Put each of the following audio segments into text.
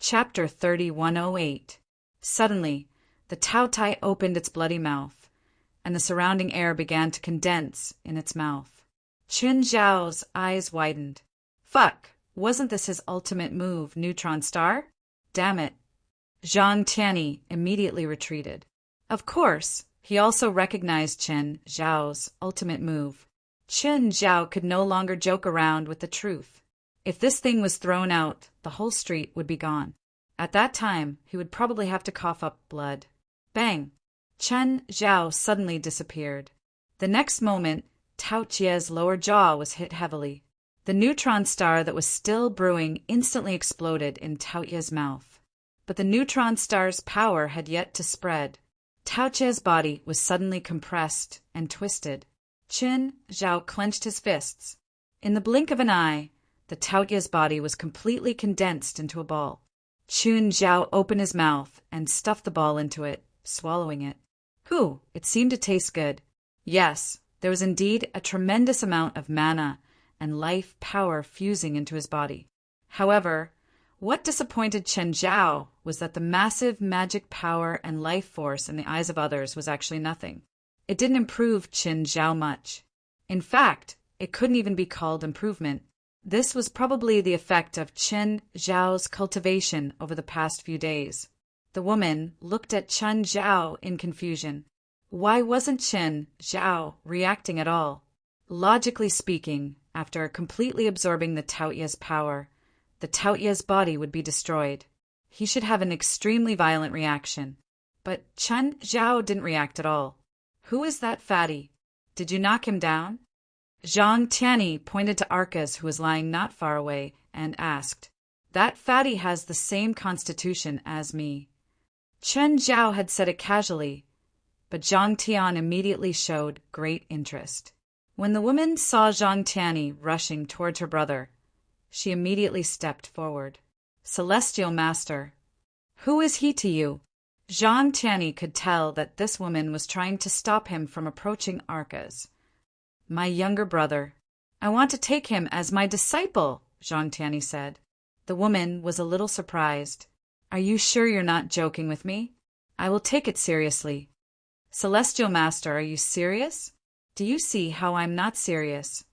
Chapter 3108. Suddenly, the Tao Tai opened its bloody mouth, and the surrounding air began to condense in its mouth. Qin Zhao's eyes widened. Fuck, wasn't this his ultimate move, Neutron Star? Damn it. Zhang Tianyi immediately retreated. Of course, he also recognized Qin Zhao's ultimate move. Qin Zhao could no longer joke around with the truth. If this thing was thrown out, the whole street would be gone. At that time, he would probably have to cough up blood. Bang! Qin Zhao suddenly disappeared. The next moment, Tao Jie's lower jaw was hit heavily. The neutron star that was still brewing instantly exploded in Tao Jie's mouth. But the neutron star's power had yet to spread. Tao Jie's body was suddenly compressed and twisted. Qin Zhao clenched his fists. In the blink of an eye, the Tao Jie's body was completely condensed into a ball. Qin Zhao opened his mouth and stuffed the ball into it, swallowing it. Whew, it seemed to taste good. Yes, there was indeed a tremendous amount of mana and life power fusing into his body. However, what disappointed Qin Zhao was that the massive magic power and life force in the eyes of others was actually nothing. It didn't improve Qin Zhao much. In fact, it couldn't even be called improvement. This was probably the effect of Qin Zhao's cultivation over the past few days. The woman looked at Qin Zhao in confusion. Why wasn't Qin Zhao reacting at all? Logically speaking, after completely absorbing the Tao Jie's power, the Tao Jie's body would be destroyed. He should have an extremely violent reaction. But Qin Zhao didn't react at all. Who is that fatty? Did you knock him down? Zhang Tianyi pointed to Arcas, who was lying not far away, and asked, That fatty has the same constitution as me. Qin Zhao had said it casually, but Zhang Tian immediately showed great interest. When the woman saw Zhang Tianyi rushing towards her brother, she immediately stepped forward. Celestial Master, who is he to you? Zhang Tianyi could tell that this woman was trying to stop him from approaching Arcas. My younger brother. I want to take him as my disciple, Zhang Tianyi said. The woman was a little surprised. Are you sure you're not joking with me? I will take it seriously. Celestial Master, are you serious? Do you see how I'm not serious?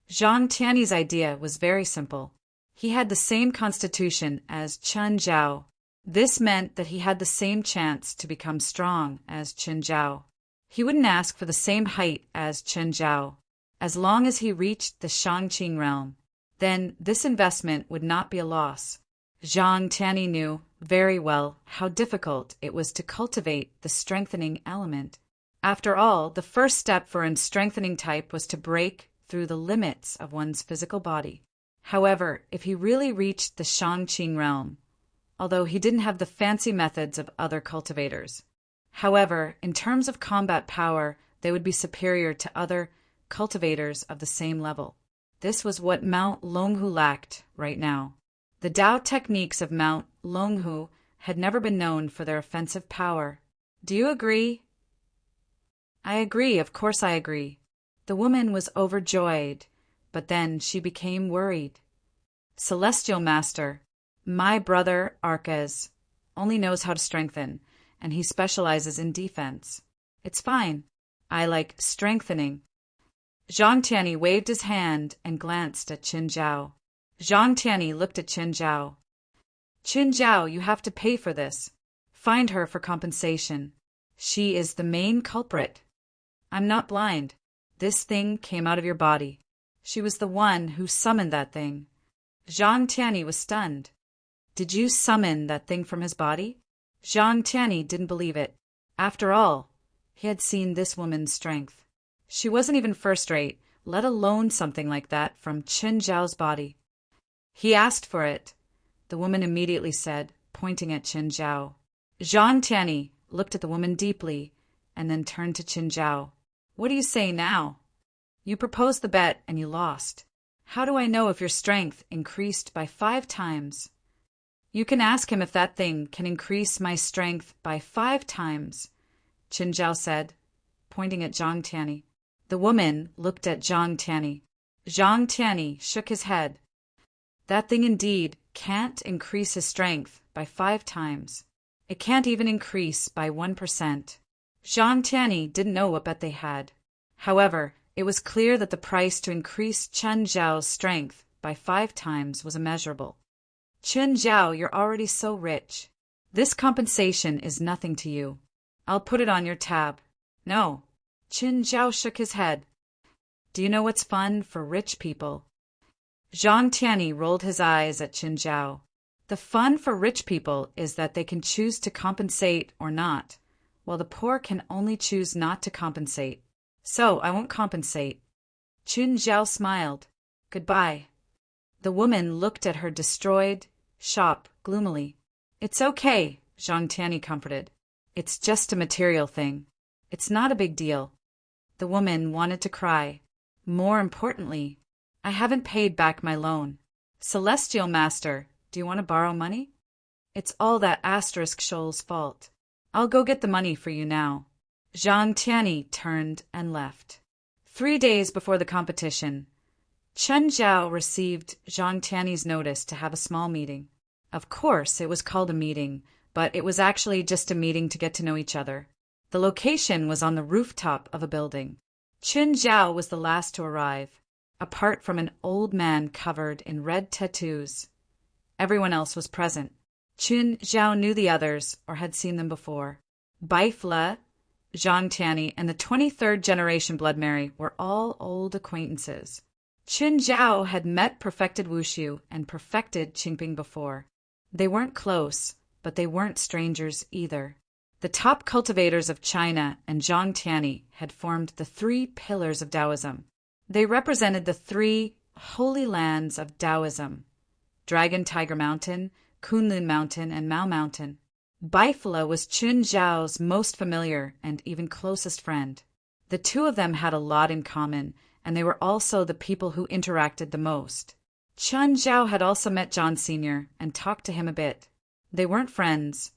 Zhang Tianyi's idea was very simple. He had the same constitution as Qin Zhao. This meant that he had the same chance to become strong as Qin Zhao. He wouldn't ask for the same height as Qin Zhao. As long as he reached the Shangqing realm, then this investment would not be a loss. Zhang Tianyi knew very well how difficult it was to cultivate the strengthening element. After all, the first step for a strengthening type was to break through the limits of one's physical body. However, if he really reached the Shangqing realm, although he didn't have the fancy methods of other cultivators, however, in terms of combat power, they would be superior to other cultivators of the same level. This was what Mount Longhu lacked right now. The Dao techniques of Mount Longhu had never been known for their offensive power. Do you agree? I agree, of course I agree. The woman was overjoyed, but then she became worried. Celestial Master, my brother Arcas only knows how to strengthen, and he specializes in defense. It's fine. I like strengthening. Zhang Tianyi waved his hand and glanced at Qin Zhao. Zhang Tianyi looked at Qin Zhao. Qin Zhao, you have to pay for this. Find her for compensation. She is the main culprit. I'm not blind. This thing came out of your body. She was the one who summoned that thing. Zhang Tianyi was stunned. Did you summon that thing from his body? Zhang Tianyi didn't believe it. After all, he had seen this woman's strength. She wasn't even first-rate, let alone something like that from Qin Zhao's body. He asked for it, the woman immediately said, pointing at Qin Zhao. Zhang Tianyi looked at the woman deeply and then turned to Qin Zhao. What do you say now? You proposed the bet and you lost. How do I know if your strength increased by 5 times? You can ask him if that thing can increase my strength by 5 times, Qin Zhao said, pointing at Zhang Tianyi. The woman looked at Zhang Tianyi. Zhang Tianyi shook his head. That thing indeed can't increase his strength by 5 times. It can't even increase by 1%. Zhang Tianyi didn't know what bet they had. However, it was clear that the price to increase Chen Zhao's strength by 5 times was immeasurable. Chen Zhao, you're already so rich. This compensation is nothing to you. I'll put it on your tab. No. Chen Zhao shook his head. Do you know what's fun for rich people? Zhang Tianyi rolled his eyes at Chen Zhao. The fun for rich people is that they can choose to compensate or not, while the poor can only choose not to compensate. So I won't compensate. Chen Zhao smiled. Goodbye. The woman looked at her destroyed shop gloomily. It's okay, Zhang Tianyi comforted. It's just a material thing. It's not a big deal. The woman wanted to cry. More importantly, I haven't paid back my loan. Celestial Master, do you want to borrow money? It's all that asterisk shoal's fault. I'll go get the money for you now. Zhang Tianyi turned and left. 3 days before the competition, Chen Zhao received Zhang Tianyi's notice to have a small meeting. Of course, it was called a meeting, but it was actually just a meeting to get to know each other. The location was on the rooftop of a building. Chen Zhao was the last to arrive, apart from an old man covered in red tattoos. Everyone else was present. Chen Zhao knew the others or had seen them before. Bai Fle, Zhang Tianyi, and the 23rd generation Blood Mary were all old acquaintances. Chen Zhao had met perfected Wushu and perfected Qingping before. They weren't close, but they weren't strangers either. The top cultivators of China and Zhang Tianyi had formed the 3 pillars of Taoism. They represented the 3 holy lands of Taoism: Dragon Tiger Mountain, Kunlun Mountain, and Mao Mountain. Bai Fle was Chen Zhao's most familiar and even closest friend. The 2 of them had a lot in common, and they were also the people who interacted the most. Chen Zhao had also met John Sr. and talked to him a bit. They weren't friends,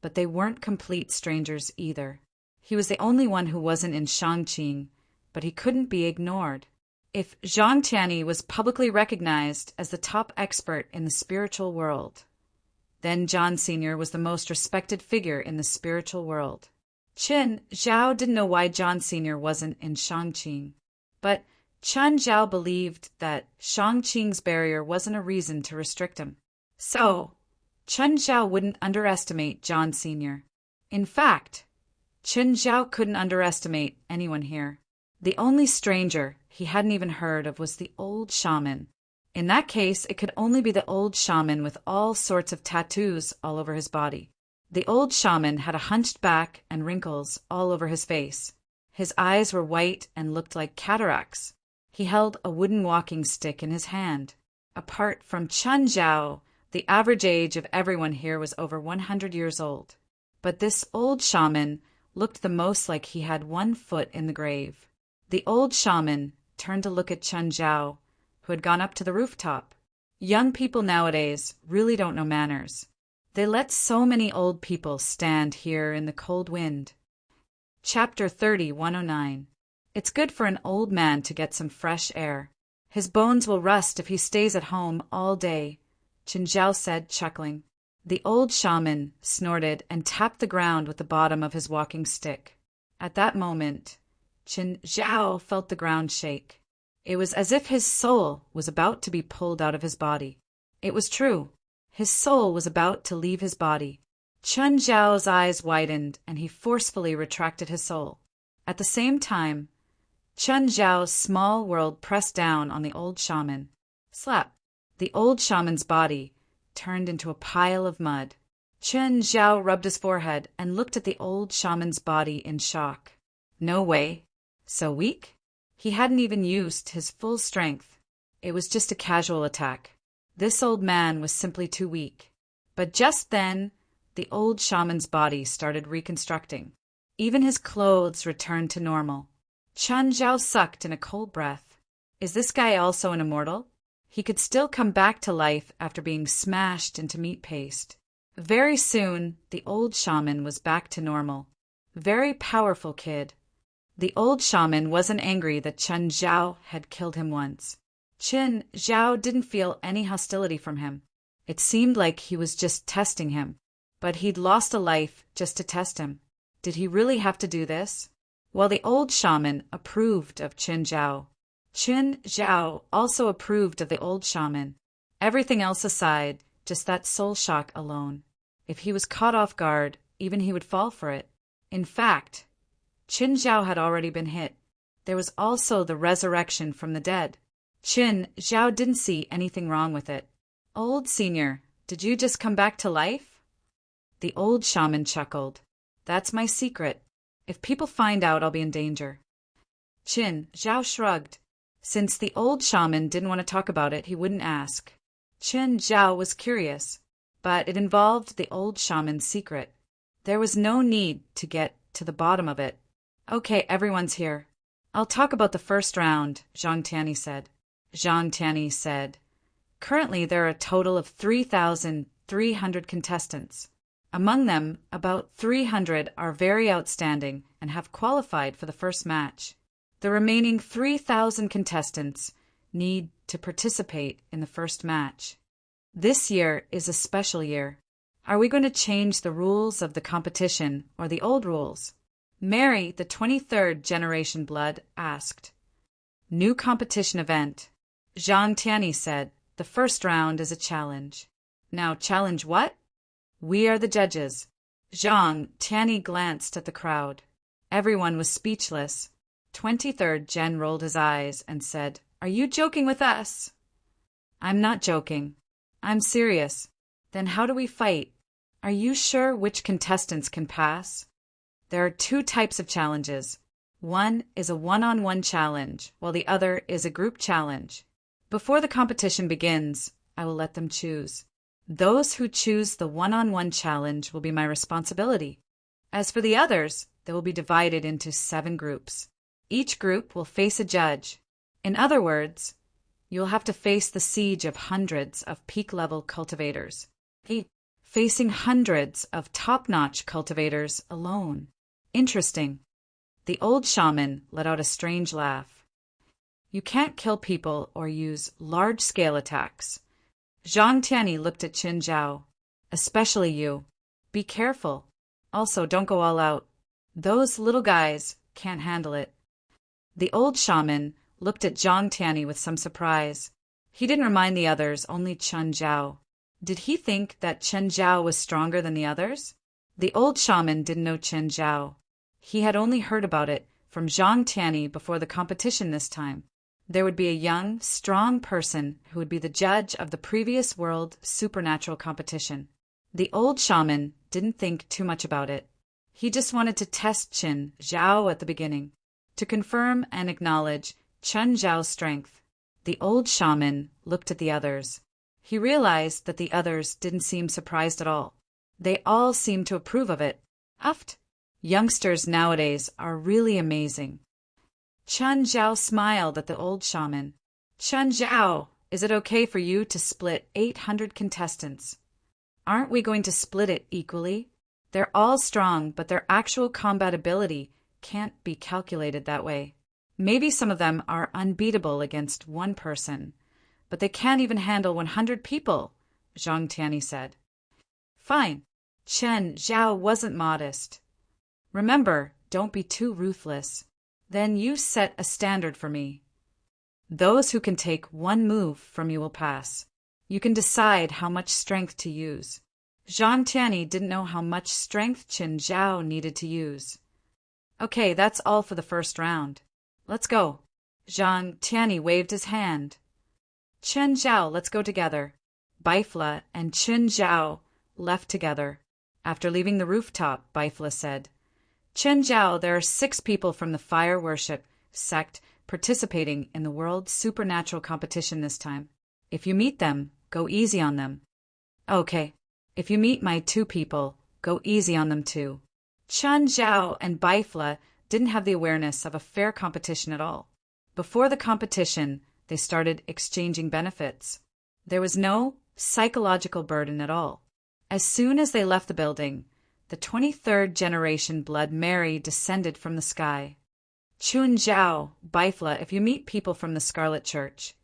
but they weren't complete strangers either. He was the only one who wasn't in Shangqing, but he couldn't be ignored. If Zhang Tianyi was publicly recognized as the top expert in the spiritual world, then John Sr. was the most respected figure in the spiritual world. Chen Zhao didn't know why John Sr. wasn't in Shangqing, but Chen Zhao believed that Shangqing's barrier wasn't a reason to restrict him. So, Chen Zhao wouldn't underestimate John Sr. In fact, Chen Zhao couldn't underestimate anyone here. The only stranger he hadn't even heard of was the old shaman. In that case, it could only be the old shaman with all sorts of tattoos all over his body. The old shaman had a hunched back and wrinkles all over his face. His eyes were white and looked like cataracts. He held a wooden walking stick in his hand. Apart from Chen Zhao, the average age of everyone here was over 100 years old. But this old shaman looked the most like he had 1 foot in the grave. The old shaman turned to look at Chen Zhao, who had gone up to the rooftop. Young people nowadays really don't know manners. They let so many old people stand here in the cold wind. Chapter 30:109. It's good for an old man to get some fresh air. His bones will rust if he stays at home all day, Chen Zhao said, chuckling. The old shaman snorted and tapped the ground with the bottom of his walking stick. At that moment, Chen Zhao felt the ground shake. It was as if his soul was about to be pulled out of his body. It was true. His soul was about to leave his body. Chen Zhao's eyes widened, and he forcefully retracted his soul. At the same time, Chen Zhao's small world pressed down on the old shaman. Slap! The old shaman's body turned into a pile of mud. Chen Zhao rubbed his forehead and looked at the old shaman's body in shock. No way. So weak? He hadn't even used his full strength. It was just a casual attack. This old man was simply too weak. But just then, the old shaman's body started reconstructing. Even his clothes returned to normal. Chen Zhao sucked in a cold breath. Is this guy also an immortal? He could still come back to life after being smashed into meat paste. Very soon, the old shaman was back to normal. Very powerful kid. The old shaman wasn't angry that Chen Zhao had killed him once. Chen Zhao didn't feel any hostility from him. It seemed like he was just testing him. But he'd lost a life just to test him. Did he really have to do this? Well, the old shaman approved of Qin Zhao. Qin Zhao also approved of the old shaman. Everything else aside, just that soul shock alone. If he was caught off guard, even he would fall for it. In fact, Qin Zhao had already been hit. There was also the resurrection from the dead. Qin Zhao didn't see anything wrong with it. Old senior, did you just come back to life? The old shaman chuckled. That's my secret. If people find out, I'll be in danger. Qin Zhao shrugged. Since the old shaman didn't want to talk about it, he wouldn't ask. Qin Zhao was curious, but it involved the old shaman's secret. There was no need to get to the bottom of it. Okay, everyone's here. I'll talk about the first round, Zhang Tianyi said. Zhang Tianyi said, currently there are a total of 3,300 contestants. Among them, about 300 are very outstanding and have qualified for the first match. The remaining 3,000 contestants need to participate in the first match. This year is a special year. Are we going to change the rules of the competition or the old rules? Mary, the 23rd generation blood, asked. New competition event. Zhang Tianyi said, the first round is a challenge. Now, challenge what? We are the judges. Zhang Tianyi glanced at the crowd. Everyone was speechless. 23rd Gen rolled his eyes and said, Are you joking with us? I'm not joking. I'm serious. Then how do we fight? Are you sure which contestants can pass? There are two types of challenges. One is a one-on-one challenge, while the other is a group challenge. Before the competition begins, I will let them choose. Those who choose the one-on-one challenge will be my responsibility. As for the others, they will be divided into 7 groups. Each group will face a judge. In other words, you will have to face the siege of hundreds of peak-level cultivators. Facing hundreds of top-notch cultivators alone. Interesting. The old shaman let out a strange laugh. You can't kill people or use large-scale attacks. Zhang Tianyi looked at Qin Zhao. Especially you. Be careful. Also, don't go all out. Those little guys can't handle it. The old shaman looked at Zhang Tianyi with some surprise. He didn't remind the others, only Qin Zhao. Did he think that Qin Zhao was stronger than the others? The old shaman didn't know Qin Zhao. He had only heard about it from Zhang Tianyi before the competition this time. There would be a young, strong person who would be the judge of the previous world supernatural competition. The old shaman didn't think too much about it. He just wanted to test Qin Zhao at the beginning, to confirm and acknowledge Qin Zhao's strength. The old shaman looked at the others. He realized that the others didn't seem surprised at all. They all seemed to approve of it. Youngsters nowadays are really amazing. Qin Zhao smiled at the old shaman. Qin Zhao, is it okay for you to split 800 contestants? Aren't we going to split it equally? They're all strong, but their actual combat ability can't be calculated that way. Maybe some of them are unbeatable against one person, but they can't even handle 100 people, Zhang Tianyi said. Fine. Qin Zhao wasn't modest. Remember, don't be too ruthless. Then you set a standard for me. Those who can take one move from you will pass. You can decide how much strength to use. Zhang Tianyi didn't know how much strength Qin Zhao needed to use. Okay, that's all for the first round. Let's go. Zhang Tianyi waved his hand. Qin Zhao, let's go together. Baifla and Qin Zhao left together. After leaving the rooftop, Baifla said, Qin Zhao, there are 6 people from the fire worship sect participating in the world supernatural competition this time. If you meet them, go easy on them. Okay. If you meet my 2 people, go easy on them too. Qin Zhao and Baifla didn't have the awareness of a fair competition at all. Before the competition, they started exchanging benefits. There was no psychological burden at all. As soon as they left the building, the 23rd generation blood Mary descended from the sky. Qin Zhao, Baifla, if you meet people from the Scarlet Church,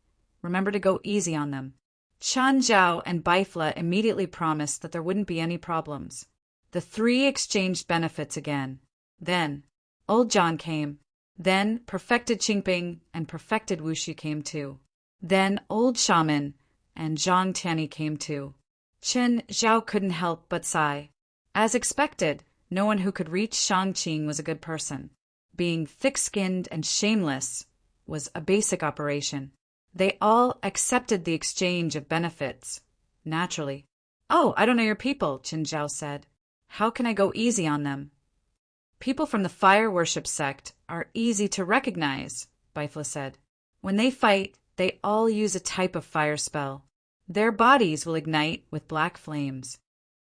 remember to go easy on them. Chan Zhao and Bifla immediately promised that there wouldn't be any problems. The three exchanged benefits again. Then, old John came. Then, perfected Qingping and perfected Wuxi came too. Then, old Shaman and Zhang Tianyi came too. Chen Zhao couldn't help but sigh. As expected, no one who could reach Shangqing was a good person. Being thick-skinned and shameless was a basic operation. They all accepted the exchange of benefits, naturally. "Oh, I don't know your people," Chen Zhao said. "How can I go easy on them?" "People from the fire worship sect are easy to recognize," Bifla said. "When they fight, they all use a type of fire spell. Their bodies will ignite with black flames.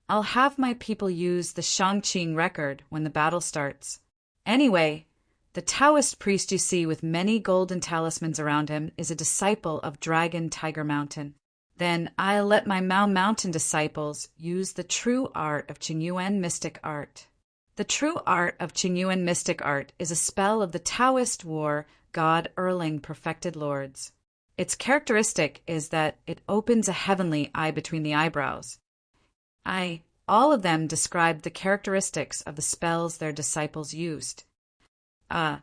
I'll have my people use the Shangqing record when the battle starts. Anyway, the Taoist priest you see with many golden talismans around him is a disciple of Dragon Tiger Mountain. Then I'll let my Mao Mountain disciples use the true art of Qingyuan mystic art. The true art of Qingyuan mystic art is a spell of the Taoist war god Erling perfected lords. Its characteristic is that it opens a heavenly eye between the eyebrows. All of them described the characteristics of the spells their disciples used. Chun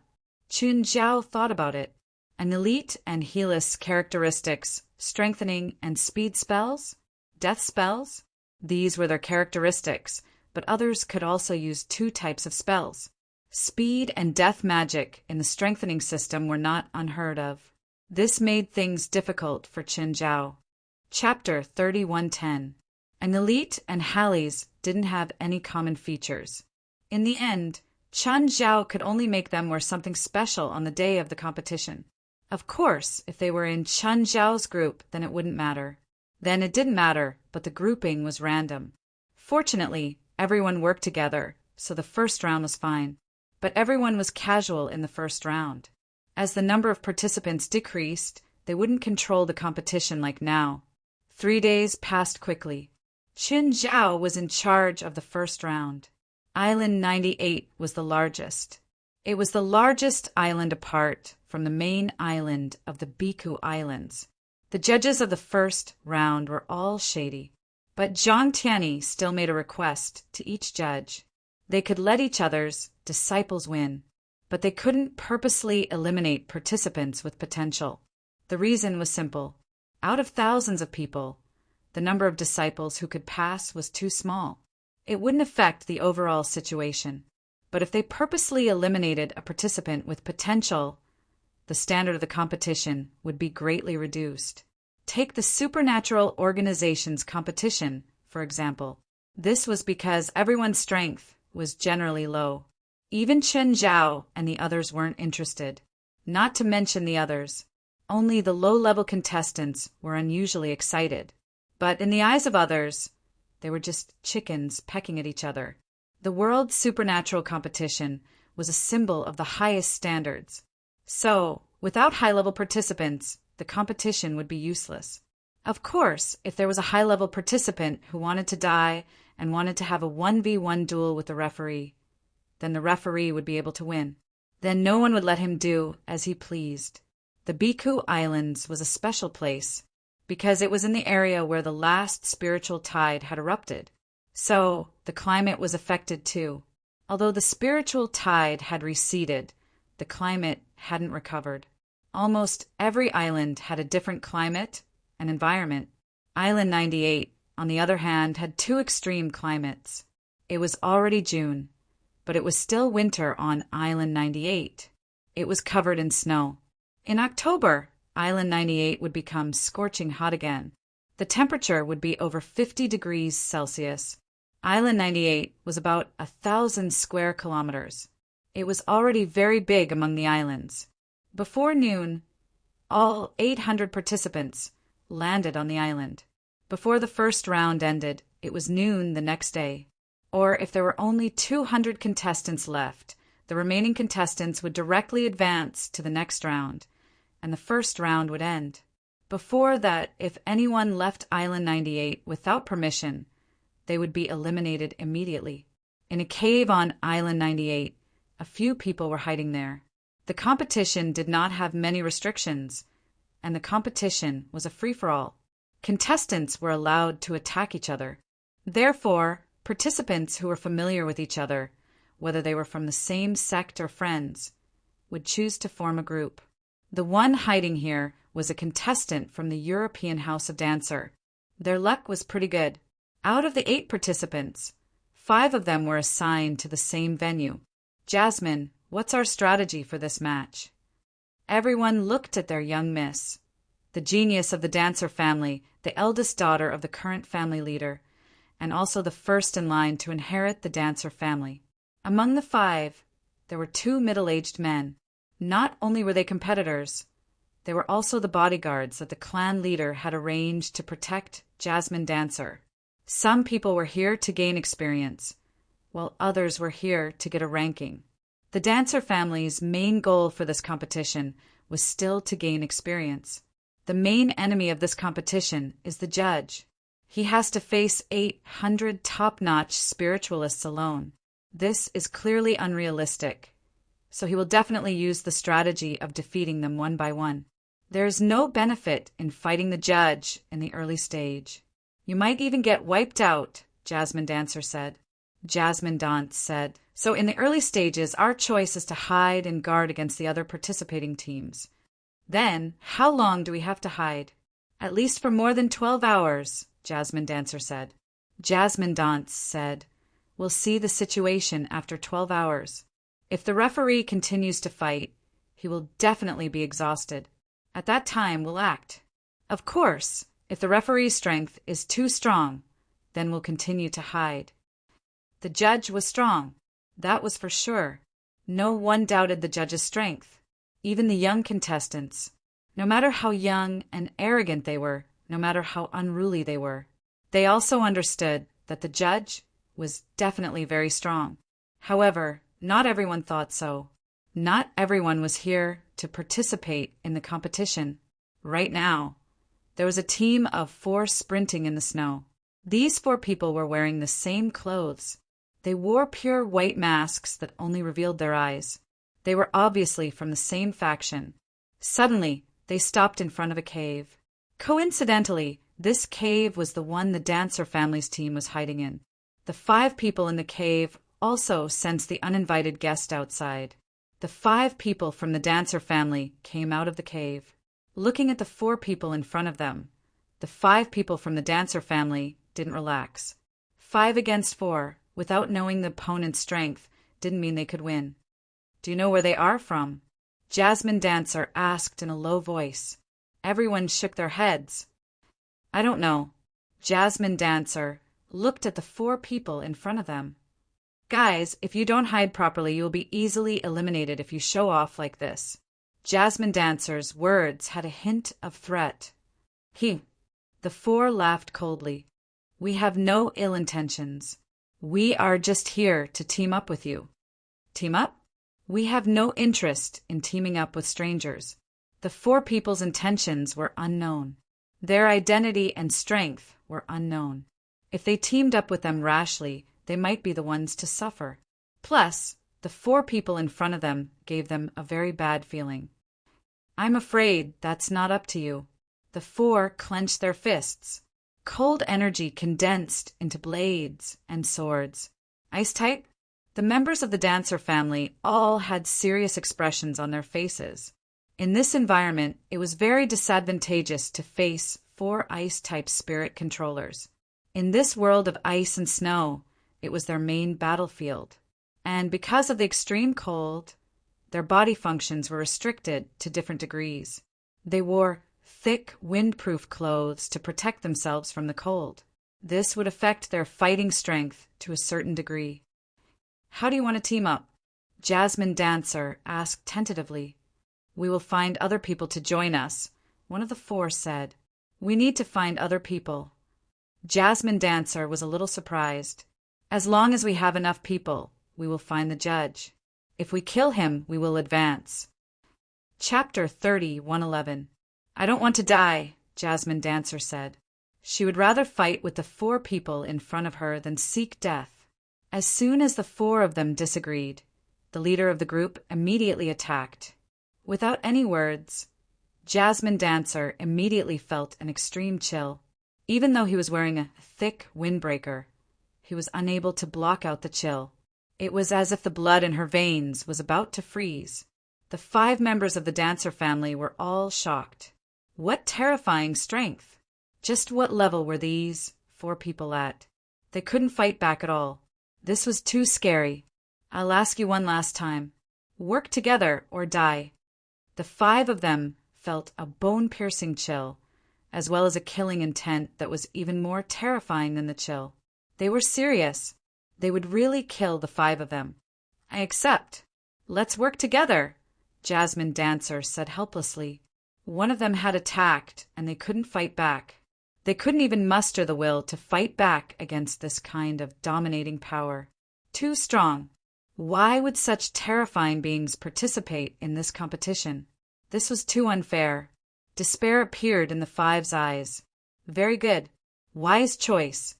Zhao thought about it. An elite and Helis characteristics, strengthening and speed spells, death spells. These were their characteristics, but others could also use two types of spells. Speed and death magic in the strengthening system were not unheard of. This made things difficult for Chen Zhao. Chapter 3110. An elite and Hallis didn't have any common features. In the end, Chen Zhao could only make them wear something special on the day of the competition. Of course, if they were in Chen Zhao's group, then it wouldn't matter. Then it didn't matter, but the grouping was random. Fortunately, everyone worked together, so the first round was fine. But everyone was casual in the first round. As the number of participants decreased, they wouldn't control the competition like now. 3 days passed quickly. Chen Zhao was in charge of the first round. Island 98 was the largest. It was the largest island apart from the main island of the Bhikkhu Islands. The judges of the first round were all shady. But Zhang Tianyi still made a request to each judge. They could let each other's disciples win, but they couldn't purposely eliminate participants with potential. The reason was simple. Out of thousands of people, the number of disciples who could pass was too small. It wouldn't affect the overall situation. But if they purposely eliminated a participant with potential, the standard of the competition would be greatly reduced. Take the supernatural organization's competition, for example. This was because everyone's strength was generally low. Even Chen Zhao and the others weren't interested. Not to mention the others. Only the low-level contestants were unusually excited. But in the eyes of others, they were just chickens pecking at each other. The world supernatural competition was a symbol of the highest standards. So, without high-level participants, the competition would be useless. Of course, if there was a high-level participant who wanted to die and wanted to have a 1v1 duel with the referee, then the referee would be able to win. Then no one would let him do as he pleased. The Bhikkhu Islands was a special place because it was in the area where the last spiritual tide had erupted. So, the climate was affected too. Although the spiritual tide had receded, the climate hadn't recovered. Almost every island had a different climate and environment. Island 98, on the other hand, had two extreme climates. It was already June, but it was still winter on Island 98. It was covered in snow. In October, Island 98 would become scorching hot again. The temperature would be over 50 degrees Celsius. Island 98 was about 1,000 square kilometers. It was already very big among the islands. Before noon, all 800 participants landed on the island. Before the first round ended, it was noon the next day. Or if there were only 200 contestants left, the remaining contestants would directly advance to the next round, and the first round would end. Before that, if anyone left Island 98 without permission, they would be eliminated immediately. In a cave on Island 98, a few people were hiding there. The competition did not have many restrictions, and the competition was a free-for-all. Contestants were allowed to attack each other. Therefore, participants who were familiar with each other, whether they were from the same sect or friends, would choose to form a group. The one hiding here was a contestant from the European House of Dancer. Their luck was pretty good. Out of the 8 participants, 5 of them were assigned to the same venue. Jasmine, what's our strategy for this match? Everyone looked at their young miss, the genius of the Dancer family, the eldest daughter of the current family leader, and also the first in line to inherit the Dancer family. Among the 5, there were 2 middle-aged men. Not only were they competitors, they were also the bodyguards that the clan leader had arranged to protect Jasmine Dancer. Some people were here to gain experience, while others were here to get a ranking. The Dancer family's main goal for this competition was still to gain experience. The main enemy of this competition is the judge. He has to face 800 top-notch spiritualists alone. This is clearly unrealistic, so he will definitely use the strategy of defeating them one by one. There is no benefit in fighting the judge in the early stage. You might even get wiped out, Jasmine Dancer said. Jasmine Dance said, so in the early stages, our choice is to hide and guard against the other participating teams. Then, how long do we have to hide? At least for more than 12 hours, Jasmine Dancer said. Jasmine Dance said, we'll see the situation after 12 hours. If the referee continues to fight, he will definitely be exhausted. At that time, we'll act. Of course, if the referee's strength is too strong, then we'll continue to hide. The judge was strong. That was for sure. No one doubted the judge's strength. Even the young contestants. No matter how young and arrogant they were, no matter how unruly they were, they also understood that the judge was definitely very strong. However, not everyone thought so. Not everyone was here to participate in the competition. Right now, there was a team of 4 sprinting in the snow. These 4 people were wearing the same clothes. They wore pure white masks that only revealed their eyes. They were obviously from the same faction. Suddenly, they stopped in front of a cave. Coincidentally, this cave was the one the Dancer family's team was hiding in. The 5 people in the cave also sensed the uninvited guest outside. The 5 people from the Dancer family came out of the cave. Looking at the 4 people in front of them, the 5 people from the Dancer family didn't relax. 5 against 4, without knowing the opponent's strength, didn't mean they could win. Do you know where they are from? Jasmine Dancer asked in a low voice. Everyone shook their heads. I don't know. Jasmine Dancer looked at the 4 people in front of them. Guys, if you don't hide properly, you will be easily eliminated if you show off like this. Jasmine Dancer's words had a hint of threat. The 4 laughed coldly. We have no ill intentions. We are just here to team up with you. Team up? We have no interest in teaming up with strangers. The 4 people's intentions were unknown. Their identity and strength were unknown. If they teamed up with them rashly, they might be the ones to suffer. Plus, the 4 people in front of them gave them a very bad feeling. I'm afraid that's not up to you. The 4 clenched their fists. Cold energy condensed into blades and swords. Ice type? The members of the Dancer family all had serious expressions on their faces. In this environment, it was very disadvantageous to face 4 ice-type spirit controllers. In this world of ice and snow, it was their main battlefield. And because of the extreme cold, their body functions were restricted to different degrees. They wore thick, windproof clothes to protect themselves from the cold. This would affect their fighting strength to a certain degree. How do you want to team up? Jasmine Dancer asked tentatively. We will find other people to join us, one of the 4 said. We need to find other people. Jasmine Dancer was a little surprised. As long as we have enough people, we will find the judge. If we kill him, we will advance. Chapter 30:111. I don't want to die, Jasmine Dancer said. She would rather fight with the 4 people in front of her than seek death. As soon as the 4 of them disagreed, the leader of the group immediately attacked. Without any words, Jasmine Dancer immediately felt an extreme chill. Even though he was wearing a thick windbreaker, he was unable to block out the chill. It was as if the blood in her veins was about to freeze. The 5 members of the Dancer family were all shocked. What terrifying strength! Just what level were these 4 people at? They couldn't fight back at all. This was too scary. I'll ask you one last time. Work together or die. The 5 of them felt a bone-piercing chill, as well as a killing intent that was even more terrifying than the chill. They were serious. They would really kill the 5 of them. I accept. Let's work together, Jasmine Dancer said helplessly. One of them had attacked, and they couldn't fight back. They couldn't even muster the will to fight back against this kind of dominating power. Too strong. Why would such terrifying beings participate in this competition? This was too unfair. Despair appeared in the 5's eyes. Very good. Wise choice.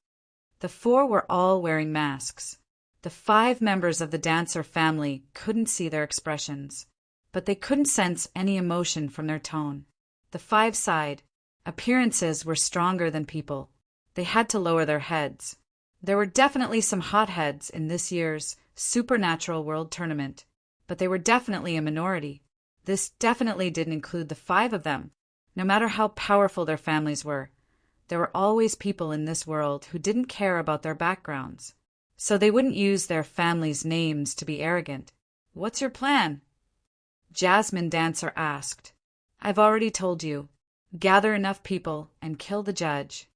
The 4 were all wearing masks. The 5 members of the Dancer family couldn't see their expressions, but they couldn't sense any emotion from their tone. The 5 sighed. Appearances were stronger than people. They had to lower their heads. There were definitely some hotheads in this year's Supernatural World Tournament, but they were definitely a minority. This definitely didn't include the 5 of them. No matter how powerful their families were, there were always people in this world who didn't care about their backgrounds, so they wouldn't use their families' names to be arrogant. What's your plan? Jasmine Dancer asked. I've already told you. Gather enough people and kill the judge.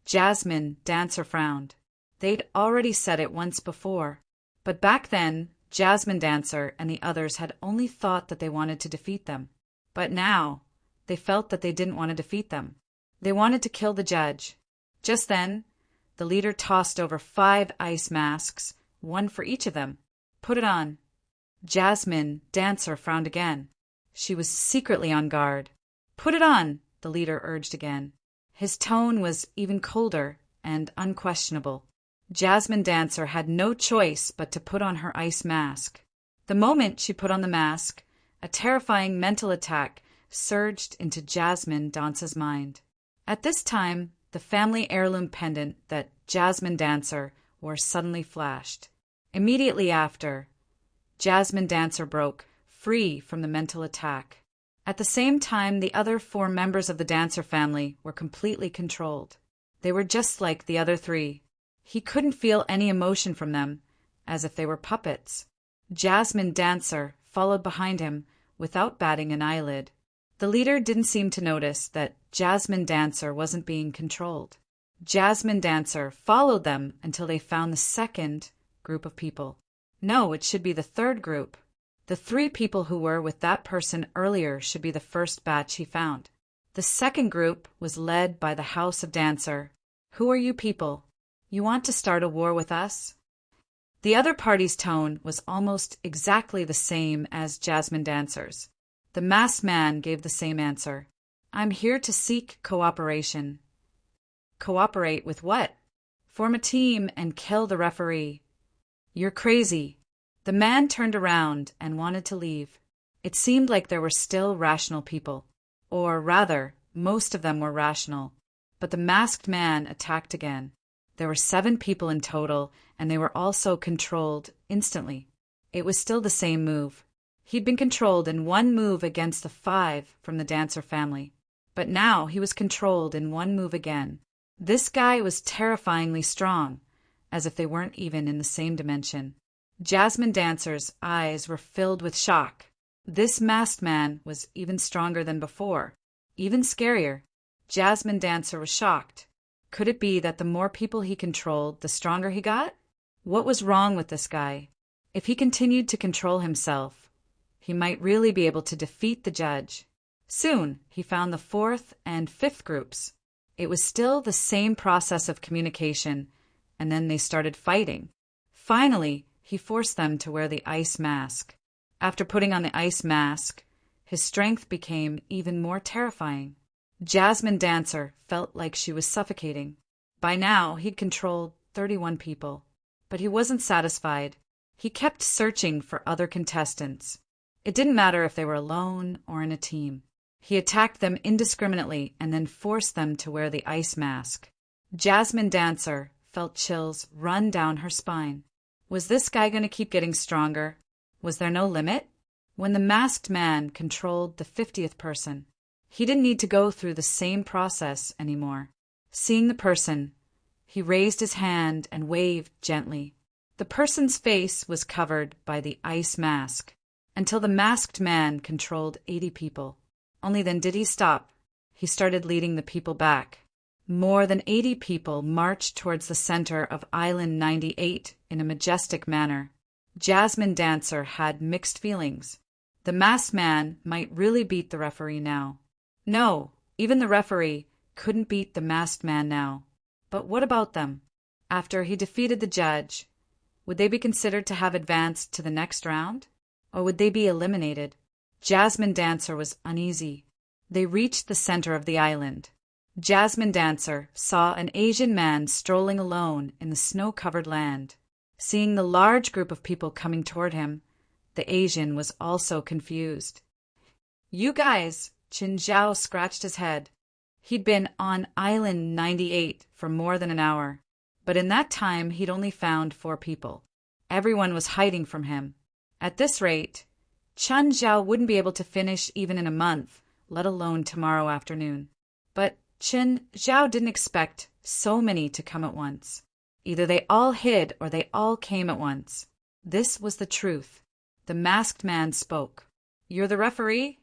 Jasmine Dancer frowned. They'd already said it once before, but back then, Jasmine Dancer and the others had only thought that they wanted to defeat them. But now, they felt that they didn't want to defeat them. They wanted to kill the judge. Just then, the leader tossed over 5 ice masks, 1 for each of them. Put it on. Jasmine Dancer frowned again. She was secretly on guard. Put it on, the leader urged again. His tone was even colder and unquestionable. Jasmine Dancer had no choice but to put on her ice mask. The moment she put on the mask, a terrifying mental attack surged into Jasmine Dancer's mind. At this time, the family heirloom pendant that Jasmine Dancer wore suddenly flashed. Immediately after, Jasmine Dancer broke free from the mental attack. At the same time, the other 4 members of the Dancer family were completely controlled. They were just like the other 3. He couldn't feel any emotion from them, as if they were puppets. Jasmine Dancer followed behind him without batting an eyelid. The leader didn't seem to notice that Jasmine Dancer wasn't being controlled. Jasmine Dancer followed them until they found the second group of people. No, it should be the third group. The 3 people who were with that person earlier should be the first batch he found. The second group was led by the House of Dancer. Who are you people? You want to start a war with us? The other party's tone was almost exactly the same as Jasmine Dancer's. The masked man gave the same answer. I'm here to seek cooperation. Cooperate with what? Form a team and kill the referee. You're crazy. The man turned around and wanted to leave. It seemed like there were still rational people. Or rather, most of them were rational. But the masked man attacked again. There were 7 people in total, and they were also controlled instantly. It was still the same move. He'd been controlled in 1 move against the 5 from the Dancer family. But now he was controlled in 1 move again. This guy was terrifyingly strong, as if they weren't even in the same dimension. Jasmine Dancer's eyes were filled with shock. This masked man was even stronger than before, even scarier. Jasmine Dancer was shocked. Could it be that the more people he controlled, the stronger he got? What was wrong with this guy? If he continued to control himself, he might really be able to defeat the judge. Soon, he found the 4th and 5th groups. It was still the same process of communication, and then they started fighting. Finally, he forced them to wear the ice mask. After putting on the ice mask, his strength became even more terrifying. Jasmine Dancer felt like she was suffocating. By now, he'd controlled 31 people. But he wasn't satisfied. He kept searching for other contestants. It didn't matter if they were alone or in a team. He attacked them indiscriminately and then forced them to wear the ice mask. Jasmine Dancer felt chills run down her spine. Was this guy going to keep getting stronger? Was there no limit? When the masked man controlled the 50th person, he didn't need to go through the same process anymore. Seeing the person, he raised his hand and waved gently. The person's face was covered by the ice mask until the masked man controlled 80 people. Only then did he stop. He started leading the people back. More than 80 people marched towards the center of Island 98 in a majestic manner. Jasmine Dancer had mixed feelings. The masked man might really beat the referee now. No, even the referee couldn't beat the masked man now. But what about them? After he defeated the judge, would they be considered to have advanced to the next round? Or would they be eliminated? Jasmine Dancer was uneasy. They reached the center of the island. Jasmine Dancer saw an Asian man strolling alone in the snow-covered land. Seeing the large group of people coming toward him, the Asian was also confused. "You guys," Qin Zhao scratched his head. He'd been on Island 98 for more than an hour, but in that time he'd only found 4 people. Everyone was hiding from him. At this rate, Qin Zhao wouldn't be able to finish even in a month, let alone tomorrow afternoon. But Qin Zhao didn't expect so many to come at once. Either they all hid or they all came at once. This was the truth. The masked man spoke. "You're the referee?"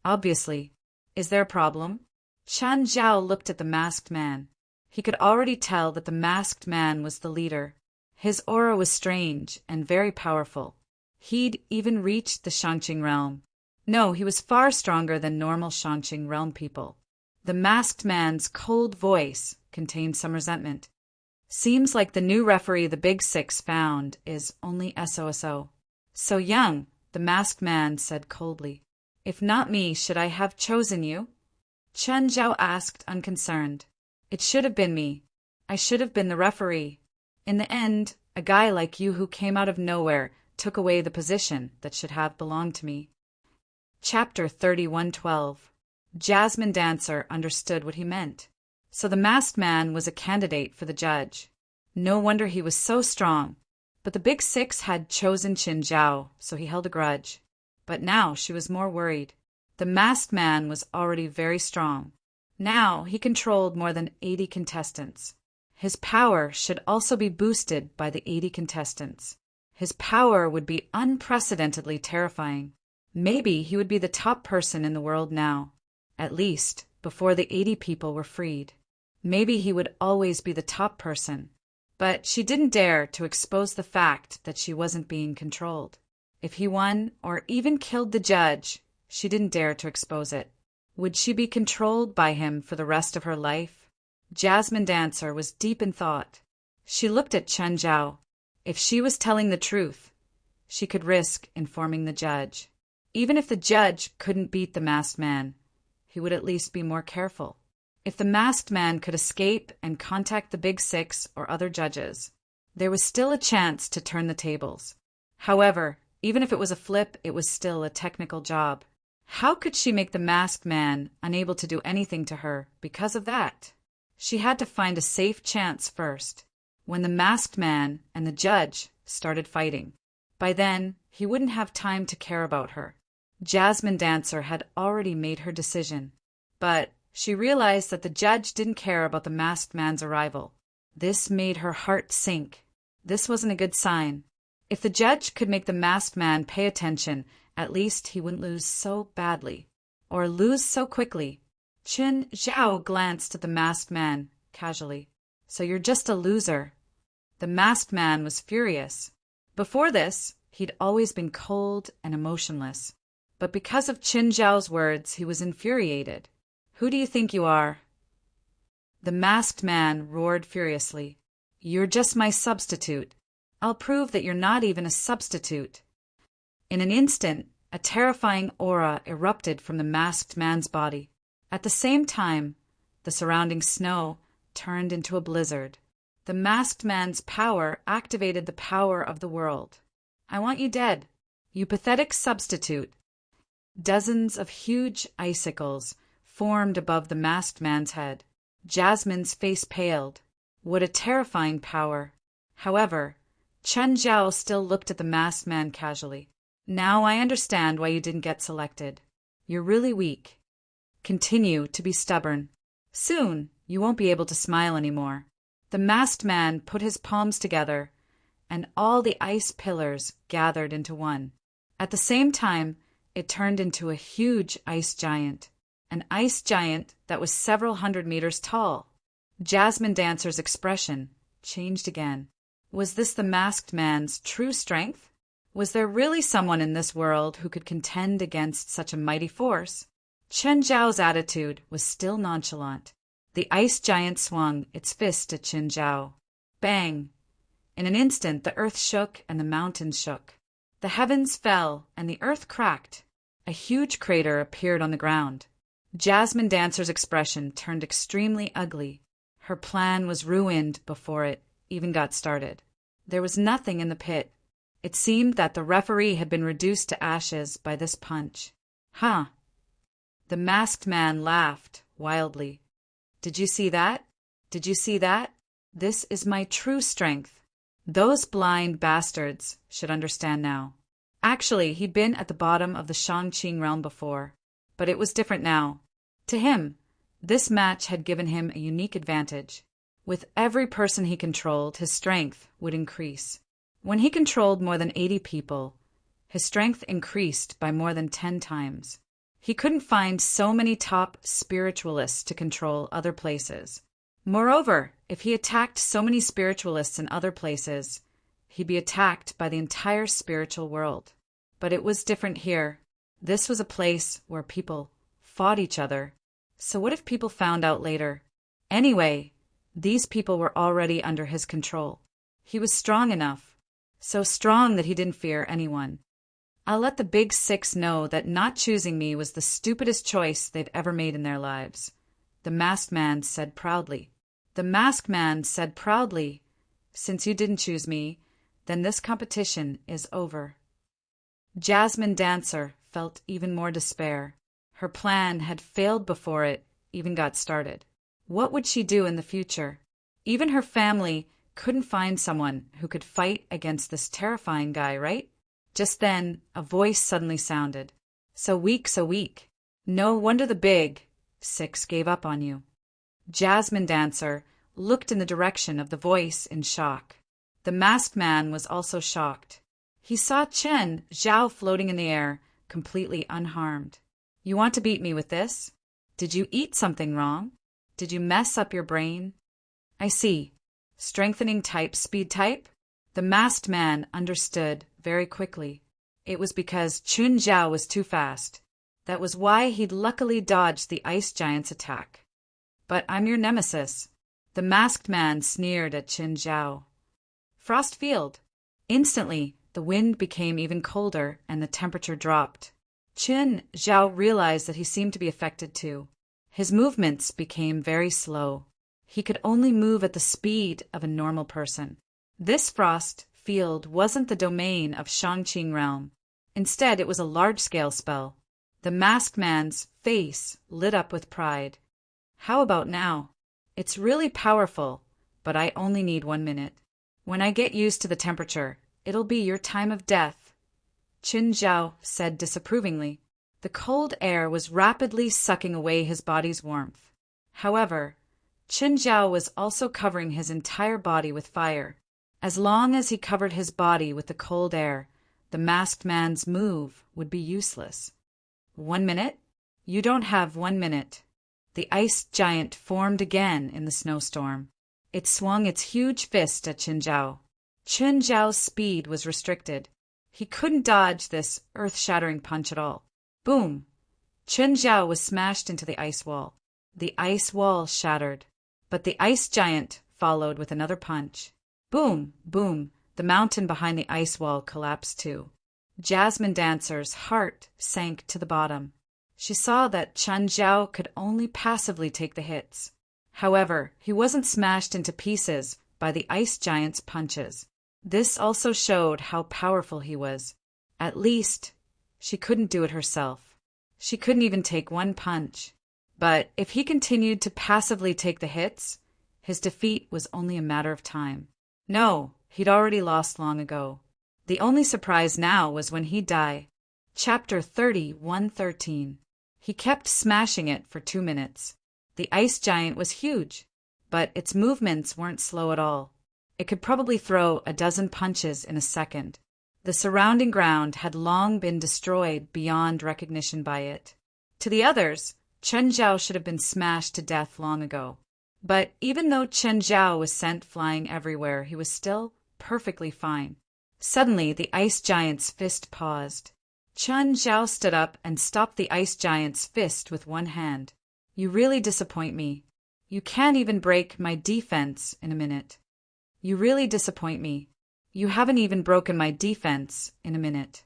"Obviously. Is there a problem?" Qin Zhao looked at the masked man. He could already tell that the masked man was the leader. His aura was strange and very powerful. He'd even reached the Shangqing realm. No, he was far stronger than normal Shangqing realm people. The masked man's cold voice contained some resentment. "Seems like the new referee the Big Six found is only SOSO. So young," the masked man said coldly. "If not me, should I have chosen you?" Qin Zhao asked, unconcerned. "It should have been me. I should have been the referee. In the end, a guy like you who came out of nowhere took away the position that should have belonged to me." Chapter 31:12. Jasmine Dancer understood what he meant. So the masked man was a candidate for the judge. No wonder he was so strong. But the Big Six had chosen Qin Zhao, so he held a grudge. But now she was more worried. The masked man was already very strong. Now he controlled more than 80 contestants. His power should also be boosted by the 80 contestants. His power would be unprecedentedly terrifying. Maybe he would be the top person in the world now. At least, before the 80 people were freed. Maybe he would always be the top person. But she didn't dare to expose the fact that she wasn't being controlled. If he won, or even killed the judge, she didn't dare to expose it. Would she be controlled by him for the rest of her life? Jasmine Dancer was deep in thought. She looked at Qin Zhao. If she was telling the truth, she could risk informing the judge. Even if the judge couldn't beat the masked man, he would at least be more careful. If the masked man could escape and contact the Big Six or other judges, there was still a chance to turn the tables. However, even if it was a flip, it was still a technical job. How could she make the masked man unable to do anything to her because of that? She had to find a safe chance first. When the masked man and the judge started fighting, by then he wouldn't have time to care about her. Jasmine Dancer had already made her decision, but she realized that the judge didn't care about the masked man's arrival. This made her heart sink. This wasn't a good sign. If the judge could make the masked man pay attention, at least he wouldn't lose so badly, or lose so quickly. Qin Zhao glanced at the masked man casually. "So you're just a loser." The masked man was furious. Before this, he'd always been cold and emotionless. But because of Qin Zhao's words, he was infuriated. "Who do you think you are?" The masked man roared furiously. "You're just my substitute. I'll prove that you're not even a substitute." In an instant, a terrifying aura erupted from the masked man's body. At the same time, the surrounding snow turned into a blizzard. The masked man's power activated the power of the world. "I want you dead, you pathetic substitute." Dozens of huge icicles formed above the masked man's head. Jasmine's face paled. What a terrifying power! However, Chen Zhao still looked at the masked man casually. Now I understand why you didn't get selected. You're really weak. Continue to be stubborn. Soon, you won't be able to smile anymore. The masked man put his palms together, and all the ice pillars gathered into one. At the same time, it turned into a huge ice giant. An ice giant that was several hundred meters tall. Jasmine Dancer's expression changed again. Was this the masked man's true strength? Was there really someone in this world who could contend against such a mighty force? Chen Zhao's attitude was still nonchalant. The ice giant swung its fist at Chen Zhao. Bang! In an instant, the earth shook and the mountains shook. The heavens fell and the earth cracked. A huge crater appeared on the ground. Jasmine Dancer's expression turned extremely ugly. Her plan was ruined before it even got started. There was nothing in the pit. It seemed that the referee had been reduced to ashes by this punch. Huh. The masked man laughed wildly. Did you see that? Did you see that? This is my true strength. Those blind bastards should understand now. Actually, he'd been at the bottom of the Shangqing realm before, but it was different now. To him, this match had given him a unique advantage. With every person he controlled, his strength would increase. When he controlled more than 80 people, his strength increased by more than 10 times. He couldn't find so many top spiritualists to control other places. Moreover, if he attacked so many spiritualists in other places, he'd be attacked by the entire spiritual world. But it was different here. This was a place where people fought each other. So what if people found out later? Anyway, these people were already under his control. He was strong enough, so strong that he didn't fear anyone. I'll let the Big Six know that not choosing me was the stupidest choice they've ever made in their lives, the masked man said proudly. The masked man said proudly, since you didn't choose me, then this competition is over. Jasmine Dancer felt even more despair. Her plan had failed before it even got started. What would she do in the future? Even her family couldn't find someone who could fight against this terrifying guy, right? Just then, a voice suddenly sounded. So weak, so weak. No wonder the Big Six gave up on you. Jasmine Dancer looked in the direction of the voice in shock. The masked man was also shocked. He saw Chen Zhao floating in the air, completely unharmed. You want to beat me with this? Did you eat something wrong? Did you mess up your brain? I see. Strengthening type, speed type? The masked man understood very quickly. It was because Chen Zhao was too fast. That was why he'd luckily dodged the ice giant's attack. But I'm your nemesis. The masked man sneered at Chen Zhao. Frost Field. Instantly, the wind became even colder and the temperature dropped. Chen Zhao realized that he seemed to be affected too. His movements became very slow. He could only move at the speed of a normal person. This frost field wasn't the domain of Shangqing realm. Instead, it was a large-scale spell. The masked man's face lit up with pride. How about now? It's really powerful, but I only need 1 minute. When I get used to the temperature, it'll be your time of death. Chen Zhao said disapprovingly. The cold air was rapidly sucking away his body's warmth. However, Chen Zhao was also covering his entire body with fire. As long as he covered his body with the cold air, the masked man's move would be useless. 1 minute? You don't have 1 minute. The ice giant formed again in the snowstorm. It swung its huge fist at Chen Zhao. Chen Zhao's speed was restricted. He couldn't dodge this earth-shattering punch at all. Boom! Chen Zhao was smashed into the ice wall. The ice wall shattered, but the ice giant followed with another punch. Boom! Boom! The mountain behind the ice wall collapsed too. Jasmine Dancer's heart sank to the bottom. She saw that Chen Zhao could only passively take the hits. However, he wasn't smashed into pieces by the ice giant's punches. This also showed how powerful he was. At least, she couldn't do it herself. She couldn't even take one punch. But if he continued to passively take the hits, his defeat was only a matter of time. No, he'd already lost long ago. The only surprise now was when he'd die. Chapter 30:113. He kept smashing it for 2 minutes. The ice giant was huge, but its movements weren't slow at all. It could probably throw a dozen punches in a second. The surrounding ground had long been destroyed beyond recognition by it. To the others, Chen Zhao should have been smashed to death long ago. But even though Chen Zhao was sent flying everywhere, he was still perfectly fine. Suddenly, the ice giant's fist paused. Chen Zhao stood up and stopped the ice giant's fist with one hand. You really disappoint me. You can't even break my defense in a minute. You really disappoint me. You haven't even broken my defense in a minute.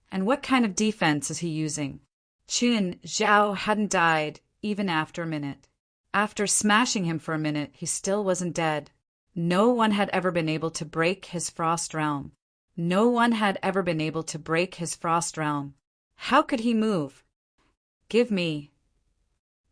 And what kind of defense is he using? Chen Zhao hadn't died even after a minute. After smashing him for a minute, he still wasn't dead. No one had ever been able to break his frost realm. No one had ever been able to break his frost realm. How could he move? Give me.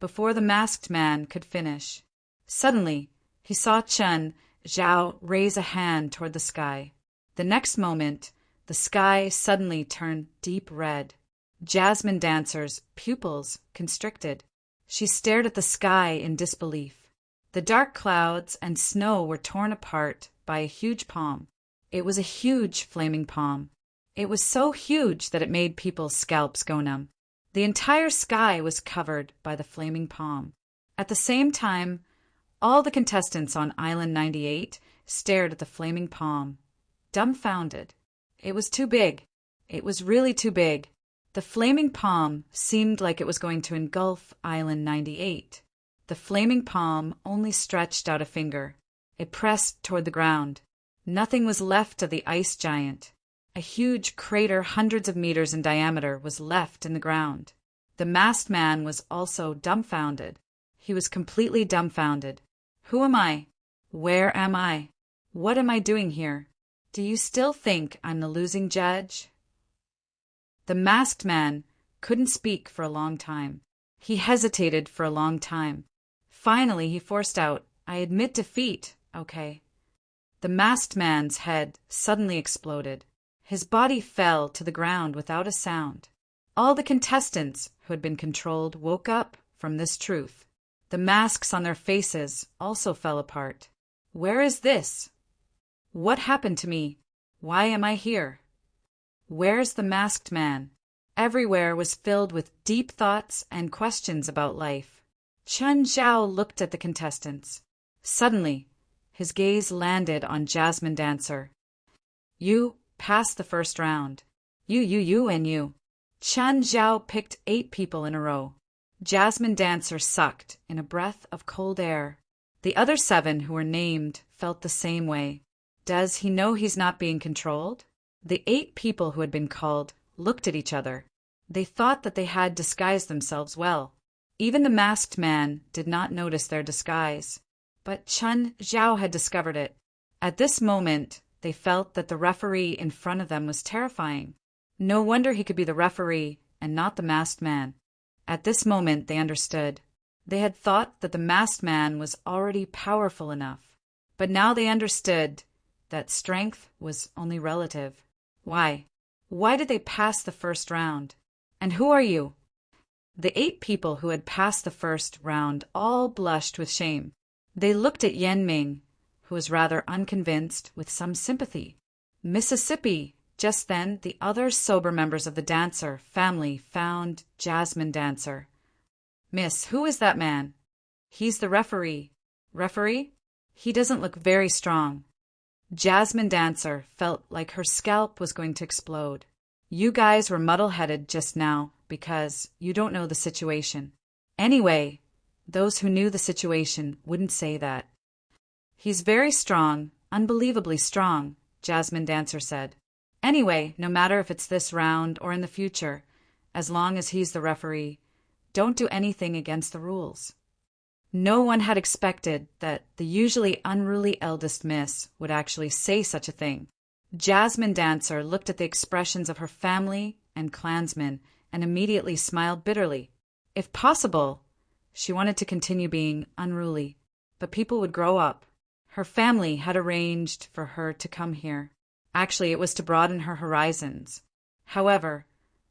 Before the masked man could finish, suddenly he saw Chen Zhao raise a hand toward the sky. The next moment, the sky suddenly turned deep red. Jasmine Dancer's pupils constricted. She stared at the sky in disbelief. The dark clouds and snow were torn apart by a huge palm. It was a huge flaming palm. It was so huge that it made people's scalps go numb. The entire sky was covered by the flaming palm. At the same time, all the contestants on Island 98 stared at the flaming palm, dumbfounded. It was too big. It was really too big. The flaming palm seemed like it was going to engulf Island 98. The flaming palm only stretched out a finger. It pressed toward the ground. Nothing was left of the ice giant. A huge crater hundreds of meters in diameter was left in the ground. The masked man was also dumbfounded. He was completely dumbfounded. Who am I? Where am I? What am I doing here? Do you still think I'm the losing judge? The masked man couldn't speak for a long time. He hesitated for a long time. Finally, he forced out, I admit defeat, okay. The masked man's head suddenly exploded. His body fell to the ground without a sound. All the contestants who had been controlled woke up from this truth. The masks on their faces also fell apart. Where is this? What happened to me? Why am I here? Where's the masked man? Everywhere was filled with deep thoughts and questions about life. Chen Zhao looked at the contestants. Suddenly, his gaze landed on Jasmine Dancer. You passed the first round. You, and you. Chen Zhao picked 8 people in a row. Jasmine Dancer sucked in a breath of cold air. The other 7 who were named felt the same way. Does he know he's not being controlled? The 8 people who had been called looked at each other. They thought that they had disguised themselves well. Even the masked man did not notice their disguise. But Chen Zhao had discovered it. At this moment, they felt that the referee in front of them was terrifying. No wonder he could be the referee and not the masked man. At this moment, they understood. They had thought that the masked man was already powerful enough. But now they understood that strength was only relative. Why? Why did they pass the first round? And who are you? The 8 people who had passed the first round all blushed with shame. They looked at Yan Ming, who was rather unconvinced, with some sympathy. Mississippi. Just then, the other sober members of the Dancer family found Jasmine Dancer. Miss, who is that man? He's the referee. Referee? He doesn't look very strong. Jasmine Dancer felt like her scalp was going to explode. You guys were muddle-headed just now because you don't know the situation. Anyway, those who knew the situation wouldn't say that. He's very strong, unbelievably strong, Jasmine Dancer said. Anyway, no matter if it's this round or in the future, as long as he's the referee, don't do anything against the rules. No one had expected that the usually unruly eldest miss would actually say such a thing. Jasmine Dancer looked at the expressions of her family and clansmen and immediately smiled bitterly. If possible, she wanted to continue being unruly, but people would grow up. Her family had arranged for her to come here. Actually, it was to broaden her horizons. However,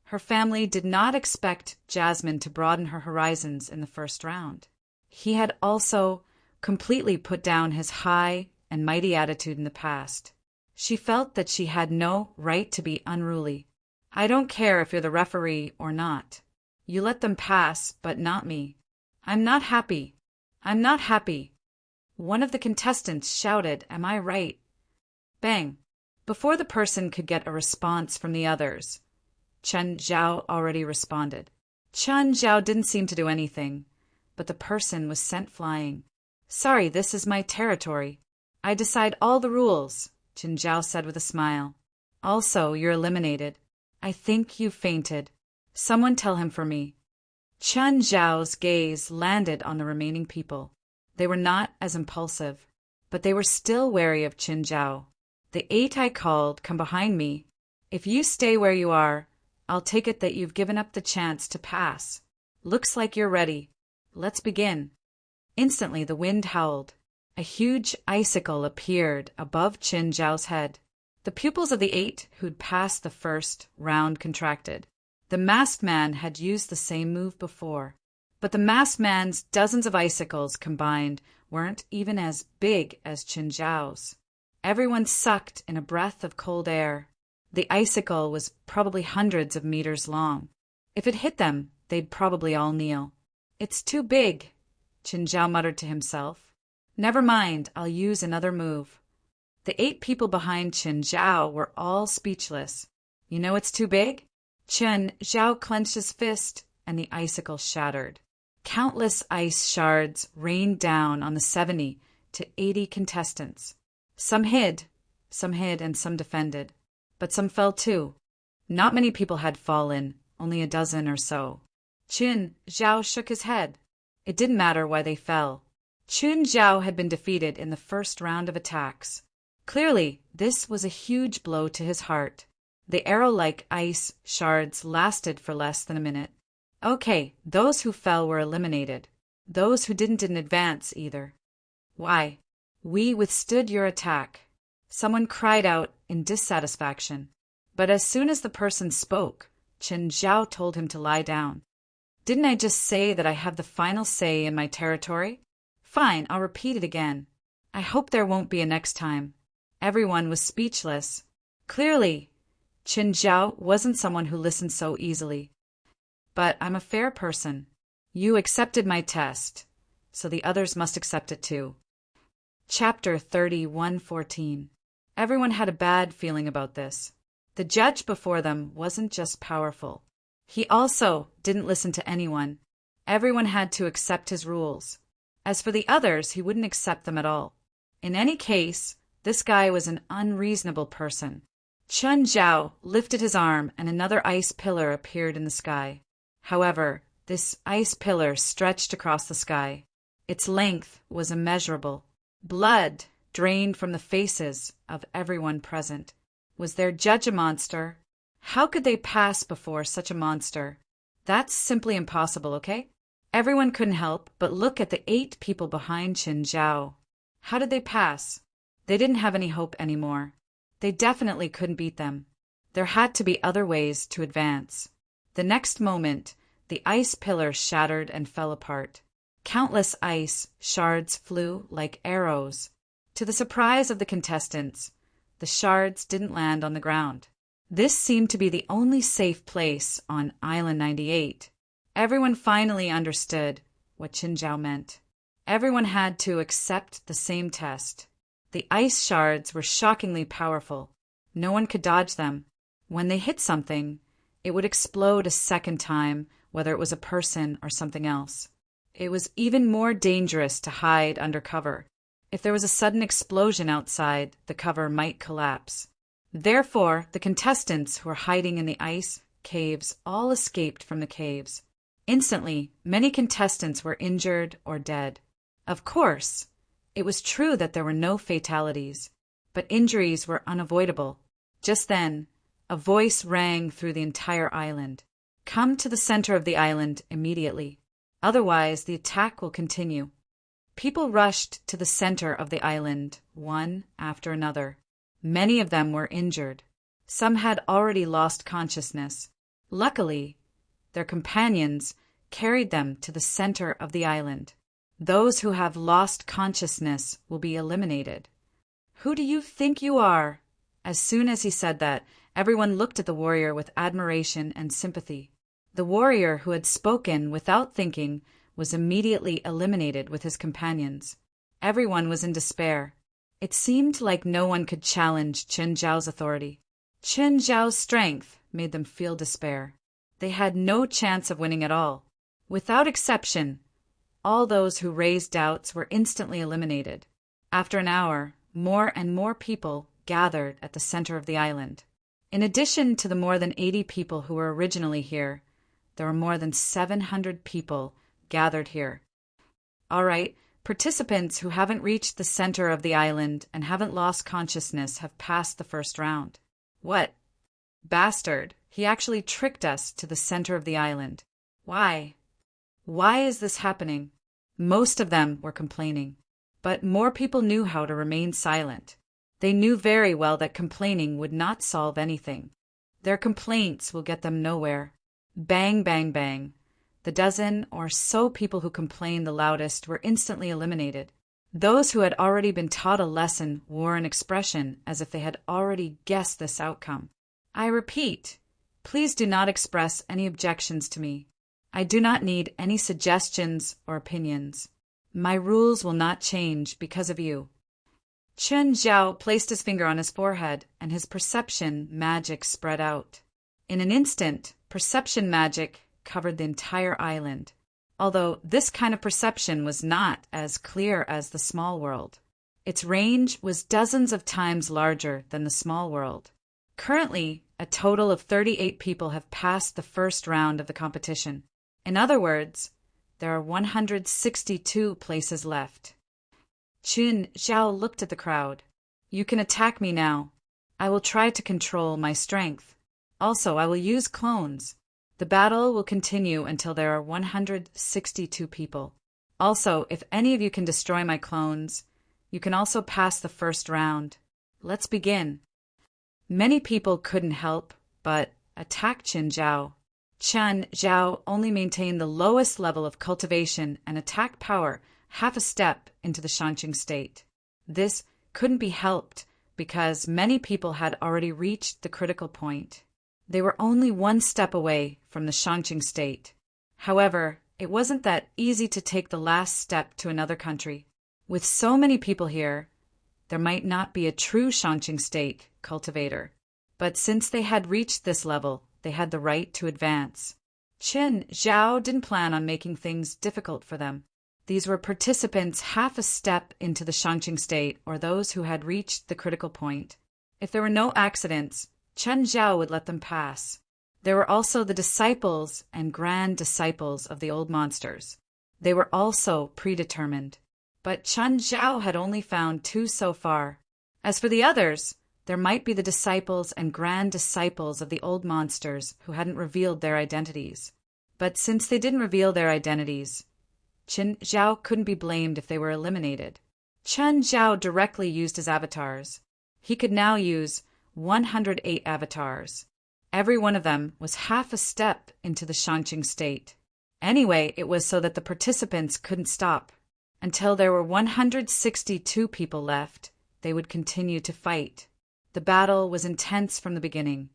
her family did not expect Jasmine to broaden her horizons in the first round. He had also completely put down his high and mighty attitude in the past. She felt that she had no right to be unruly. I don't care if you're the referee or not. You let them pass, but not me. I'm not happy. I'm not happy. One of the contestants shouted, "Am I right?" Bang! Before the person could get a response from the others, Chen Zhao already responded. Chen Zhao didn't seem to do anything, but the person was sent flying. "Sorry, this is my territory. I decide all the rules," Chen Zhao said with a smile. "Also, you're eliminated. I think you fainted. Someone tell him for me." Chen Zhao's gaze landed on the remaining people. They were not as impulsive, but they were still wary of Chen Zhao. "The 8 I called come behind me. If you stay where you are, I'll take it that you've given up the chance to pass. Looks like you're ready. Let's begin." Instantly the wind howled. A huge icicle appeared above Chen Zhao's head. The pupils of the 8 who'd passed the first round contracted. The masked man had used the same move before, but the masked man's dozens of icicles combined weren't even as big as Chen Zhao's. Everyone sucked in a breath of cold air. The icicle was probably hundreds of meters long. If it hit them, they'd probably all kneel. "It's too big," Chen Zhao muttered to himself. "Never mind, I'll use another move." The 8 people behind Chen Zhao were all speechless. "You know it's too big?" Chen Zhao clenched his fist, and the icicle shattered. Countless ice shards rained down on the 70 to 80 contestants. Some hid, and some defended. But some fell too. Not many people had fallen, only a dozen or so. Chen Zhao shook his head. It didn't matter why they fell. Chen Zhao had been defeated in the first round of attacks. Clearly, this was a huge blow to his heart. The arrow-like ice shards lasted for less than a minute. Okay, those who fell were eliminated. Those who didn't advance either. "Why? We withstood your attack," someone cried out in dissatisfaction. But as soon as the person spoke, Chen Zhao told him to lie down. "Didn't I just say that I have the final say in my territory? Fine, I'll repeat it again. I hope there won't be a next time." Everyone was speechless. Clearly, Chen Zhao wasn't someone who listened so easily. "But I'm a fair person. You accepted my test, so the others must accept it too." Chapter 31:14. Everyone had a bad feeling about this. The judge before them wasn't just powerful. He also didn't listen to anyone. Everyone had to accept his rules. As for the others, he wouldn't accept them at all. In any case, this guy was an unreasonable person. Chen Zhao lifted his arm and another ice pillar appeared in the sky. However, this ice pillar stretched across the sky. Its length was immeasurable. Blood drained from the faces of everyone present. Was their judge a monster? How could they pass before such a monster? That's simply impossible, okay? Everyone couldn't help but look at the 8 people behind Chen Zhao. How did they pass? They didn't have any hope anymore. They definitely couldn't beat them. There had to be other ways to advance. The next moment, the ice pillar shattered and fell apart. Countless ice shards flew like arrows. To the surprise of the contestants, the shards didn't land on the ground. This seemed to be the only safe place on Island 98. Everyone finally understood what Chen Zhao meant. Everyone had to accept the same test. The ice shards were shockingly powerful. No one could dodge them. When they hit something, it would explode a second time, whether it was a person or something else. It was even more dangerous to hide under cover. If there was a sudden explosion outside, the cover might collapse. Therefore, the contestants who were hiding in the ice caves all escaped from the caves. Instantly, many contestants were injured or dead. Of course, it was true that there were no fatalities, but injuries were unavoidable. Just then, a voice rang through the entire island. Come to the center of the island immediately. Otherwise, the attack will continue. People rushed to the center of the island, one after another. Many of them were injured. Some had already lost consciousness. Luckily, their companions carried them to the center of the island. Those who have lost consciousness will be eliminated. Who do you think you are? As soon as he said that, everyone looked at the warrior with admiration and sympathy. The warrior who had spoken without thinking was immediately eliminated with his companions. Everyone was in despair. It seemed like no one could challenge Chen Zhao's authority. Chen Zhao's strength made them feel despair. They had no chance of winning at all. Without exception, all those who raised doubts were instantly eliminated. After an hour, more and more people gathered at the center of the island. In addition to the more than 80 people who were originally here, there were more than 700 people gathered here. All right, participants who haven't reached the center of the island and haven't lost consciousness have passed the first round. What? Bastard, he actually tricked us to the center of the island. Why? Why is this happening? Most of them were complaining, but more people knew how to remain silent. They knew very well that complaining would not solve anything. Their complaints will get them nowhere. Bang, bang, bang. The dozen or so people who complained the loudest were instantly eliminated. Those who had already been taught a lesson wore an expression as if they had already guessed this outcome. I repeat, please do not express any objections to me. I do not need any suggestions or opinions. My rules will not change because of you. Chen Zhao placed his finger on his forehead, and his perception magic spread out. In an instant, perception magic covered the entire island, although this kind of perception was not as clear as the small world. Its range was dozens of times larger than the small world. Currently, a total of 38 people have passed the first round of the competition. In other words, there are 162 places left. Chen Zhao looked at the crowd. You can attack me now. I will try to control my strength. Also, I will use clones. The battle will continue until there are 162 people. Also, if any of you can destroy my clones, you can also pass the first round. Let's begin. Many people couldn't help but attack Chen Zhao. Chen Zhao only maintained the lowest level of cultivation and attack power half a step into the Shanqing state. This couldn't be helped because many people had already reached the critical point. They were only one step away from the Shanqing state. However, it wasn't that easy to take the last step to another country. With so many people here, there might not be a true Shanqing state cultivator. But since they had reached this level, they had the right to advance. Chen Zhao didn't plan on making things difficult for them. These were participants half a step into the Shanqing state or those who had reached the critical point. If there were no accidents, Chen Zhao would let them pass. There were also the disciples and grand disciples of the old monsters. They were also predetermined. But Chen Zhao had only found 2 so far. As for the others, there might be the disciples and grand disciples of the old monsters who hadn't revealed their identities. But since they didn't reveal their identities, Chen Zhao couldn't be blamed if they were eliminated. Chen Zhao directly used his avatars. He could now use 108 avatars. Every one of them was half a step into the Shanqing state. Anyway, it was so that the participants couldn't stop. Until there were 162 people left, they would continue to fight. The battle was intense from the beginning,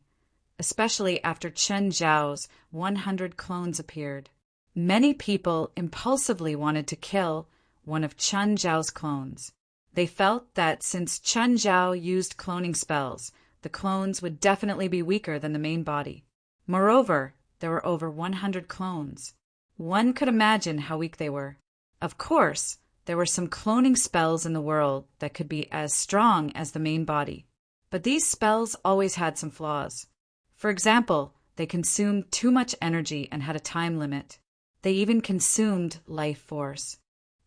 especially after Chen Zhao's 100 clones appeared. Many people impulsively wanted to kill one of Chen Zhao's clones. They felt that since Chen Zhao used cloning spells, the clones would definitely be weaker than the main body. Moreover, there were over 100 clones. One could imagine how weak they were. Of course, there were some cloning spells in the world that could be as strong as the main body. But these spells always had some flaws. For example, they consumed too much energy and had a time limit. They even consumed life force.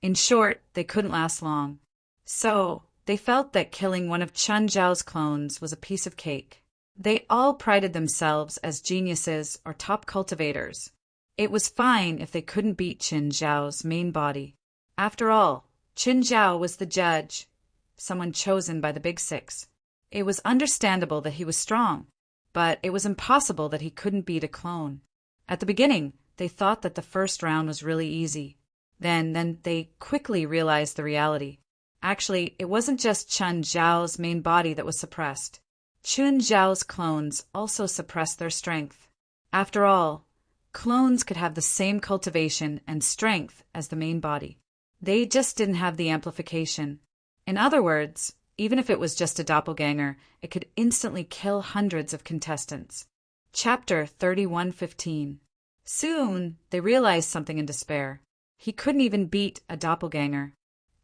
In short, they couldn't last long. So, they felt that killing one of Chen Zhao's clones was a piece of cake. They all prided themselves as geniuses or top cultivators. It was fine if they couldn't beat Qin Zhao's main body. After all, Qin Zhao was the judge, someone chosen by the Big Six. It was understandable that he was strong, but it was impossible that he couldn't beat a clone. At the beginning, they thought that the first round was really easy. Then they quickly realized the reality. Actually, it wasn't just Qin Zhao's main body that was suppressed. Qin Zhao's clones also suppressed their strength. After all, clones could have the same cultivation and strength as the main body. They just didn't have the amplification. In other words, even if it was just a doppelganger, it could instantly kill hundreds of contestants. Chapter 31:15. Soon, they realized something in despair. He couldn't even beat a doppelganger.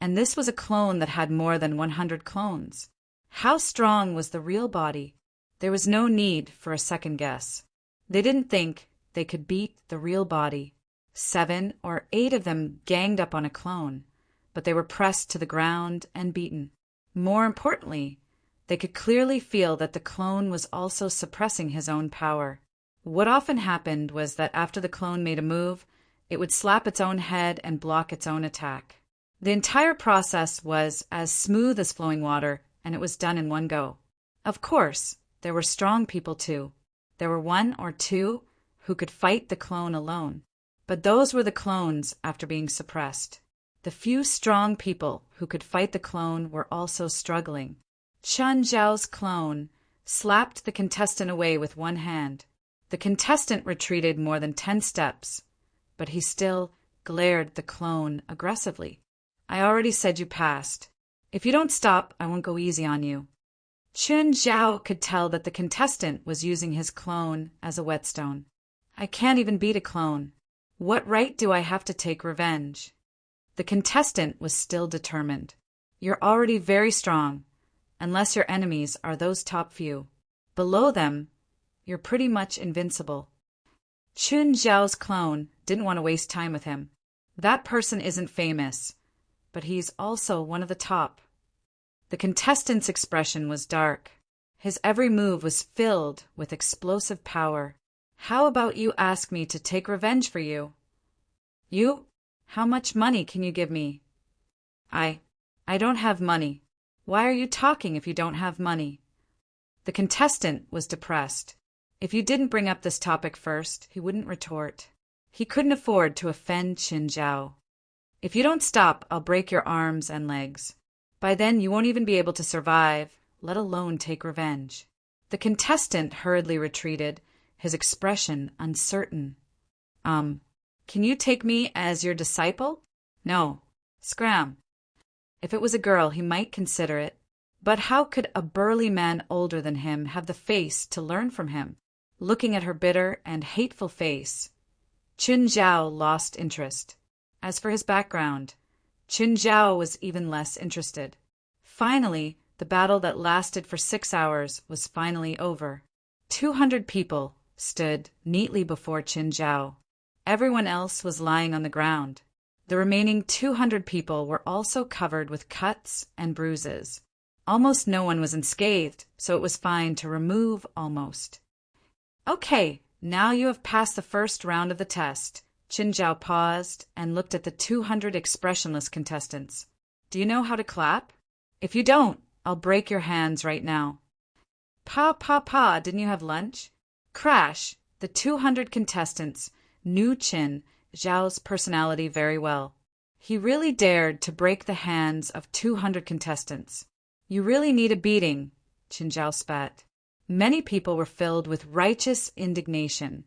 And this was a clone that had more than 100 clones. How strong was the real body? There was no need for a second guess. They didn't think they could beat the real body. 7 or 8 of them ganged up on a clone, but they were pressed to the ground and beaten. More importantly, they could clearly feel that the clone was also suppressing his own power. What often happened was that after the clone made a move, it would slap its own head and block its own attack. The entire process was as smooth as flowing water, and it was done in one go. Of course, there were strong people too. There were 1 or 2 who could fight the clone alone. But those were the clones after being suppressed. The few strong people who could fight the clone were also struggling. Qin Zhao's clone slapped the contestant away with one hand. The contestant retreated more than 10 steps, but he still glared the clone aggressively. I already said you passed. If you don't stop, I won't go easy on you. Qin Zhao could tell that the contestant was using his clone as a whetstone. I can't even beat a clone. What right do I have to take revenge? The contestant was still determined. You're already very strong, unless your enemies are those top few. Below them, you're pretty much invincible. Qin Zhao's clone didn't want to waste time with him. That person isn't famous, but he's also one of the top. The contestant's expression was dark. His every move was filled with explosive power. How about you ask me to take revenge for you? You? How much money can you give me? I don't have money. Why are you talking if you don't have money? The contestant was depressed. If you didn't bring up this topic first, he wouldn't retort. He couldn't afford to offend Qin Zhao. If you don't stop, I'll break your arms and legs. By then, you won't even be able to survive, let alone take revenge. The contestant hurriedly retreated, his expression uncertain. Can you take me as your disciple? No. Scram. If it was a girl, he might consider it. But how could a burly man older than him have the face to learn from him? Looking at her bitter and hateful face, Qin Zhao lost interest. As for his background, Qin Zhao was even less interested. Finally, the battle that lasted for 6 hours was finally over. 200 people stood neatly before Qin Zhao. Everyone else was lying on the ground. The remaining 200 people were also covered with cuts and bruises. Almost no one was unscathed, so it was fine to remove almost. Okay, now you have passed the first round of the test. Qin Zhao paused and looked at the 200 expressionless contestants. Do you know how to clap? If you don't, I'll break your hands right now. Pa, didn't you have lunch? Crash! The 200 contestants knew Qin Zhao's personality very well. He really dared to break the hands of 200 contestants. You really need a beating, Qin Zhao spat. Many people were filled with righteous indignation,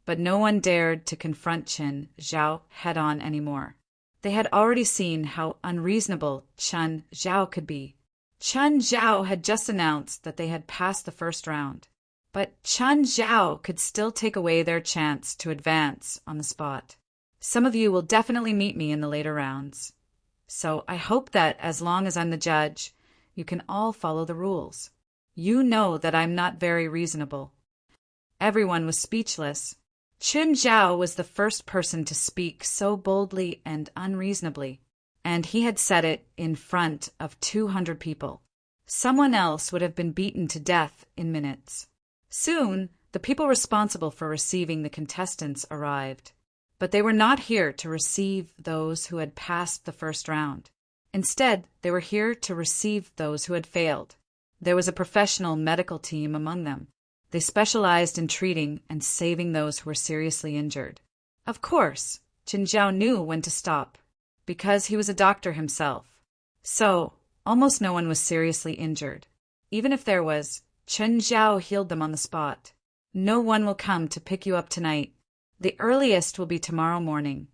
but no one dared to confront Qin Zhao head-on anymore. They had already seen how unreasonable Qin Zhao could be. Qin Zhao had just announced that they had passed the first round, but Qin Zhao could still take away their chance to advance on the spot. Some of you will definitely meet me in the later rounds. So I hope that as long as I'm the judge, you can all follow the rules. You know that I'm not very reasonable. Everyone was speechless. Qin Zhao was the first person to speak so boldly and unreasonably, and he had said it in front of 200 people. Someone else would have been beaten to death in minutes. Soon, the people responsible for receiving the contestants arrived. But they were not here to receive those who had passed the first round. Instead, they were here to receive those who had failed. There was a professional medical team among them. They specialized in treating and saving those who were seriously injured. Of course, Qin Zhao knew when to stop, because he was a doctor himself. So, almost no one was seriously injured. Even if there was, Qin Zhao healed them on the spot. No one will come to pick you up tonight. The earliest will be tomorrow morning,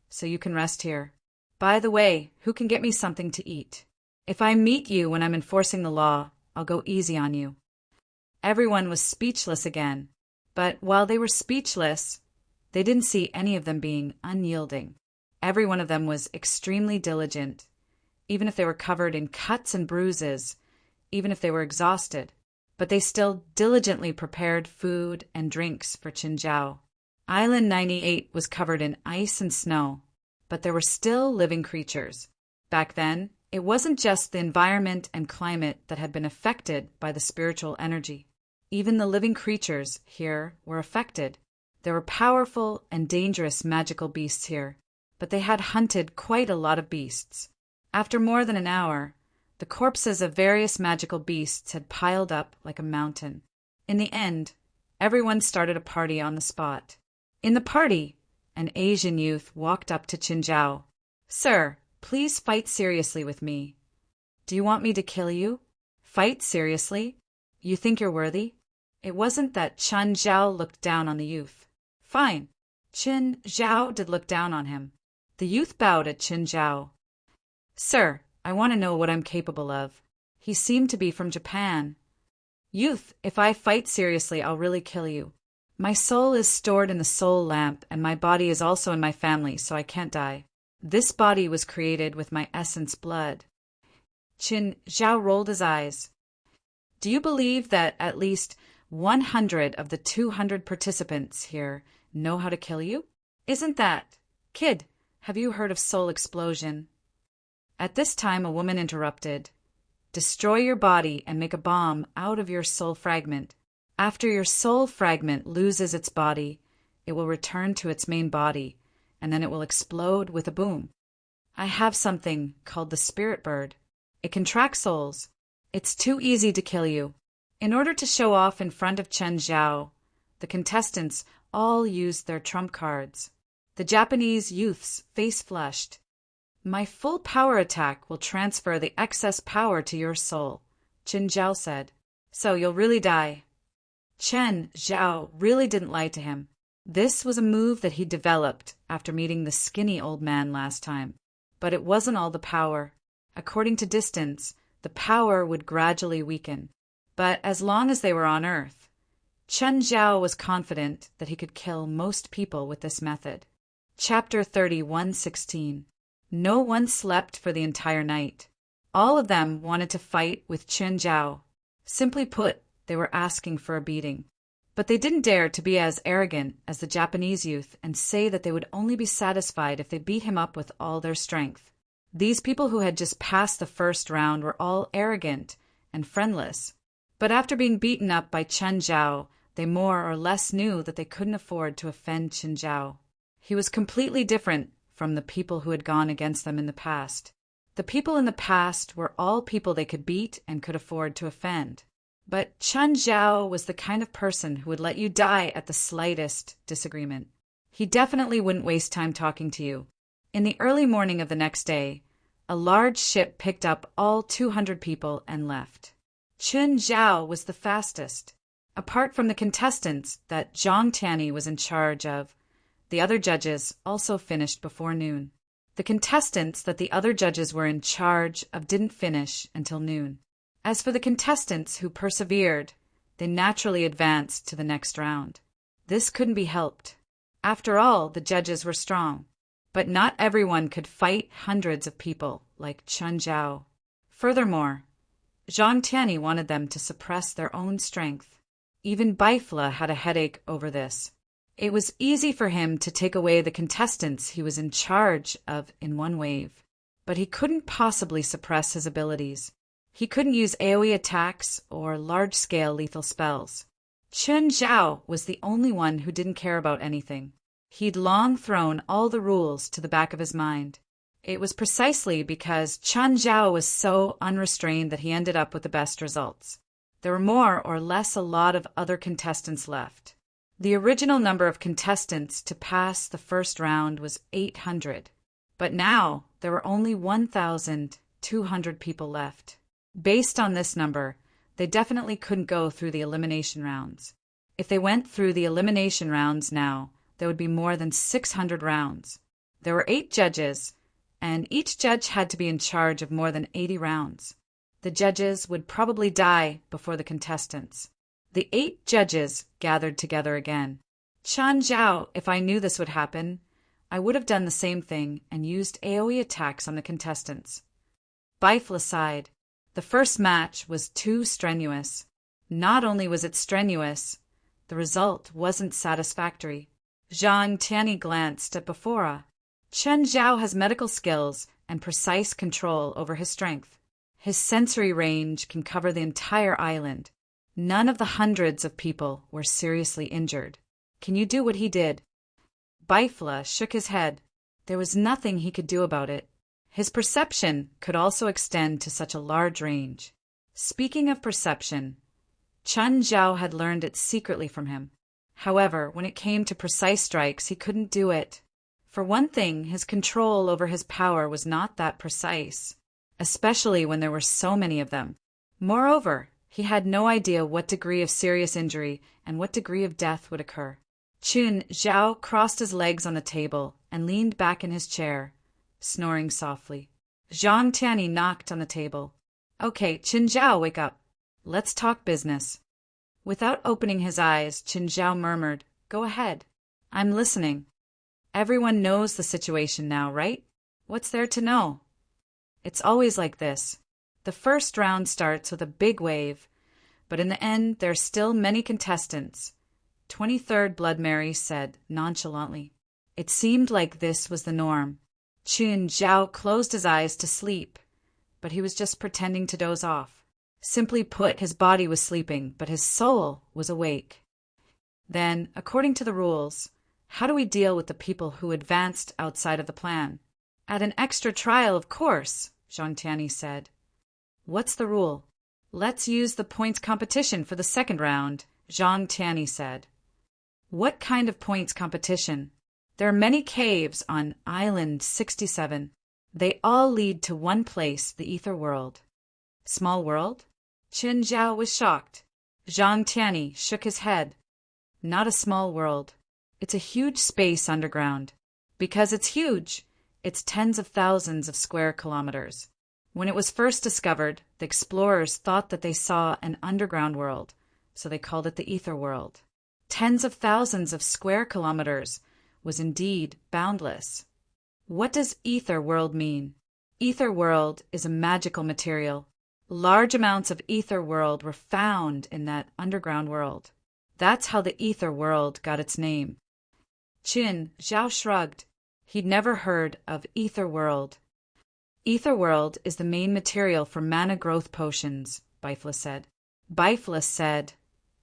so you can rest here. By the way, who can get me something to eat? If I meet you when I'm enforcing the law, I'll go easy on you. Everyone was speechless again, but while they were speechless, they didn't see any of them being unyielding. Every one of them was extremely diligent, even if they were covered in cuts and bruises, even if they were exhausted. But they still diligently prepared food and drinks for Qin Zhao. Island 98 was covered in ice and snow, but there were still living creatures. Back then, it wasn't just the environment and climate that had been affected by the spiritual energy. Even the living creatures here were affected. There were powerful and dangerous magical beasts here, but they had hunted quite a lot of beasts. After more than an hour, the corpses of various magical beasts had piled up like a mountain. In the end, everyone started a party on the spot. In the party, an Asian youth walked up to Qin Zhao. "Sir, please fight seriously with me." "Do you want me to kill you?" "Fight seriously? You think you're worthy?" It wasn't that Qin Zhao looked down on the youth. Fine. Qin Zhao did look down on him. The youth bowed at Qin Zhao. "Sir, I want to know what I'm capable of." He seemed to be from Japan. "Youth, if I fight seriously, I'll really kill you. My soul is stored in the soul lamp, and my body is also in my family, so I can't die. This body was created with my essence blood." Qin Zhao rolled his eyes. "Do you believe that at least 100 of the 200 participants here know how to kill you? Isn't that... Kid, have you heard of soul explosion?" At this time, a woman interrupted. "Destroy your body and make a bomb out of your soul fragment. After your soul fragment loses its body, it will return to its main body, and then it will explode with a boom. I have something called the spirit bird. It can track souls. It's too easy to kill you." In order to show off in front of Qin Zhao, the contestants all used their trump cards. The Japanese youth's face flushed. "My full power attack will transfer the excess power to your soul," Qin Zhao said. "So you'll really die." Qin Zhao really didn't lie to him. This was a move that he developed after meeting the skinny old man last time. But it wasn't all the power. According to distance, the power would gradually weaken. But as long as they were on Earth, Qin Zhao was confident that he could kill most people with this method. Chapter 31:16. No one slept for the entire night. All of them wanted to fight with Qin Zhao. Simply put, they were asking for a beating. But they didn't dare to be as arrogant as the Japanese youth and say that they would only be satisfied if they beat him up with all their strength. These people who had just passed the first round were all arrogant and friendless. But after being beaten up by Qin Zhao, they more or less knew that they couldn't afford to offend Qin Zhao. He was completely different from the people who had gone against them in the past. The people in the past were all people they could beat and could afford to offend. But Qin Zhao was the kind of person who would let you die at the slightest disagreement. He definitely wouldn't waste time talking to you. In the early morning of the next day, a large ship picked up all 200 people and left. Qin Zhao was the fastest. Apart from the contestants that Zhang Tianyi was in charge of, the other judges also finished before noon. The contestants that the other judges were in charge of didn't finish until noon. As for the contestants who persevered, they naturally advanced to the next round. This couldn't be helped. After all, the judges were strong. But not everyone could fight hundreds of people like Qin Zhao. Furthermore, Zhang Tianyi wanted them to suppress their own strength. Even Baifla had a headache over this. It was easy for him to take away the contestants he was in charge of in one wave, but he couldn't possibly suppress his abilities. He couldn't use AoE attacks or large-scale lethal spells. Chun Zhao was the only one who didn't care about anything. He'd long thrown all the rules to the back of his mind. It was precisely because Chun Zhao was so unrestrained that he ended up with the best results. There were more or less a lot of other contestants left. The original number of contestants to pass the first round was 800, but now there were only 1,200 people left. Based on this number, they definitely couldn't go through the elimination rounds. If they went through the elimination rounds now, there would be more than 600 rounds. There were 8 judges, and each judge had to be in charge of more than 80 rounds. The judges would probably die before the contestants. The 8 judges gathered together again. Chun Zhao, if I knew this would happen, I would have done the same thing and used AoE attacks on the contestants. Bifla sighed. The first match was too strenuous. Not only was it strenuous, the result wasn't satisfactory. Zhang Tianyi glanced at Bafora. Chun Zhao has medical skills and precise control over his strength. His sensory range can cover the entire island. None of the hundreds of people were seriously injured. Can you do what he did? Bifla shook his head. There was nothing he could do about it. His perception could also extend to such a large range. Speaking of perception, Chun Zhao had learned it secretly from him. However, when it came to precise strikes, he couldn't do it. For one thing, his control over his power was not that precise, especially when there were so many of them. Moreover, he had no idea what degree of serious injury and what degree of death would occur. Chun Zhao crossed his legs on the table and leaned back in his chair, snoring softly. Zhang Tianyi knocked on the table. Okay, Chun Zhao, wake up. Let's talk business. Without opening his eyes, Chun Zhao murmured, Go ahead. I'm listening. Everyone knows the situation now, right? What's there to know? It's always like this. The first round starts with a big wave, but in the end, there are still many contestants. 23rd Blood Mary said nonchalantly. It seemed like this was the norm. Chun Zhao closed his eyes to sleep, but he was just pretending to doze off. Simply put, his body was sleeping, but his soul was awake. Then, according to the rules, how do we deal with the people who advanced outside of the plan? At an extra trial, of course, Zhang Tianyi said. What's the rule? Let's use the points competition for the second round, Zhang Tianyi said. What kind of points competition? There are many caves on Island 67. They all lead to one place, the Ether World. Small world? Chun Zhao was shocked. Zhang Tianyi shook his head. Not a small world. It's a huge space underground. Because it's huge, it's tens of thousands of square kilometers. When it was first discovered, the explorers thought that they saw an underground world, so they called it the Ether World. Tens of thousands of square kilometers was indeed boundless. What does Ether World mean? Ether World is a magical material. Large amounts of Ether World were found in that underground world. That's how the Ether World got its name. Chun Zhao shrugged. He'd never heard of Ether World. Ether World is the main material for mana growth potions, Bifla said. Bifla said,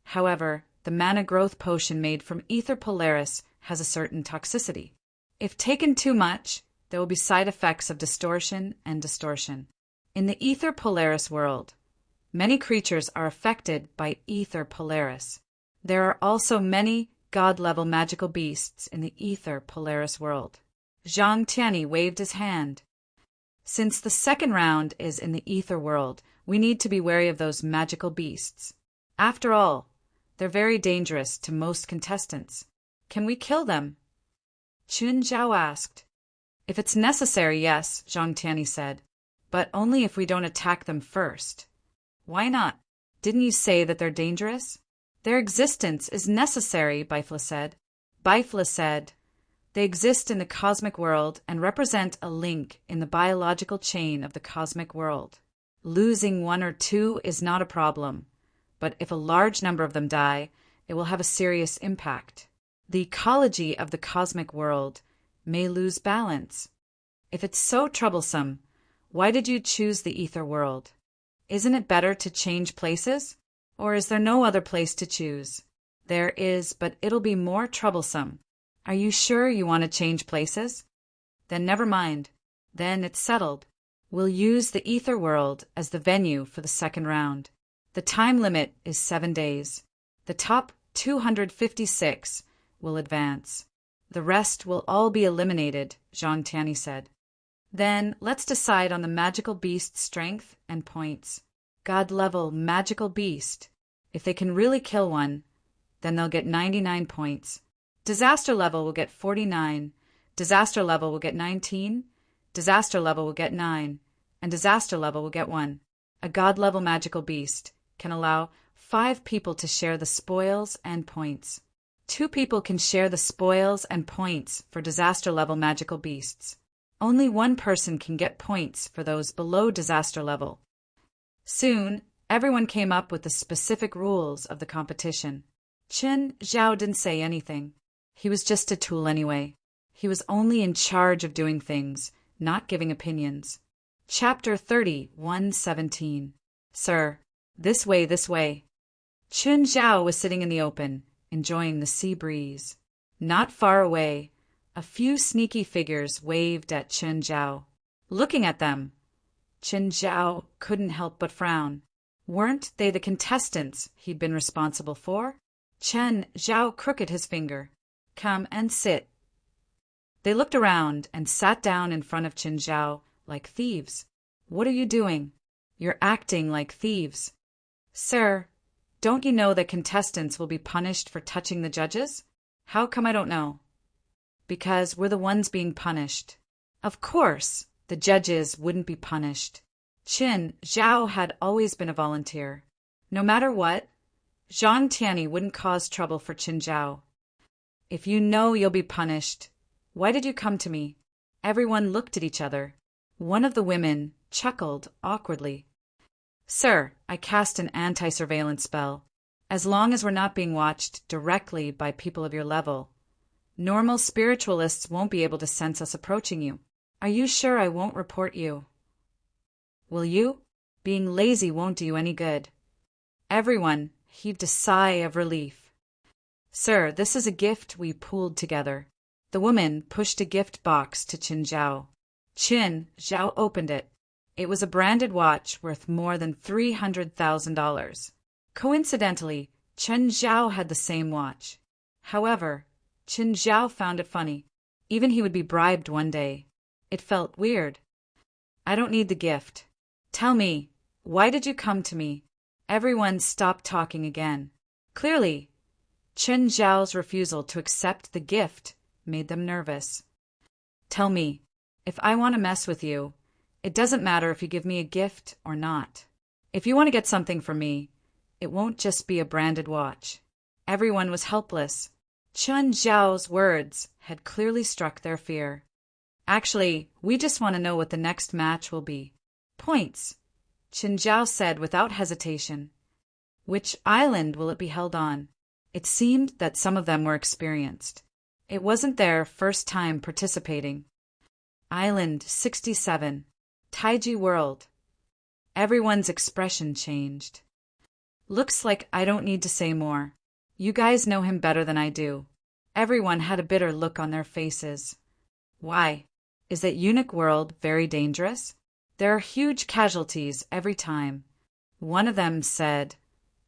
however, the mana growth potion made from Ether Polaris has a certain toxicity. If taken too much, there will be side effects of distortion and distortion. In the Ether Polaris world, many creatures are affected by Ether Polaris. There are also many god-level magical beasts in the Ether Polaris world. Zhang Tianyi waved his hand. Since the second round is in the Ether world, we need to be wary of those magical beasts. After all, they're very dangerous to most contestants. Can we kill them? Chun Zhao asked. If it's necessary, yes, Zhang Tianyi said, but only if we don't attack them first. Why not? Didn't you say that they're dangerous? Their existence is necessary, Bifla said. Bifla said, they exist in the cosmic world and represent a link in the biological chain of the cosmic world. Losing one or two is not a problem, but if a large number of them die, it will have a serious impact. The ecology of the cosmic world may lose balance. If it's so troublesome, why did you choose the Ether world? Isn't it better to change places? Or is there no other place to choose? There is, but it'll be more troublesome. Are you sure you want to change places? Then never mind. Then it's settled. We'll use the ether world as the venue for the second round. The time limit is 7 days. The top 256 will advance. The rest will all be eliminated, Zhang Tianyi said. Then let's decide on the magical beast's strength and points. God-level magical beast. If they can really kill one, then they'll get 99 points. Disaster level will get 49. Disaster level will get 19. Disaster level will get 9. And disaster level will get 1. A God-level magical beast can allow 5 people to share the spoils and points. 2 people can share the spoils and points for disaster-level magical beasts. Only 1 person can get points for those below disaster level. Soon, everyone came up with the specific rules of the competition. Chen Zhao didn't say anything. He was just a tool anyway. He was only in charge of doing things, not giving opinions. Chapter 30, 117. Sir, this way, this way. Chen Zhao was sitting in the open, enjoying the sea breeze. Not far away, a few sneaky figures waved at Chen Zhao. Looking at them, Chen Zhao couldn't help but frown. Weren't they the contestants he'd been responsible for? Chen Zhao crooked his finger. Come and sit. They looked around and sat down in front of Chen Zhao like thieves. What are you doing? You're acting like thieves. Sir, don't you know that contestants will be punished for touching the judges? How come I don't know? Because we're the ones being punished. Of course, the judges wouldn't be punished. Chen Zhao had always been a volunteer. No matter what, Zhang Tianyi wouldn't cause trouble for Chen Zhao. If you know you'll be punished, why did you come to me? Everyone looked at each other. One of the women chuckled awkwardly. Sir, I cast an anti-surveillance spell. As long as we're not being watched directly by people of your level, normal spiritualists won't be able to sense us approaching you. Are you sure I won't report you? Will you? Being lazy won't do you any good. Everyone heaved a sigh of relief. Sir, this is a gift we pooled together. The woman pushed a gift box to Chen Zhao. Chen Zhao opened it. It was a branded watch worth more than $300,000. Coincidentally, Chen Zhao had the same watch. However, Chen Zhao found it funny. Even he would be bribed one day. It felt weird. I don't need the gift. Tell me, why did you come to me? Everyone stopped talking again. Clearly, Chen Zhao's refusal to accept the gift made them nervous. Tell me, if I want to mess with you, it doesn't matter if you give me a gift or not. If you want to get something from me, it won't just be a branded watch. Everyone was helpless. Chen Zhao's words had clearly struck their fear. Actually, we just want to know what the next match will be. Points, Chen Zhao said without hesitation. Which island will it be held on? It seemed that some of them were experienced. It wasn't their first time participating. Island 67, Taiji World. Everyone's expression changed. Looks like I don't need to say more. You guys know him better than I do. Everyone had a bitter look on their faces. Why? Is that eunuch world very dangerous? There are huge casualties every time. One of them said,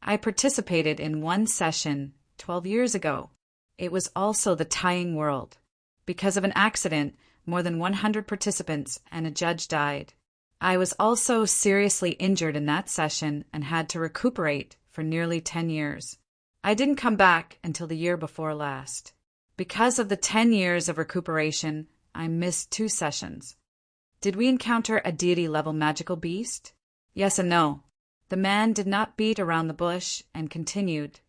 I participated in one session 12 years ago. It was also the tying world. Because of an accident, more than 100 participants and a judge died. I was also seriously injured in that session and had to recuperate for nearly 10 years. I didn't come back until the year before last. Because of the 10 years of recuperation, I missed 2 sessions. Did we encounter a deity-level magical beast? Yes and no. The man did not beat around the bush and continued.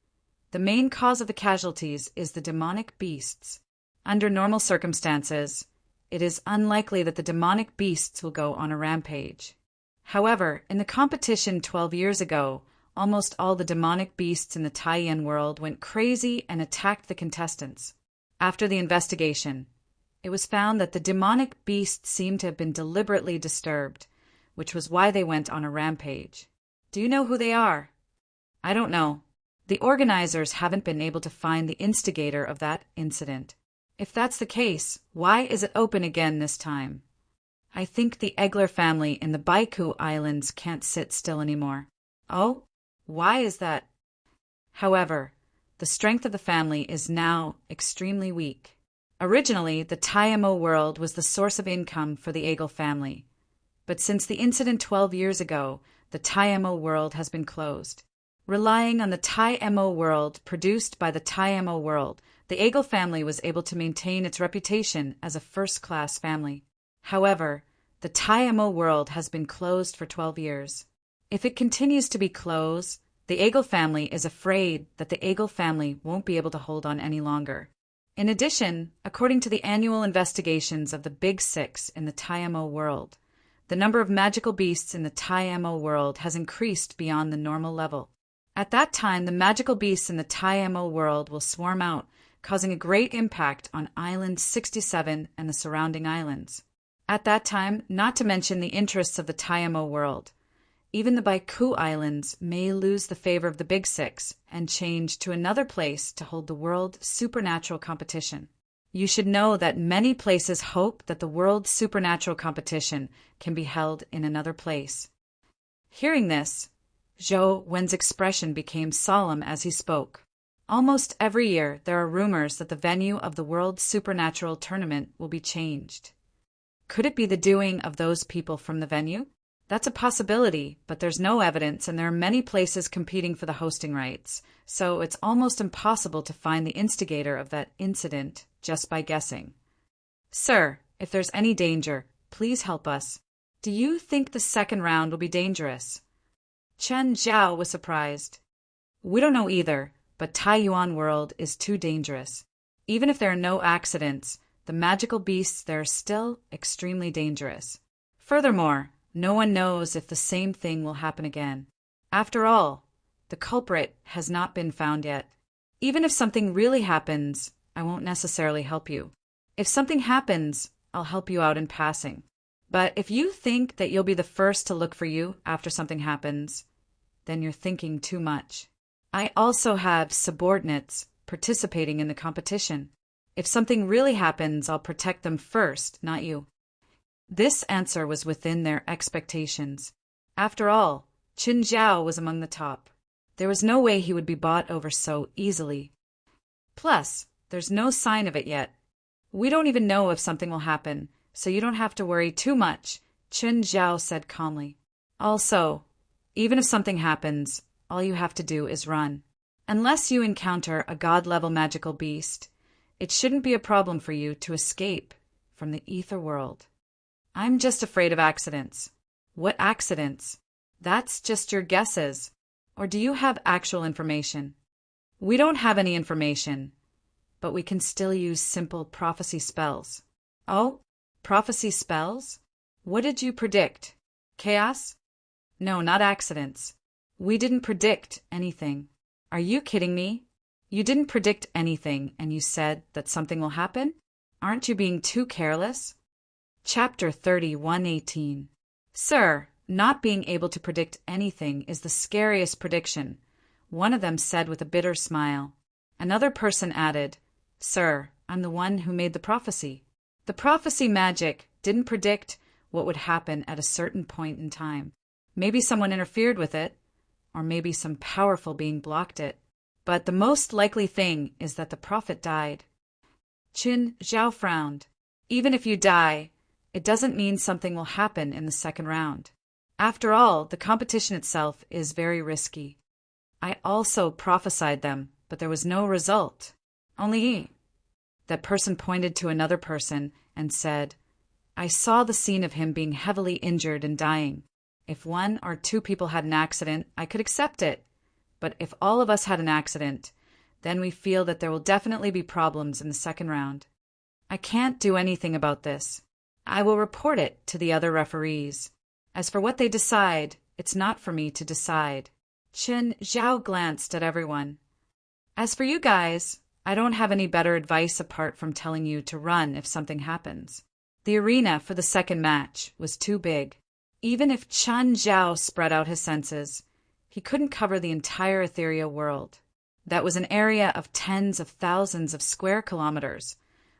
The main cause of the casualties is the demonic beasts. Under normal circumstances, it is unlikely that the demonic beasts will go on a rampage. However, in the competition 12 years ago, almost all the demonic beasts in the Taiyan world went crazy and attacked the contestants. After the investigation, it was found that the demonic beasts seemed to have been deliberately disturbed, which was why they went on a rampage. Do you know who they are? I don't know. The organizers haven't been able to find the instigator of that incident. If that's the case, why is it open again this time? I think the Egler family in the Baiku Islands can't sit still anymore. Oh? Why is that? However, the strength of the family is now extremely weak. Originally, the Taimo world was the source of income for the Egel family. But since the incident 12 years ago, the Taimo world has been closed. Relying on the Taimo world produced by the Taimo world, the Egel family was able to maintain its reputation as a first-class family. However, the Taimo world has been closed for 12 years. If it continues to be closed, the Egel family is afraid that the Egel family won't be able to hold on any longer. In addition, according to the annual investigations of the Big Six in the Taimo world, the number of magical beasts in the Taimo world has increased beyond the normal level. At that time, the magical beasts in the Taimo world will swarm out, causing a great impact on Island 67 and the surrounding islands. At that time, not to mention the interests of the Taimo world, even the Baiku Islands may lose the favor of the Big Six and change to another place to hold the World Supernatural Competition. You should know that many places hope that the World Supernatural Competition can be held in another place. Hearing this, Zhou Wen's expression became solemn as he spoke. Almost every year there are rumors that the venue of the World Supernatural Tournament will be changed. Could it be the doing of those people from the venue? That's a possibility, but there's no evidence and there are many places competing for the hosting rights, so it's almost impossible to find the instigator of that incident just by guessing. Sir, if there's any danger, please help us. Do you think the second round will be dangerous? Chen Zhao was surprised. We don't know either, but Taiyuan world is too dangerous. Even if there are no accidents, the magical beasts there are still extremely dangerous. Furthermore, no one knows if the same thing will happen again. After all, the culprit has not been found yet. Even if something really happens, I won't necessarily help you. If something happens, I'll help you out in passing. But if you think that you'll be the first to look for you after something happens, then you're thinking too much. I also have subordinates participating in the competition. If something really happens, I'll protect them first, not you. This answer was within their expectations. After all, Qin Zhao was among the top. There was no way he would be bought over so easily. Plus, there's no sign of it yet. We don't even know if something will happen, so you don't have to worry too much, Qin Zhao said calmly. Also, even if something happens, all you have to do is run. Unless you encounter a god-level magical beast, it shouldn't be a problem for you to escape from the ether world. I'm just afraid of accidents. What accidents? That's just your guesses. Or do you have actual information? We don't have any information, but we can still use simple prophecy spells. Oh, prophecy spells? What did you predict? Chaos? No, not accidents. We didn't predict anything. Are you kidding me? You didn't predict anything and you said that something will happen? Aren't you being too careless? Chapter 31:18. Sir, not being able to predict anything is the scariest prediction, one of them said with a bitter smile. Another person added, Sir, I'm the one who made the prophecy. The prophecy magic didn't predict what would happen at a certain point in time. Maybe someone interfered with it, or maybe some powerful being blocked it. But the most likely thing is that the prophet died. Qin Zhao frowned. Even if you die, it doesn't mean something will happen in the second round. After all, the competition itself is very risky. I also prophesied them, but there was no result. Only he. That person pointed to another person and said, I saw the scene of him being heavily injured and dying. If one or two people had an accident, I could accept it. But if all of us had an accident, then we feel that there will definitely be problems in the second round. I can't do anything about this. I will report it to the other referees. As for what they decide, it's not for me to decide. Qin Zhao glanced at everyone. As for you guys, I don't have any better advice apart from telling you to run if something happens. The arena for the second match was too big. Even if Chen Zhao spread out his senses, he couldn't cover the entire ethereal world. That was an area of tens of thousands of square kilometers,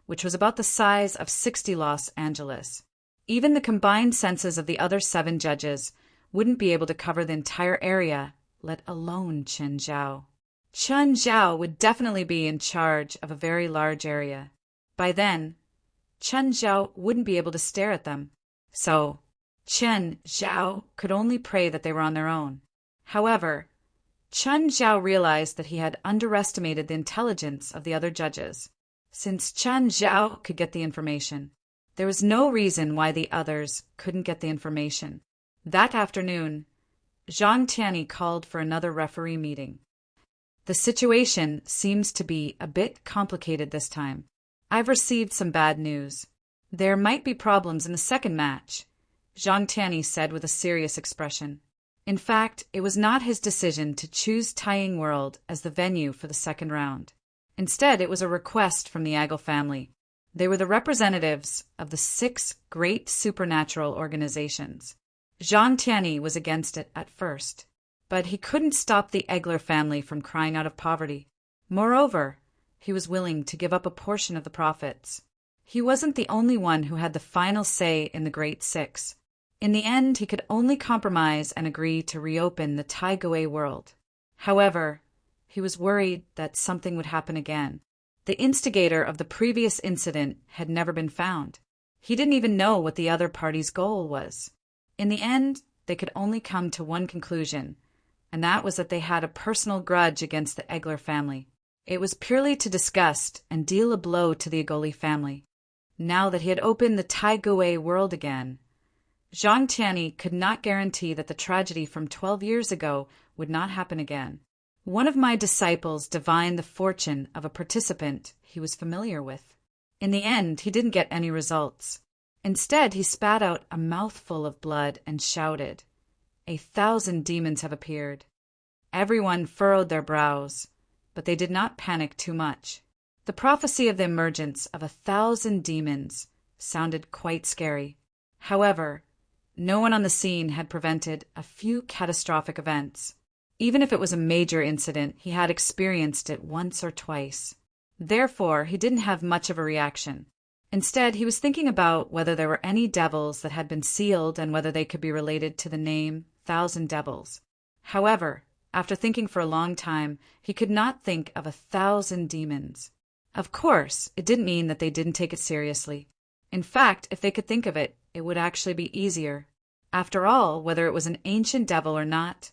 which was about the size of 60 Los Angeles. Even the combined senses of the other 7 judges wouldn't be able to cover the entire area, let alone Chen Zhao. Chen Zhao would definitely be in charge of a very large area. By then, Chen Zhao wouldn't be able to stare at them. So, Chen Zhao could only pray that they were on their own. However, Chen Zhao realized that he had underestimated the intelligence of the other judges. Since Chen Zhao could get the information, there was no reason why the others couldn't get the information. That afternoon, Zhang Tianyi called for another referee meeting. The situation seems to be a bit complicated this time. I've received some bad news. There might be problems in the second match, Zhang Tianyi said with a serious expression. In fact, it was not his decision to choose Taiying World as the venue for the second round. Instead, it was a request from the Agel family. They were the representatives of the 6 great supernatural organizations. Zhang Tianyi was against it at first, but he couldn't stop the Egler family from crying out of poverty. Moreover, he was willing to give up a portion of the profits. He wasn't the only one who had the final say in the Great 6. In the end, he could only compromise and agree to reopen the Taigui world. However, he was worried that something would happen again. The instigator of the previous incident had never been found. He didn't even know what the other party's goal was. In the end, they could only come to one conclusion, and that was that they had a personal grudge against the Egler family. It was purely to disgust and deal a blow to the Agoli family. Now that he had opened the Taigui world again, Zhang Tianyi could not guarantee that the tragedy from 12 years ago would not happen again. One of my disciples divined the fortune of a participant he was familiar with. In the end, he didn't get any results. Instead, he spat out a mouthful of blood and shouted, "1,000 demons have appeared." Everyone furrowed their brows, but they did not panic too much. The prophecy of the emergence of 1,000 demons sounded quite scary. However, no one on the scene had prevented a few catastrophic events. Even if it was a major incident, he had experienced it once or twice. Therefore, he didn't have much of a reaction. Instead, he was thinking about whether there were any devils that had been sealed and whether they could be related to the name 1,000 Devils. However, after thinking for a long time, he could not think of 1,000 demons. Of course, it didn't mean that they didn't take it seriously. In fact, if they could think of it, it would actually be easier. After all, whether it was an ancient devil or not,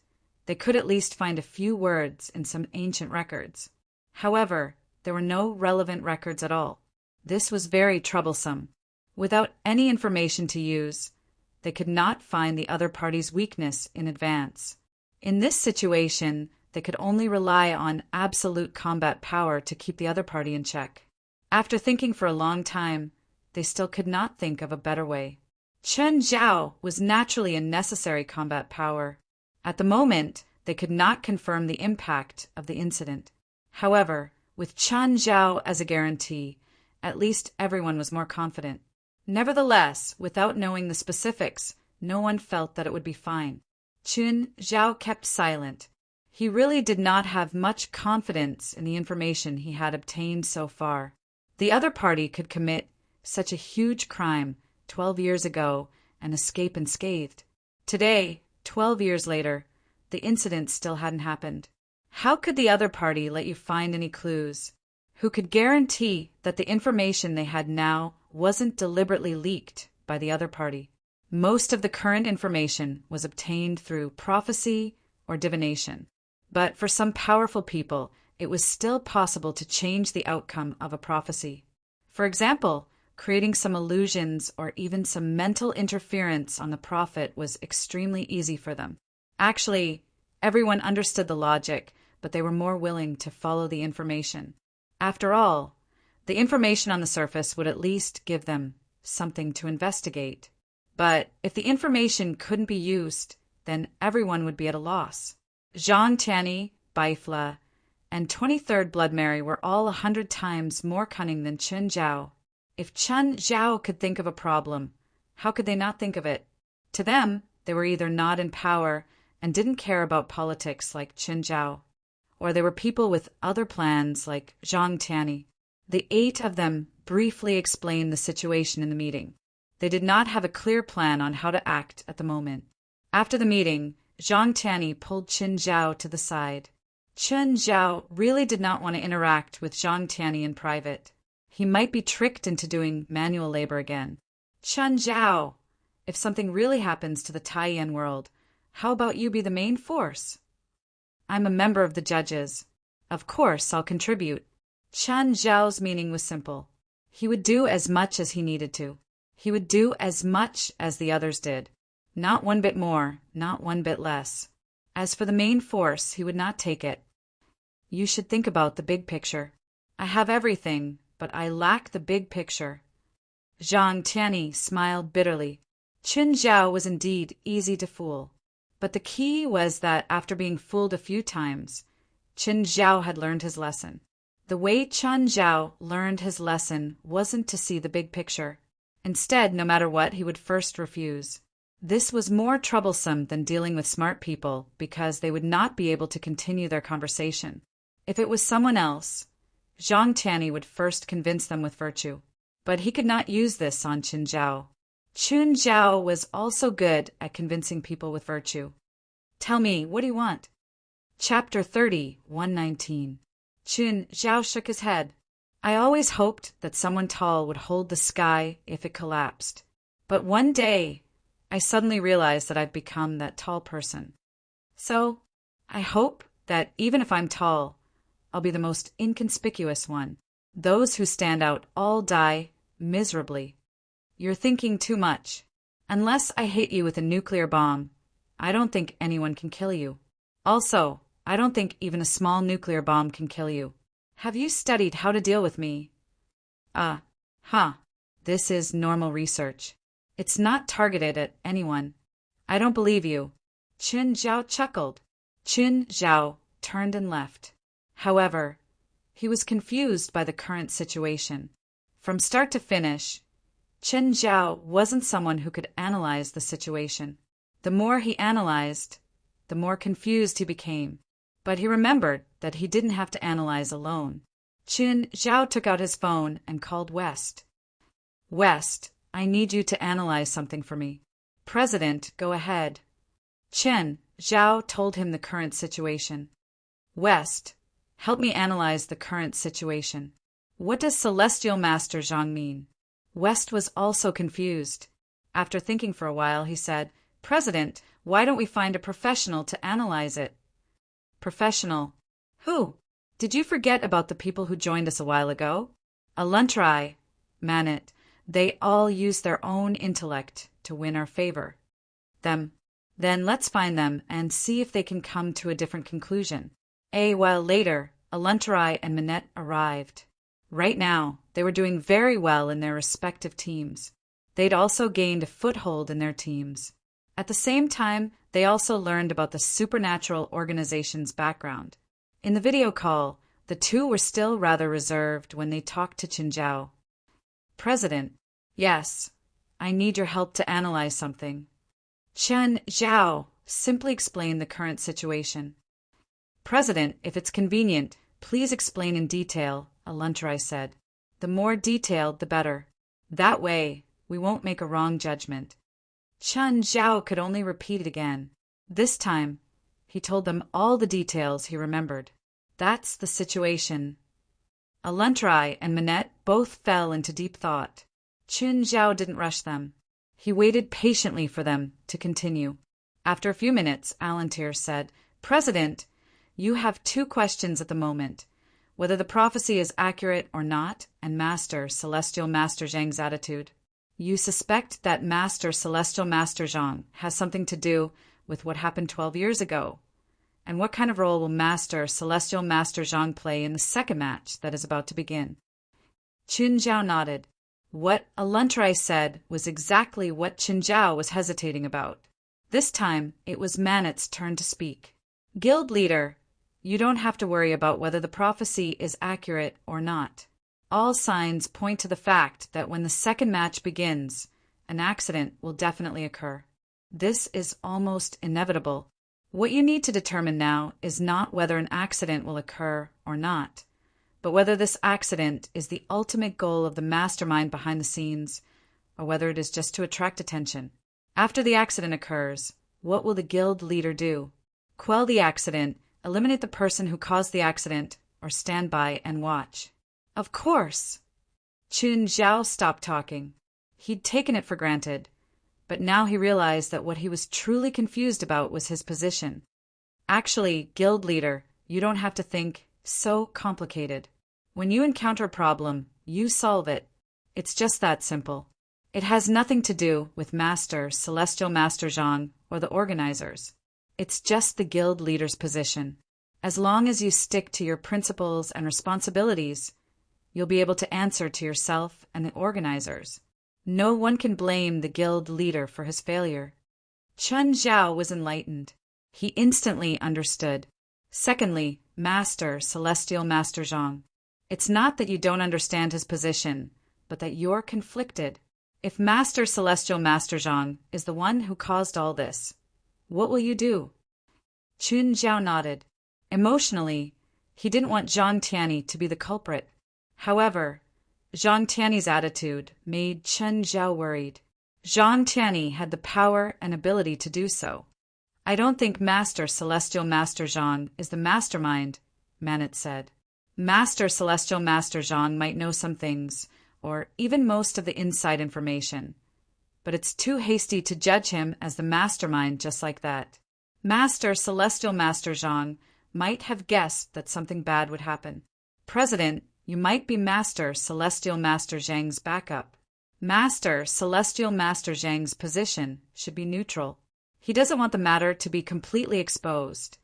they could at least find a few words in some ancient records. However, there were no relevant records at all. This was very troublesome. Without any information to use, they could not find the other party's weakness in advance. In this situation, they could only rely on absolute combat power to keep the other party in check. After thinking for a long time, they still could not think of a better way. Chen Zhao was naturally a necessary combat power. At the moment, they could not confirm the impact of the incident. However, with Chen Zhao as a guarantee, at least everyone was more confident. Nevertheless, without knowing the specifics, no one felt that it would be fine. Chen Zhao kept silent. He really did not have much confidence in the information he had obtained so far. The other party could commit such a huge crime 12 years ago and escape unscathed. Today, 12 years later, the incident still hadn't happened. How could the other party let you find any clues? Who could guarantee that the information they had now wasn't deliberately leaked by the other party? Most of the current information was obtained through prophecy or divination. But for some powerful people, it was still possible to change the outcome of a prophecy. For example, creating some illusions or even some mental interference on the prophet was extremely easy for them. Actually, everyone understood the logic, but they were more willing to follow the information. After all, the information on the surface would at least give them something to investigate. But if the information couldn't be used, then everyone would be at a loss. Zhang Tianyi, Baifla, and 23rd Blood Mary were all 100 times more cunning than Chen Zhao. If Chen Zhao could think of a problem, how could they not think of it? To them, they were either not in power and didn't care about politics like Chen Zhao. or they were people with other plans like Zhang Tianyi. The 8 of them briefly explained the situation in the meeting. They did not have a clear plan on how to act at the moment. After the meeting, Zhang Tianyi pulled Qin Zhao to the side. Qin Zhao really did not want to interact with Zhang Tianyi in private. He might be tricked into doing manual labor again. Qin Zhao, if something really happens to the Taiyan world, how about you be the main force? I'm a member of the judges. Of course, I'll contribute. Qin Zhao's meaning was simple. He would do as much as he needed to. He would do as much as the others did. Not one bit more, not one bit less. As for the main force, he would not take it. You should think about the big picture. I have everything, but I lack the big picture. Zhang Tianyi smiled bitterly. Qin Zhao was indeed easy to fool. But the key was that after being fooled a few times, Qin Zhao had learned his lesson. The way Qin Zhao learned his lesson wasn't to see the big picture. Instead, no matter what, he would first refuse. This was more troublesome than dealing with smart people because they would not be able to continue their conversation. If it was someone else, Zhang Tianyi would first convince them with virtue. But he could not use this on Qin Zhao. Qin Zhao was also good at convincing people with virtue. Tell me, what do you want? Chapter 30, 119. Qin Zhao shook his head. I always hoped that someone tall would hold the sky if it collapsed. But one day, I suddenly realized that I've become that tall person. So, I hope that even if I'm tall, I'll be the most inconspicuous one. Those who stand out all die miserably. You're thinking too much. Unless I hit you with a nuclear bomb, I don't think anyone can kill you. Also, I don't think even a small nuclear bomb can kill you. Have you studied how to deal with me? This is normal research. It's not targeted at anyone. I don't believe you. Qin Zhao chuckled. Qin Zhao turned and left. However, he was confused by the current situation. From start to finish, Qin Zhao wasn't someone who could analyze the situation. The more he analyzed, the more confused he became. But he remembered that he didn't have to analyze alone. Qin Zhao took out his phone and called West. West, I need you to analyze something for me. President, go ahead. Qin Zhao told him the current situation. West, help me analyze the current situation. What does Celestial Master Zhang mean? West was also confused. After thinking for a while, he said, President, why don't we find a professional to analyze it? Professional. Who? Did you forget about the people who joined us a while ago? Aluntrai, Manet, they all use their own intellect to win our favor. Them. Then let's find them and see if they can come to a different conclusion. A while later, Aluntrai and Manet arrived. Right now, they were doing very well in their respective teams. They'd also gained a foothold in their teams. At the same time, they also learned about the supernatural organization's background. In the video call, the two were still rather reserved when they talked to Qin Zhao. President, yes, I need your help to analyze something. Qin Zhao simply explained the current situation. President, if it's convenient, please explain in detail, Aluntrai said. The more detailed, the better. That way, we won't make a wrong judgment. Qin Zhao could only repeat it again. This time, he told them all the details he remembered. That's the situation. Aluntrai and Manet both fell into deep thought. Qin Zhao didn't rush them. He waited patiently for them to continue. After a few minutes, Alantir said, President, you have 2 questions at the moment. Whether the prophecy is accurate or not, and Master, Celestial Master Zhang's attitude. You suspect that Master, Celestial Master Zhang has something to do with what happened 12 years ago. And what kind of role will Master, Celestial Master Zhang play in the second match that is about to begin? Qin Zhao nodded. What Aluntrai said was exactly what Qin Zhao was hesitating about. This time, it was Manet's turn to speak. Guild leader, you don't have to worry about whether the prophecy is accurate or not. All signs point to the fact that when the second match begins, an accident will definitely occur. This is almost inevitable. What you need to determine now is not whether an accident will occur or not, but whether this accident is the ultimate goal of the mastermind behind the scenes, or whether it is just to attract attention. After the accident occurs, what will the guild leader do? Quell the accident, eliminate the person who caused the accident, or stand by and watch? Of course! Chun Zhao stopped talking. He'd taken it for granted, but now he realized that what he was truly confused about was his position. Actually, guild leader, you don't have to think so complicated. When you encounter a problem, you solve it. It's just that simple. It has nothing to do with Master, Celestial Master Zhang, or the organizers. It's just the guild leader's position. As long as you stick to your principles and responsibilities, you'll be able to answer to yourself and the organizers. No one can blame the guild leader for his failure. Chun Zhao was enlightened. He instantly understood. Secondly, Master, Celestial Master Zhang. It's not that you don't understand his position, but that you're conflicted. If Master, Celestial Master Zhang is the one who caused all this, what will you do? Chun Zhao nodded. Emotionally, he didn't want Zhang Tianyi to be the culprit. However, Zhang Tianyi's attitude made Chun Zhao worried. Zhang Tianyi had the power and ability to do so. I don't think Master Celestial Master Zhang is the mastermind, Manet said. Master Celestial Master Zhang might know some things, or even most of the inside information, but it's too hasty to judge him as the mastermind just like that. Master Celestial Master Zhang might have guessed that something bad would happen. President, you might be Master Celestial Master Zhang's backup. Master Celestial Master Zhang's position should be neutral. He doesn't want the matter to be completely exposed,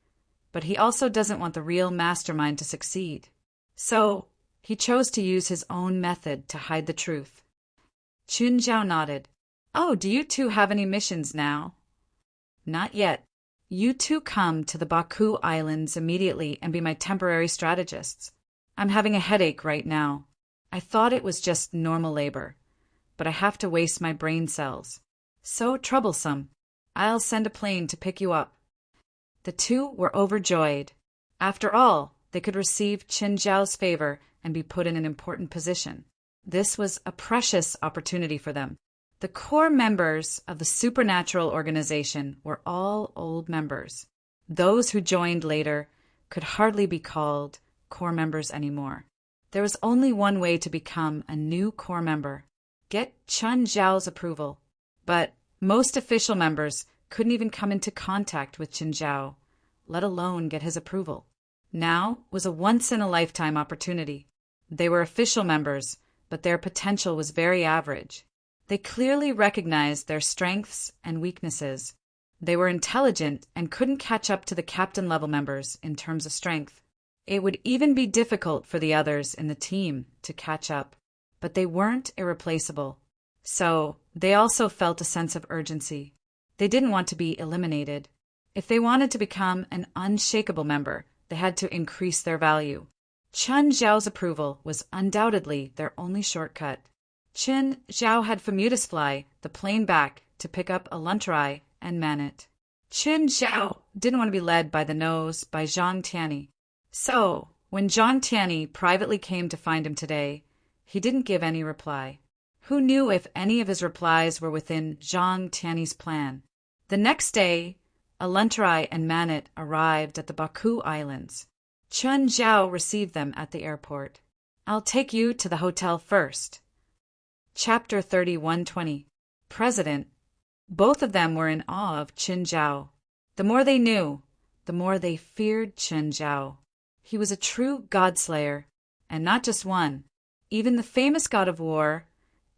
but he also doesn't want the real mastermind to succeed. So, he chose to use his own method to hide the truth. Chun Zhao nodded. Oh, do you two have any missions now? Not yet. You two come to the Baku Islands immediately and be my temporary strategists. I'm having a headache right now. I thought it was just normal labor, but I have to waste my brain cells. So troublesome. I'll send a plane to pick you up. The two were overjoyed. After all, they could receive Chun Zhao's favor and be put in an important position. This was a precious opportunity for them. The core members of the supernatural organization were all old members. Those who joined later could hardly be called core members anymore. There was only one way to become a new core member: get Chun Zhao's approval. But most official members couldn't even come into contact with Chun Zhao, let alone get his approval. Now was a once-in-a-lifetime opportunity. They were official members, but their potential was very average. They clearly recognized their strengths and weaknesses. They were intelligent and couldn't catch up to the captain-level members in terms of strength. It would even be difficult for the others in the team to catch up, but they weren't irreplaceable. So, they also felt a sense of urgency. They didn't want to be eliminated. If they wanted to become an unshakable member, they had to increase their value. Chun Zhao's approval was undoubtedly their only shortcut. Chun Zhao had Famutus fly the plane back to pick up Aluntarai and Manet. Chun Zhao didn't want to be led by the nose by Zhang Tianyi. So, when Zhang Tianyi privately came to find him today, he didn't give any reply. Who knew if any of his replies were within Zhang Tianyi's plan? The next day, Aluntarai and Manet arrived at the Baku Islands. Chun Zhao received them at the airport. I'll take you to the hotel first. Chapter 3120. President. Both of them were in awe of Chun Zhao. The more they knew, the more they feared Chun Zhao. He was a true godslayer, and not just one. Even the famous god of war,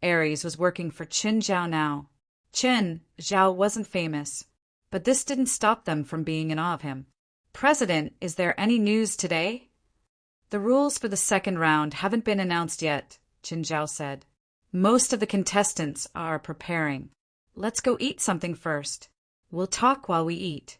Ares, was working for Chun Zhao now. Chun Zhao wasn't famous, but this didn't stop them from being in awe of him. President, is there any news today? The rules for the second round haven't been announced yet, Chun Zhao said. Most of the contestants are preparing. Let's go eat something first. We'll talk while we eat.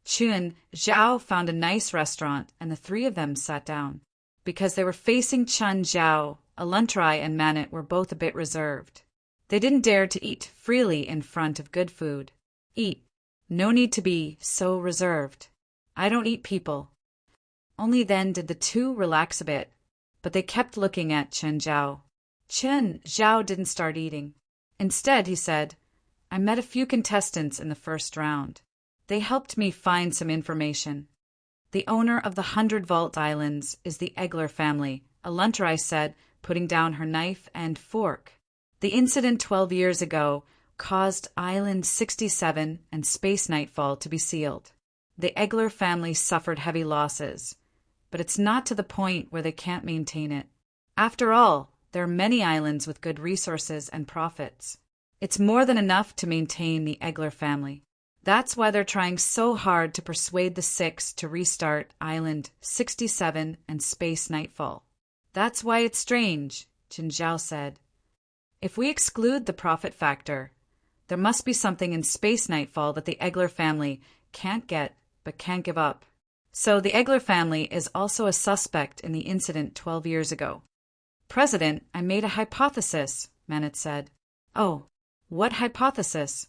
Chun Zhao found a nice restaurant, and the three of them sat down. Because they were facing Chun Zhao, Aluntarai and Manet were both a bit reserved. They didn't dare to eat freely in front of good food. Eat. No need to be so reserved. I don't eat people. Only then did the two relax a bit, but they kept looking at Chen Zhao. Chen Zhao didn't start eating. Instead, he said, I met a few contestants in the first round. They helped me find some information. The owner of the 100 Vault Islands is the Egler family, Aluntarai said, putting down her knife and fork. The incident 12 years ago caused Island 67 and Space Nightfall to be sealed. The Egler family suffered heavy losses, but it's not to the point where they can't maintain it. After all, there are many islands with good resources and profits. It's more than enough to maintain the Egler family. That's why they're trying so hard to persuade the Six to restart Island 67 and Space Nightfall. That's why it's strange, Qin Zhao said. If we exclude the profit factor, there must be something in Space Nightfall that the Egler family can't get but can't give up. So the Egler family is also a suspect in the incident 12 years ago. President, I made a hypothesis, Manet said. Oh, what hypothesis?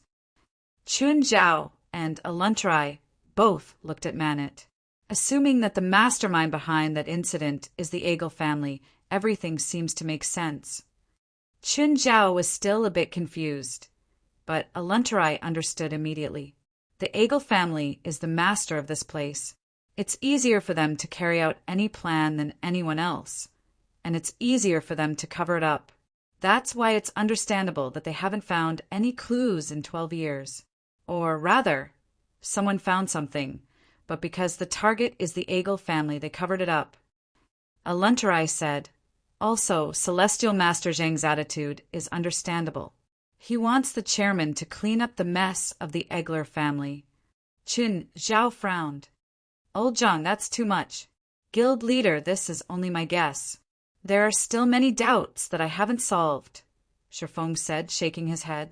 Chun Zhao and Aluntarai both looked at Manet. Assuming that the mastermind behind that incident is the Egel family, everything seems to make sense. Chun Zhao was still a bit confused, but Aluntarai understood immediately. The Egel family is the master of this place. It's easier for them to carry out any plan than anyone else, and it's easier for them to cover it up. That's why it's understandable that they haven't found any clues in 12 years. Or rather, someone found something, but because the target is the Egel family, they covered it up. Aluntarai said, also, Celestial Master Zhang's attitude is understandable. He wants the chairman to clean up the mess of the Egler family. Qin Zhao frowned. Old Zhang, that's too much. Guild leader, this is only my guess. There are still many doubts that I haven't solved, Shifeng said, shaking his head.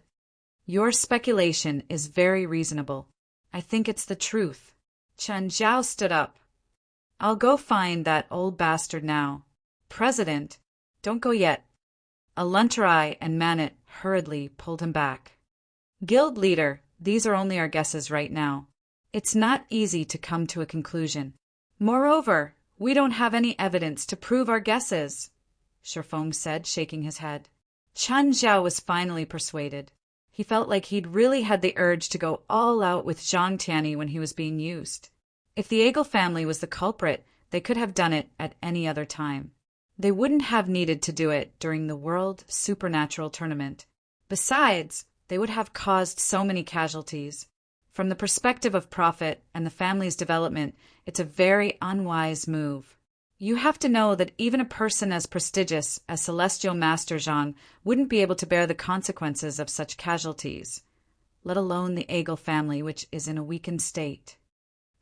Your speculation is very reasonable. I think it's the truth. Chen Zhao stood up. I'll go find that old bastard now. President, don't go yet. Aluntarai and Manet hurriedly pulled him back. Guild leader, these are only our guesses right now. It's not easy to come to a conclusion. Moreover, we don't have any evidence to prove our guesses, Shifeng said, shaking his head. Chen Zhao was finally persuaded. He felt like he'd really had the urge to go all out with Zhang Tianyi when he was being used. If the Egel family was the culprit, they could have done it at any other time. They wouldn't have needed to do it during the World Supernatural Tournament. Besides, they would have caused so many casualties. From the perspective of profit and the family's development, it's a very unwise move. You have to know that even a person as prestigious as Celestial Master Zhang wouldn't be able to bear the consequences of such casualties, let alone the Egel family, which is in a weakened state.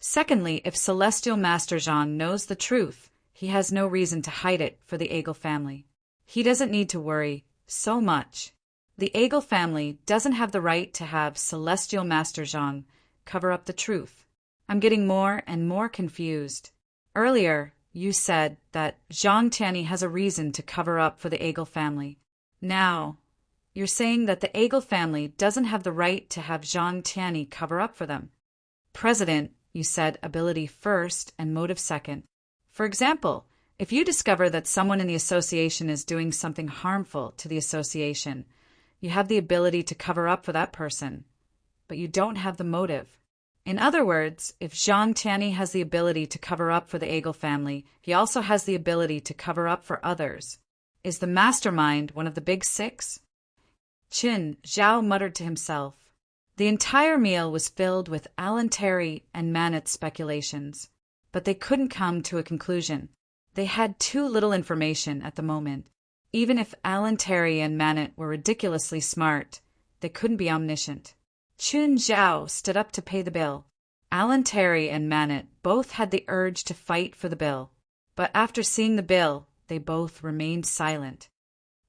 Secondly, if Celestial Master Zhang knows the truth, he has no reason to hide it for the Egel family. He doesn't need to worry so much. The Egel family doesn't have the right to have Celestial Master Zhang cover up the truth. I'm getting more and more confused. Earlier, you said that Zhang Tianyi has a reason to cover up for the Egel family. Now, you're saying that the Egel family doesn't have the right to have Zhang Tianyi cover up for them. President, you said ability first and motive second. For example, if you discover that someone in the association is doing something harmful to the association, you have the ability to cover up for that person, but you don't have the motive. In other words, if Zhang Tianyi has the ability to cover up for the Egel family, he also has the ability to cover up for others. Is the mastermind one of the big six? Qin Zhao muttered to himself. The entire meal was filled with Aluntarai and Manet's speculations, but they couldn't come to a conclusion. They had too little information at the moment. Even if Aluntarai and Manet were ridiculously smart, they couldn't be omniscient. Qin Zhao stood up to pay the bill. Aluntarai and Manet both had the urge to fight for the bill, but after seeing the bill, they both remained silent.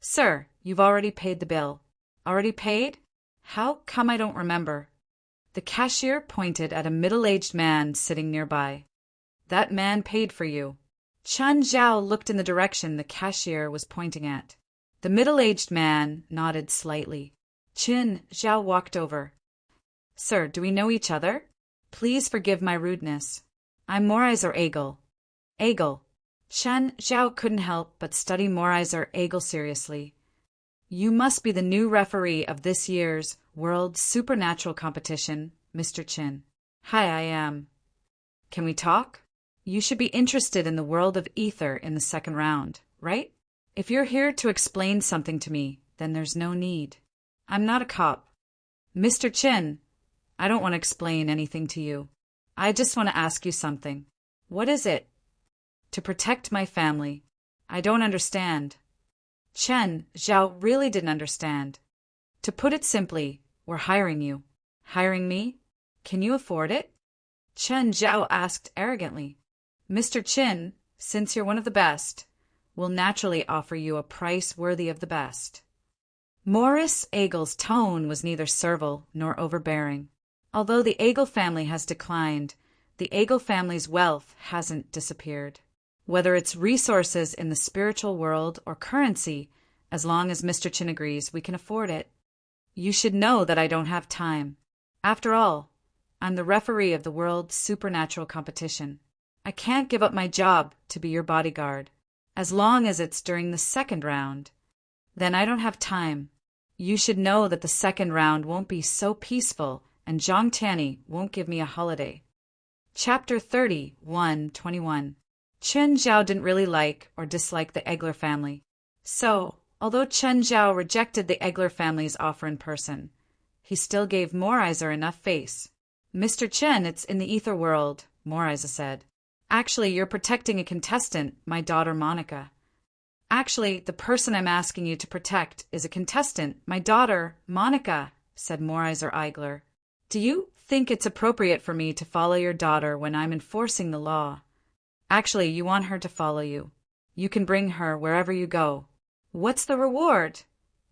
Sir, you've already paid the bill. Already paid? How come I don't remember? The cashier pointed at a middle-aged man sitting nearby. That man paid for you. Chen Zhao looked in the direction the cashier was pointing at. The middle-aged man nodded slightly. Qin Zhao walked over. Sir, do we know each other? Please forgive my rudeness. I'm Moraiser Egel. Egel. Chen Zhao couldn't help but study Moraiser Egel seriously. You must be the new referee of this year's World Supernatural Competition, Mr. Chin. Hi, I am. Can we talk? You should be interested in the world of ether in the second round, right? If you're here to explain something to me, then there's no need. I'm not a cop. Mr. Chin, I don't want to explain anything to you. I just want to ask you something. What is it? To protect my family. I don't understand. Chen Zhao really didn't understand. To put it simply, we're hiring you. Hiring me? Can you afford it? Chen Zhao asked arrogantly. Mr. Chin, since you're one of the best, we'll naturally offer you a price worthy of the best. Morris Egel's tone was neither servile nor overbearing. Although the Egel family has declined, the Egel family's wealth hasn't disappeared. Whether it's resources in the spiritual world or currency, as long as Mr. Chin agrees, we can afford it. You should know that I don't have time. After all, I'm the referee of the World Supernatural Competition. I can't give up my job to be your bodyguard, as long as it's during the second round. Then I don't have time. You should know that the second round won't be so peaceful, and Zhang Tianyi won't give me a holiday. Chapter 30:121. Chen Zhao didn't really like or dislike the Egler family. So, although Chen Zhao rejected the Egler family's offer in person, he still gave Moraiser enough face. Mr. Chen, it's in the ether world, Moraiser said. Actually, you're protecting a contestant, my daughter Monica. Actually, the person I'm asking you to protect is a contestant, my daughter Monica, said Moraiser Eigler. Do you think it's appropriate for me to follow your daughter when I'm enforcing the law? Actually, you want her to follow you. You can bring her wherever you go. What's the reward?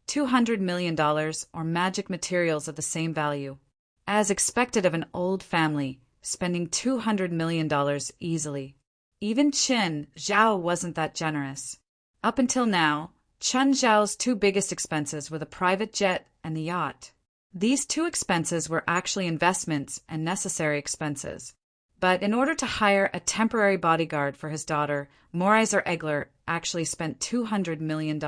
$200 million or magic materials of the same value. As expected of an old family, spending $200 million easily. Even Chen Zhao wasn't that generous. Up until now, Chen Zhao's two biggest expenses were the private jet and the yacht. These two expenses were actually investments and necessary expenses. But in order to hire a temporary bodyguard for his daughter, Moraiser Egler actually spent $200 million.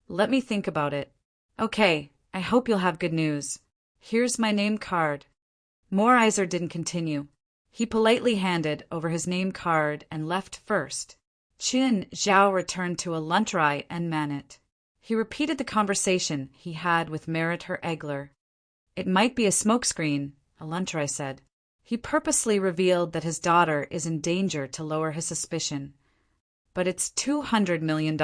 Let me think about it. Okay, I hope you'll have good news. Here's my name card. Moraiser didn't continue. He politely handed over his name card and left first. Chen Zhao returned to a lunchrai and Manit. He repeated the conversation he had with Meriter Egler. It might be a smokescreen, a lunchrai said. He purposely revealed that his daughter is in danger to lower his suspicion. But it's $200 million.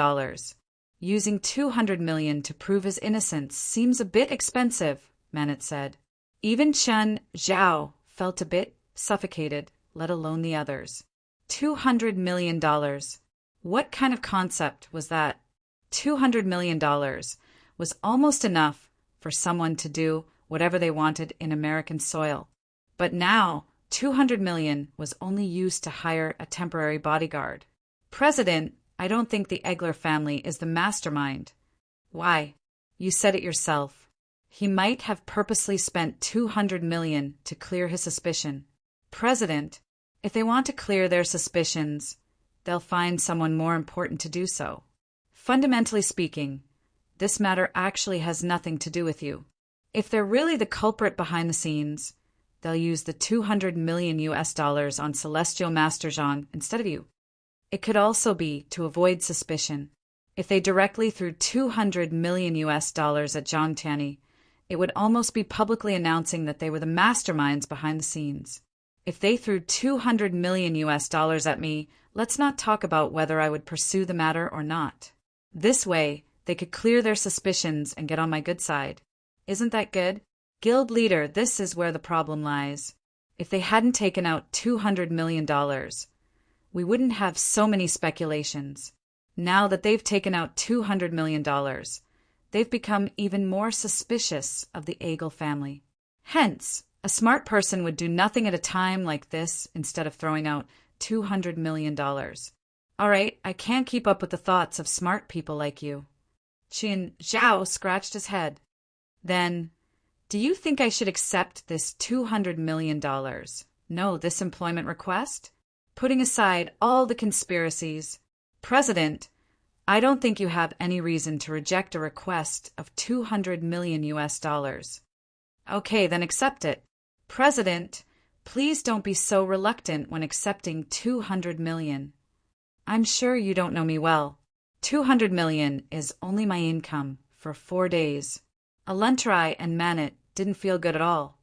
Using $200 million to prove his innocence seems a bit expensive, Manit said. Even Chen Zhao felt a bit suffocated, let alone the others. $200 million. What kind of concept was that? $200 million was almost enough for someone to do whatever they wanted in American soil. But now, $200 million was only used to hire a temporary bodyguard. President, I don't think the Egler family is the mastermind. Why? You said it yourself. He might have purposely spent $200 million to clear his suspicion. President, if they want to clear their suspicions, they'll find someone more important to do so. Fundamentally speaking, this matter actually has nothing to do with you. If they're really the culprit behind the scenes, they'll use the $200 million on Celestial Master Zhang instead of you. It could also be to avoid suspicion. If they directly threw $200 million at Zhang Tianyi, it would almost be publicly announcing that they were the masterminds behind the scenes. If they threw $200 million at me, let's not talk about whether I would pursue the matter or not. This way, they could clear their suspicions and get on my good side. Isn't that good? Guild leader, this is where the problem lies. If they hadn't taken out $200 million, we wouldn't have so many speculations. Now that they've taken out $200 million, they've become even more suspicious of the Egel family. Hence, a smart person would do nothing at a time like this instead of throwing out $200 million. All right, I can't keep up with the thoughts of smart people like you. Chen Zhao scratched his head. Then, Do you think I should accept this $200 million? No, this employment request? Putting aside all the conspiracies. President, I don't think you have any reason to reject a request of 200 million US dollars. Okay, then accept it. President, please don't be so reluctant when accepting 200 million. I'm sure you don't know me well. 200 million is only my income for 4 days. Alentrai and Manit didn't feel good at all.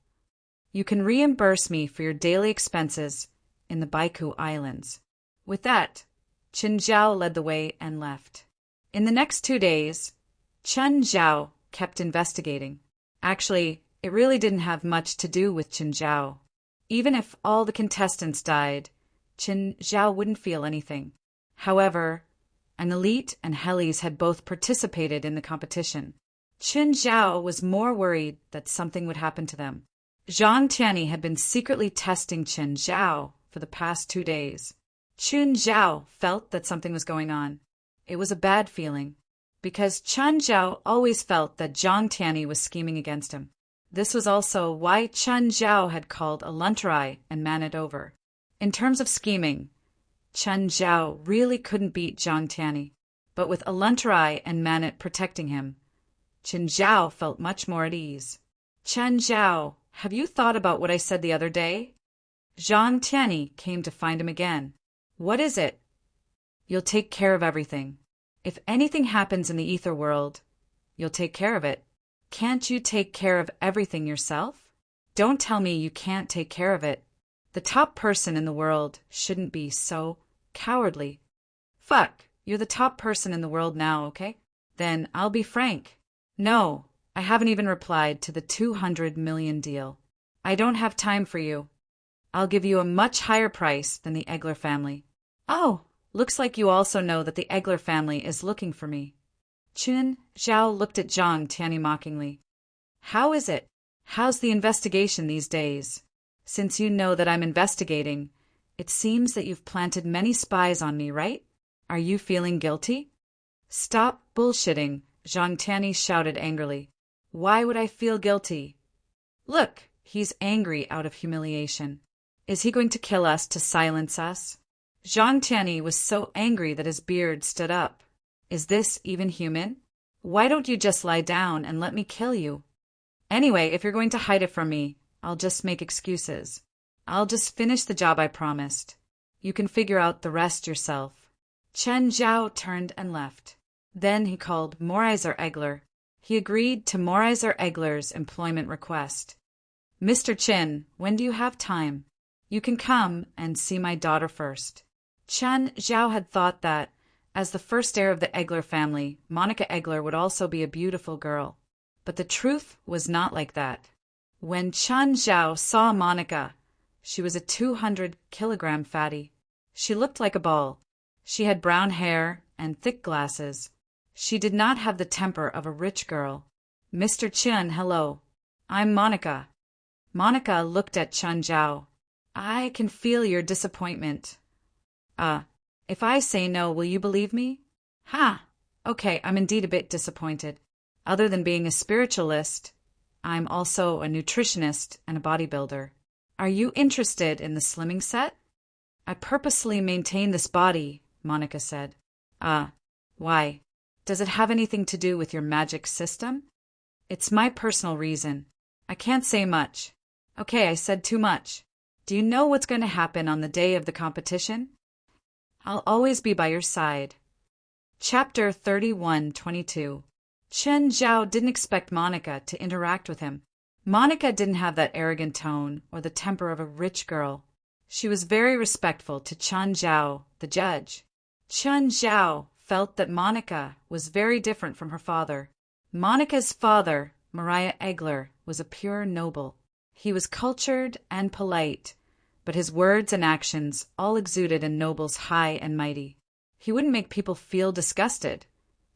You can reimburse me for your daily expenses in the Baiku Islands. With that, Chen Zhao led the way and left. In the next 2 days, Chen Zhao kept investigating. Actually, it really didn't have much to do with Chen Zhao. Even if all the contestants died, Chen Zhao wouldn't feel anything. However, an elite and Hellies had both participated in the competition. Chen Zhao was more worried that something would happen to them. Zhang Tianyi had been secretly testing Chen Zhao for the past 2 days. Chen Zhao felt that something was going on. It was a bad feeling, because Chen Zhao always felt that Zhang Tianyi was scheming against him. This was also why Chen Zhao had called Alentrai and Manit over. In terms of scheming, Chen Zhao really couldn't beat Zhang Tianyi, but with Alentrai and Manit protecting him, Chen Zhao felt much more at ease. Chen Zhao, have you thought about what I said the other day? Zhang Tianyi came to find him again. What is it? You'll take care of everything. If anything happens in the ether world, you'll take care of it. Can't you take care of everything yourself? Don't tell me you can't take care of it. The top person in the world shouldn't be so cowardly. Fuck, you're the top person in the world now, okay? Then I'll be frank. No, I haven't even replied to the 200 million deal. I don't have time for you. I'll give you a much higher price than the Egler family. Oh, looks like you also know that the Egler family is looking for me. Chen Zhao looked at Zhang Tianyi mockingly. How is it? How's the investigation these days? Since you know that I'm investigating, it seems that you've planted many spies on me, right? Are you feeling guilty? Stop bullshitting, Zhang Tianyi shouted angrily. Why would I feel guilty? Look, he's angry out of humiliation. Is he going to kill us to silence us? Zhang Tianyi was so angry that his beard stood up. Is this even human? Why don't you just lie down and let me kill you? Anyway, if you're going to hide it from me, I'll just make excuses. I'll just finish the job I promised. You can figure out the rest yourself. Chen Zhao turned and left. Then he called Moraiser Egler. He agreed to Moraiser Egler's employment request. Mr. Chen, when do you have time? You can come and see my daughter first. Chen Zhao had thought that, as the first heir of the Egler family, Monica Egler would also be a beautiful girl. But the truth was not like that. When Chen Zhao saw Monica, she was a 200-kilogram fatty. She looked like a ball. She had brown hair and thick glasses. She did not have the temper of a rich girl. Mr. Chen, hello. I'm Monica. Monica looked at Chen Zhao. I can feel your disappointment. If I say no, will you believe me? Ha! Okay, I'm indeed a bit disappointed. Other than being a spiritualist, I'm also a nutritionist and a bodybuilder. Are you interested in the slimming set? I purposely maintain this body, Monica said. Why? Does it have anything to do with your magic system? It's my personal reason. I can't say much. Okay, I said too much. Do you know what's going to happen on the day of the competition? I'll always be by your side. Chapter 31:22. Chen Zhao didn't expect Monica to interact with him. Monica didn't have that arrogant tone or the temper of a rich girl. She was very respectful to Chen Zhao, the judge. Chen Zhao felt that Monica was very different from her father. Monica's father, Mariah Egler, was a pure noble. He was cultured and polite, but his words and actions all exuded a noble's high and mighty. He wouldn't make people feel disgusted,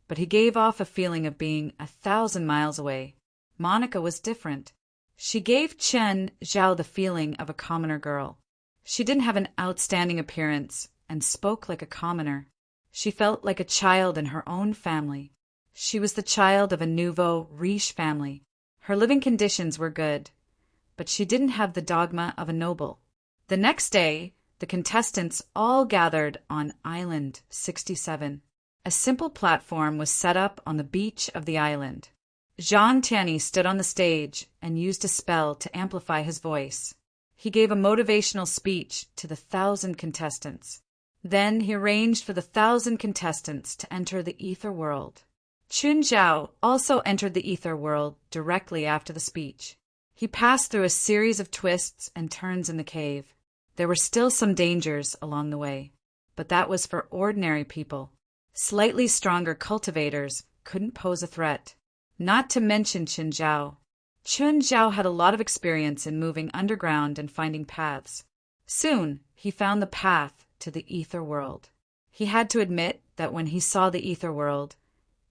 but he gave off a feeling of being 1,000 miles away. Monica was different. She gave Chen Zhao the feeling of a commoner girl. She didn't have an outstanding appearance and spoke like a commoner. She felt like a child in her own family. She was the child of a nouveau riche family. Her living conditions were good, but she didn't have the dogma of a noble. The next day, the contestants all gathered on Island 67. A simple platform was set up on the beach of the island. Jean Tiany stood on the stage and used a spell to amplify his voice. He gave a motivational speech to the 1,000 contestants. Then he arranged for the 1,000 contestants to enter the ether world. Chun Zhao also entered the ether world directly after the speech. He passed through a series of twists and turns in the cave. There were still some dangers along the way, but that was for ordinary people. Slightly stronger cultivators couldn't pose a threat, not to mention Chun Zhao. Chun Zhao had a lot of experience in moving underground and finding paths. Soon, he found the path to the ether world. He had to admit that when he saw the ether world,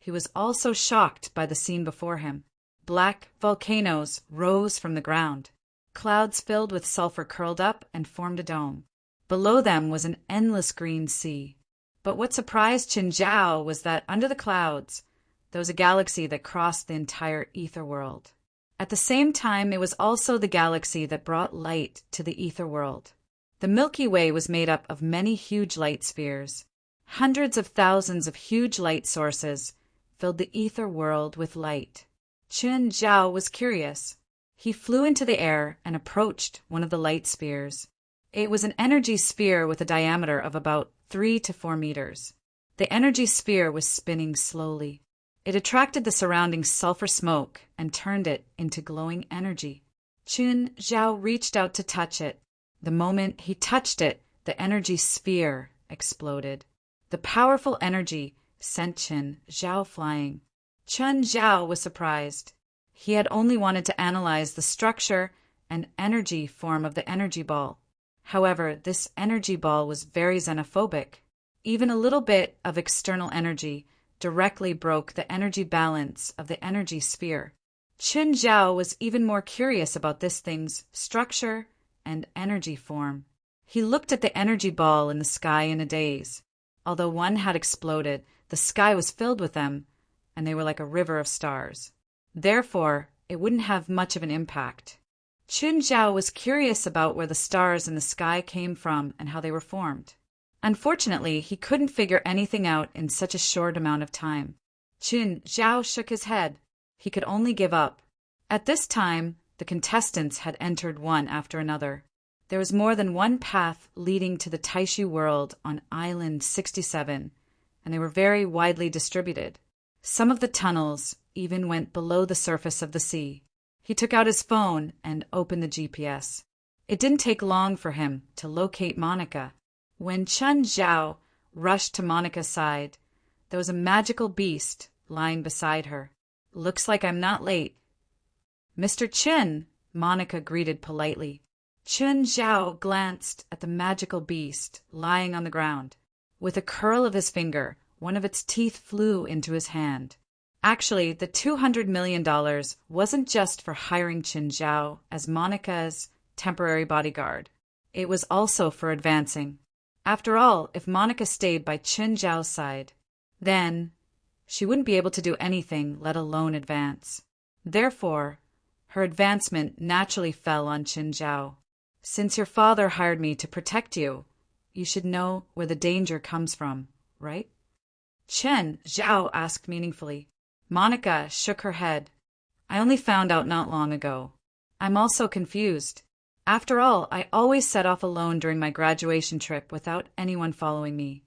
he was also shocked by the scene before him. Black volcanoes rose from the ground. Clouds filled with sulfur curled up and formed a dome. Below them was an endless green sea. But what surprised Chun Zhao was that under the clouds, there was a galaxy that crossed the entire ether world. At the same time, it was also the galaxy that brought light to the ether world. The Milky Way was made up of many huge light spheres. Hundreds of thousands of huge light sources filled the ether world with light. Chun Zhao was curious. He flew into the air and approached one of the light spheres. It was an energy sphere with a diameter of about 3 to 4 meters. The energy sphere was spinning slowly. It attracted the surrounding sulfur smoke and turned it into glowing energy. Chun Zhao reached out to touch it. The moment he touched it, the energy sphere exploded. The powerful energy sent Chun Zhao flying. Chun Zhao was surprised. He had only wanted to analyze the structure and energy form of the energy ball. However, this energy ball was very xenophobic. Even a little bit of external energy directly broke the energy balance of the energy sphere. Chun Zhao was even more curious about this thing's structure and energy form. He looked at the energy ball in the sky in a daze. Although one had exploded, the sky was filled with them, and they were like a river of stars. Therefore, it wouldn't have much of an impact. Chun Zhao was curious about where the stars in the sky came from and how they were formed. Unfortunately, he couldn't figure anything out in such a short amount of time. Chun Zhao shook his head. He could only give up. At this time, the contestants had entered one after another. There was more than one path leading to the Taishu world on Island 67, and they were very widely distributed. Some of the tunnels even went below the surface of the sea. He took out his phone and opened the GPS. It didn't take long for him to locate Monica. When Chun Zhao rushed to Monica's side, there was a magical beast lying beside her. "Looks like I'm not late." "Mr. Chun," Monica greeted politely. Chun Zhao glanced at the magical beast lying on the ground. With a curl of his finger, one of its teeth flew into his hand. Actually, the $200 million wasn't just for hiring Chun Zhao as Monica's temporary bodyguard. It was also for advancing. After all, if Monica stayed by Chun Zhao's side, then she wouldn't be able to do anything, let alone advance. Therefore, her advancement naturally fell on Chun Zhao. "Since your father hired me to protect you, you should know where the danger comes from, right?" Chun Zhao asked meaningfully. Monica shook her head. "I only found out not long ago. I'm also confused. After all, I always set off alone during my graduation trip without anyone following me.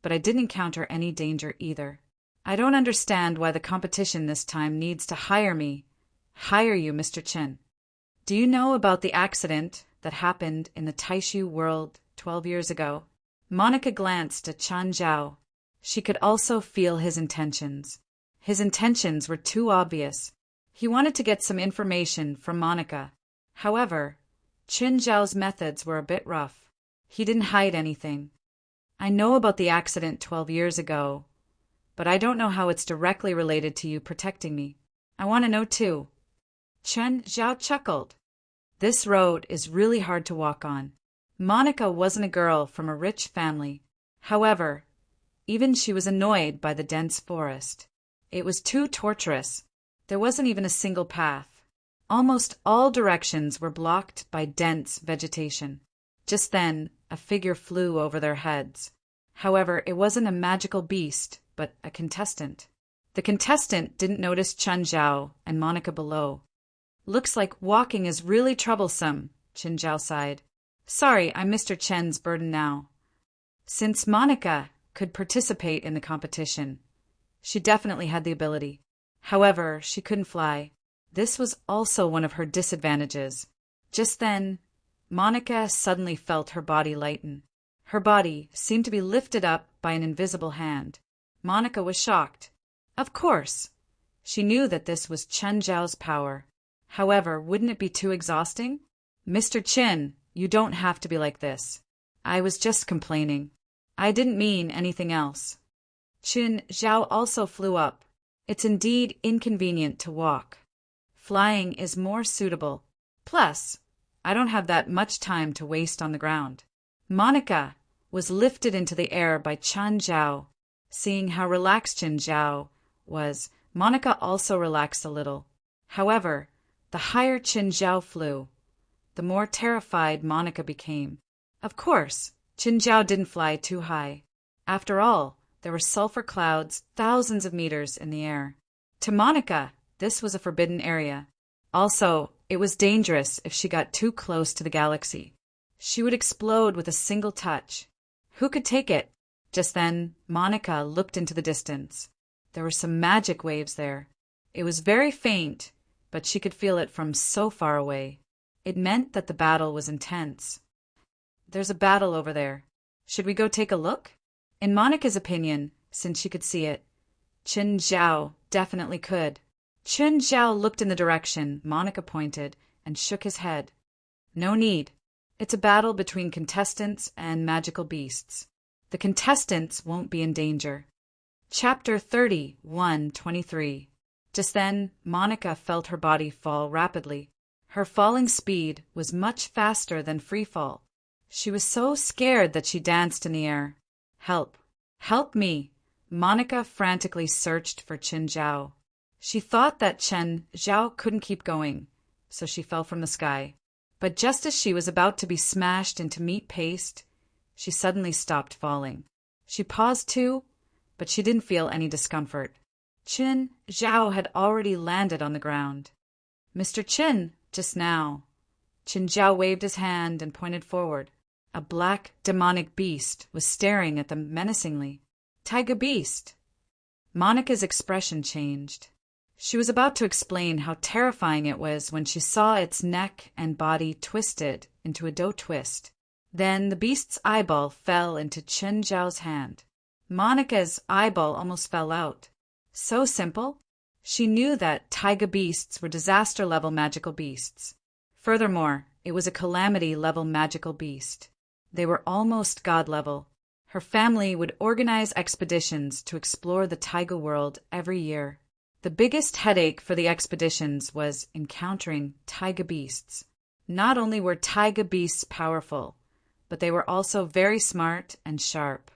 But I didn't encounter any danger either. I don't understand why the competition this time needs to hire me. Hire you, Mr. Chen. Do you know about the accident that happened in the Taishu world 12 years ago?" Monica glanced at Chun Zhao. She could also feel his intentions. His intentions were too obvious. He wanted to get some information from Monica. However, Chun Zhao's methods were a bit rough. He didn't hide anything. "I know about the accident 12 years ago, but I don't know how it's directly related to you protecting me. I want to know too." Chun Zhao chuckled. "This road is really hard to walk on. Monica wasn't a girl from a rich family. However, even she was annoyed by the dense forest. It was too torturous. There wasn't even a single path. Almost all directions were blocked by dense vegetation. Just then, a figure flew over their heads. However, it wasn't a magical beast, but a contestant. The contestant didn't notice Chen Zhao and Monica below. "Looks like walking is really troublesome," Chen Zhao sighed. "Sorry, I'm Mr. Chen's burden now." Since Monica could participate in the competition, she definitely had the ability. However, she couldn't fly. This was also one of her disadvantages. Just then, Monica suddenly felt her body lighten. Her body seemed to be lifted up by an invisible hand. Monica was shocked. Of course, she knew that this was Chen Zhao's power. However, wouldn't it be too exhausting? "Mr. Chen, you don't have to be like this. I was just complaining. I didn't mean anything else." Chen Zhao also flew up. "It's indeed inconvenient to walk. Flying is more suitable. Plus, I don't have that much time to waste on the ground." Monica was lifted into the air by Chen Zhao. Seeing how relaxed Chen Zhao was, Monica also relaxed a little. However, the higher Chen Zhao flew, the more terrified Monica became. Of course, Chen Zhao didn't fly too high. After all, there were sulfur clouds thousands of meters in the air. To Monica, this was a forbidden area. Also, it was dangerous if she got too close to the galaxy. She would explode with a single touch. Who could take it? Just then, Monica looked into the distance. There were some magic waves there. It was very faint, but she could feel it from so far away. It meant that the battle was intense. "There's a battle over there. Should we go take a look?" In Monica's opinion, since she could see it, Chen Zhao definitely could. Chen Zhao looked in the direction Monica pointed and shook his head. "No need. It's a battle between contestants and magical beasts. The contestants won't be in danger." Chapter 31:23. Just then, Monica felt her body fall rapidly. Her falling speed was much faster than free fall. She was so scared that she danced in the air. "Help! Help me!" Monica frantically searched for Chen Zhao. She thought that Chen Zhao couldn't keep going, so she fell from the sky. But just as she was about to be smashed into meat paste, she suddenly stopped falling. She paused too, but she didn't feel any discomfort. Chen Zhao had already landed on the ground. "Mr. Chen, just now." Chen Zhao waved his hand and pointed forward. A black, demonic beast was staring at them menacingly. "Tiger beast!" Monica's expression changed. She was about to explain how terrifying it was when she saw its neck and body twisted into a dough twist. Then the beast's eyeball fell into Chen Zhao's hand. Monica's eyeball almost fell out. So simple? She knew that taiga beasts were disaster-level magical beasts. Furthermore, it was a calamity-level magical beast. They were almost god-level. Her family would organize expeditions to explore the taiga world every year. The biggest headache for the expeditions was encountering taiga beasts. Not only were taiga beasts powerful, but they were also very smart and sharp.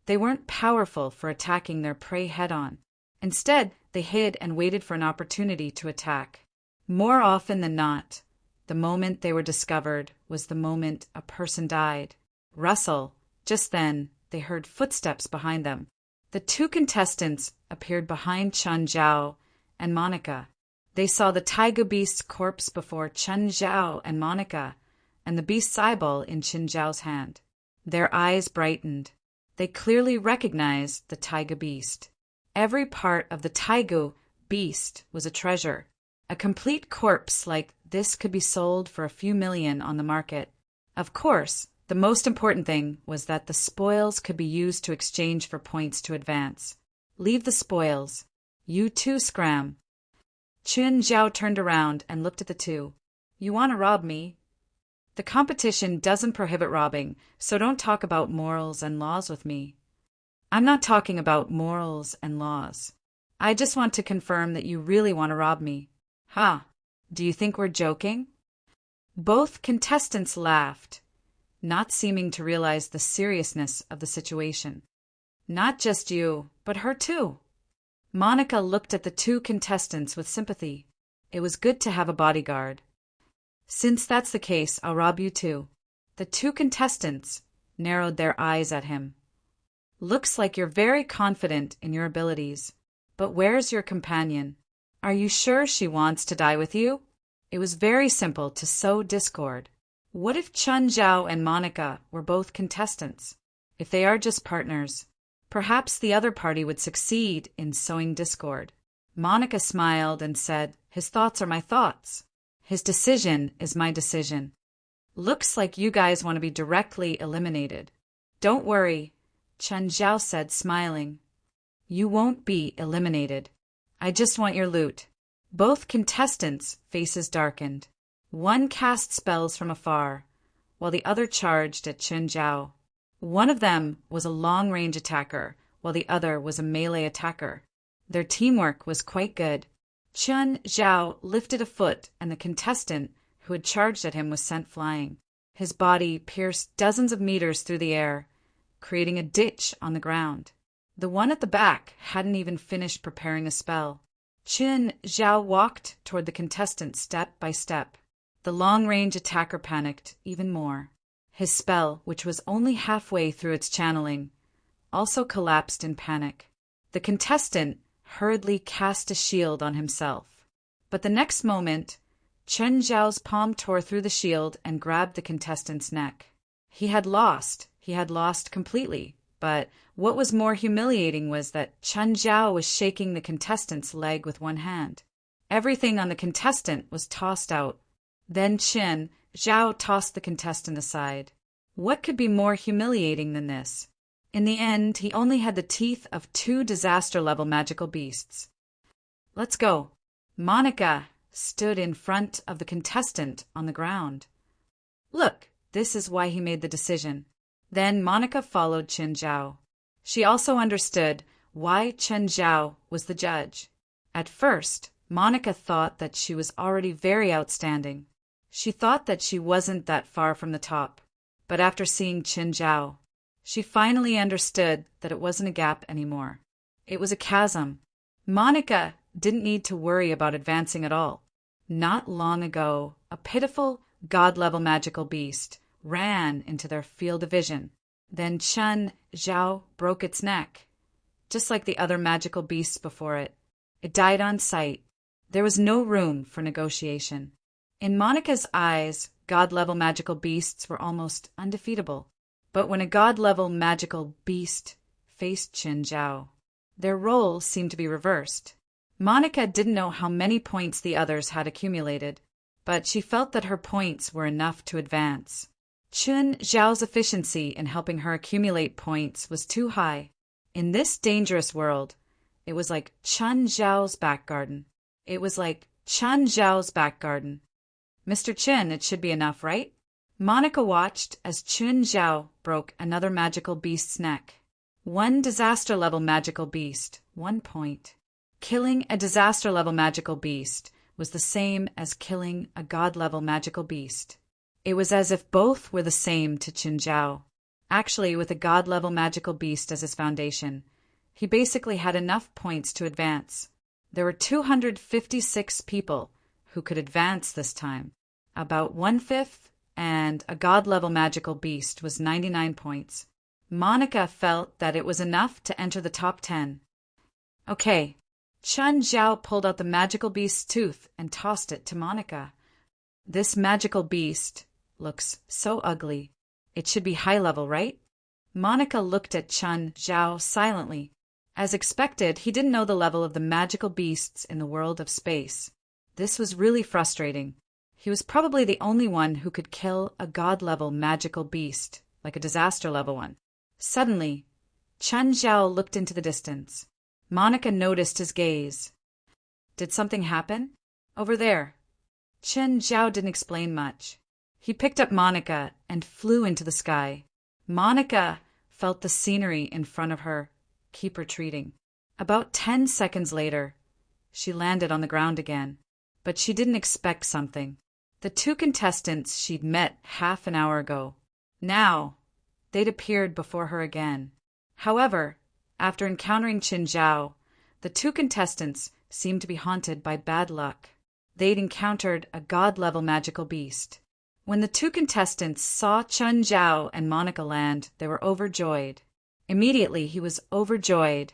They weren't powerful for attacking their prey head-on. Instead, they hid and waited for an opportunity to attack. More often than not, the moment they were discovered was the moment a person died. Rustle. Just then, they heard footsteps behind them. The two contestants appeared behind Chen Zhao and Monica. They saw the taiga beast's corpse before Chen Zhao and Monica, and the beast's eyeball in Chen Zhao's hand. Their eyes brightened. They clearly recognized the taiga beast. Every part of the taiga beast was a treasure. A complete corpse like this could be sold for a few million on the market. Of course, the most important thing was that the spoils could be used to exchange for points to advance. "Leave the spoils. You too, Scram." Chen Zhao turned around and looked at the two. "You want to rob me?" "The competition doesn't prohibit robbing, so don't talk about morals and laws with me." "I'm not talking about morals and laws. I just want to confirm that you really want to rob me." "Ha! Do you think we're joking?" Both contestants laughed, not seeming to realize the seriousness of the situation. "Not just you, but her too." Monica looked at the two contestants with sympathy. It was good to have a bodyguard. Since that's the case, I'll rob you too. The two contestants narrowed their eyes at him. Looks like you're very confident in your abilities. But where's your companion? Are you sure she wants to die with you? It was very simple to sow discord. What if Chun Zhao and Monica were both contestants? If they are just partners, perhaps the other party would succeed in sowing discord. Monica smiled and said, "His thoughts are my thoughts. His decision is my decision." Looks like you guys want to be directly eliminated. Don't worry, Chun Zhao said, smiling. You won't be eliminated. I just want your loot. Both contestants' faces darkened. One cast spells from afar, while the other charged at Chun Zhao. One of them was a long-range attacker, while the other was a melee attacker. Their teamwork was quite good. Chun Zhao lifted a foot, and the contestant who had charged at him was sent flying. His body pierced dozens of meters through the air, creating a ditch on the ground. The one at the back hadn't even finished preparing a spell. Chun Zhao walked toward the contestant step by step. The long-range attacker panicked even more. His spell, which was only halfway through its channeling, also collapsed in panic. The contestant hurriedly cast a shield on himself. But the next moment, Chun Zhao's palm tore through the shield and grabbed the contestant's neck. He had lost completely. But what was more humiliating was that Chun Zhao was shaking the contestant's leg with one hand. Everything on the contestant was tossed out. Then Chun Zhao tossed the contestant aside. What could be more humiliating than this? In the end, he only had the teeth of 2 disaster-level magical beasts. Let's go. Monica stood in front of the contestant on the ground. Look, this is why he made the decision. Then Monica followed Chun Zhao. She also understood why Chun Zhao was the judge. At first, Monica thought that she was already very outstanding. She thought that she wasn't that far from the top. But after seeing Chun Zhao, she finally understood that it wasn't a gap anymore. It was a chasm. Monica didn't need to worry about advancing at all. Not long ago, a pitiful, god-level magical beast ran into their field of vision. Then Chun Zhao broke its neck, just like the other magical beasts before it. It died on sight. There was no room for negotiation. In Monica's eyes, god-level magical beasts were almost undefeatable. But when a god-level magical beast faced Chun Zhao, their roles seemed to be reversed. Monica didn't know how many points the others had accumulated, but she felt that her points were enough to advance. Chun Zhao's efficiency in helping her accumulate points was too high. In this dangerous world, it was like Chun Zhao's back garden. Mr. Chun, it should be enough, right? Monica watched as Chun Zhao broke another magical beast's neck. 1 disaster-level magical beast, 1 point. Killing a disaster-level magical beast was the same as killing a god-level magical beast. It was as if both were the same to Chun Zhao. Actually, with a god-level magical beast as his foundation, he basically had enough points to advance. There were 256 people who could advance this time, about 1/5, and a god-level magical beast was 99 points. Monica felt that it was enough to enter the top 10. Okay, Chun Zhao pulled out the magical beast's tooth and tossed it to Monica. This magical beast looks so ugly. It should be high level, right? Monica looked at Chun Zhao silently. As expected, he didn't know the level of the magical beasts in the world of space. This was really frustrating. He was probably the only one who could kill a god-level magical beast, like a disaster-level one. Suddenly, Chun Zhao looked into the distance. Monica noticed his gaze. Did something happen? Over there. Chun Zhao didn't explain much. He picked up Monica and flew into the sky. Monica felt the scenery in front of her keep retreating. About 10 seconds later, she landed on the ground again. But she didn't expect something. The 2 contestants she'd met half an hour ago. Now, they'd appeared before her again. However, after encountering Chun Zhao, the 2 contestants seemed to be haunted by bad luck. They'd encountered a god-level magical beast. When the two contestants saw Chun Zhao and Monica land, they were overjoyed. Immediately, he was overjoyed.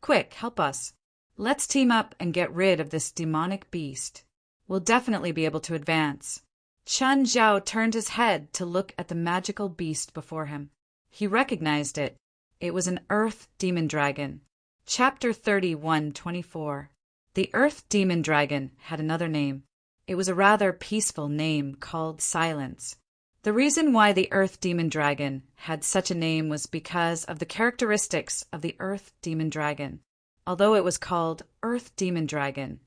Quick, help us. Let's team up and get rid of this demonic beast. We'll definitely be able to advance. Chun Zhao turned his head to look at the magical beast before him. He recognized it. It was an Earth Demon Dragon. Chapter 31:24. The Earth Demon Dragon had another name. It was a rather peaceful name called Silence. The reason why the Earth Demon Dragon had such a name was because of the characteristics of the Earth Demon Dragon. Although it was called Earth Demon Dragon,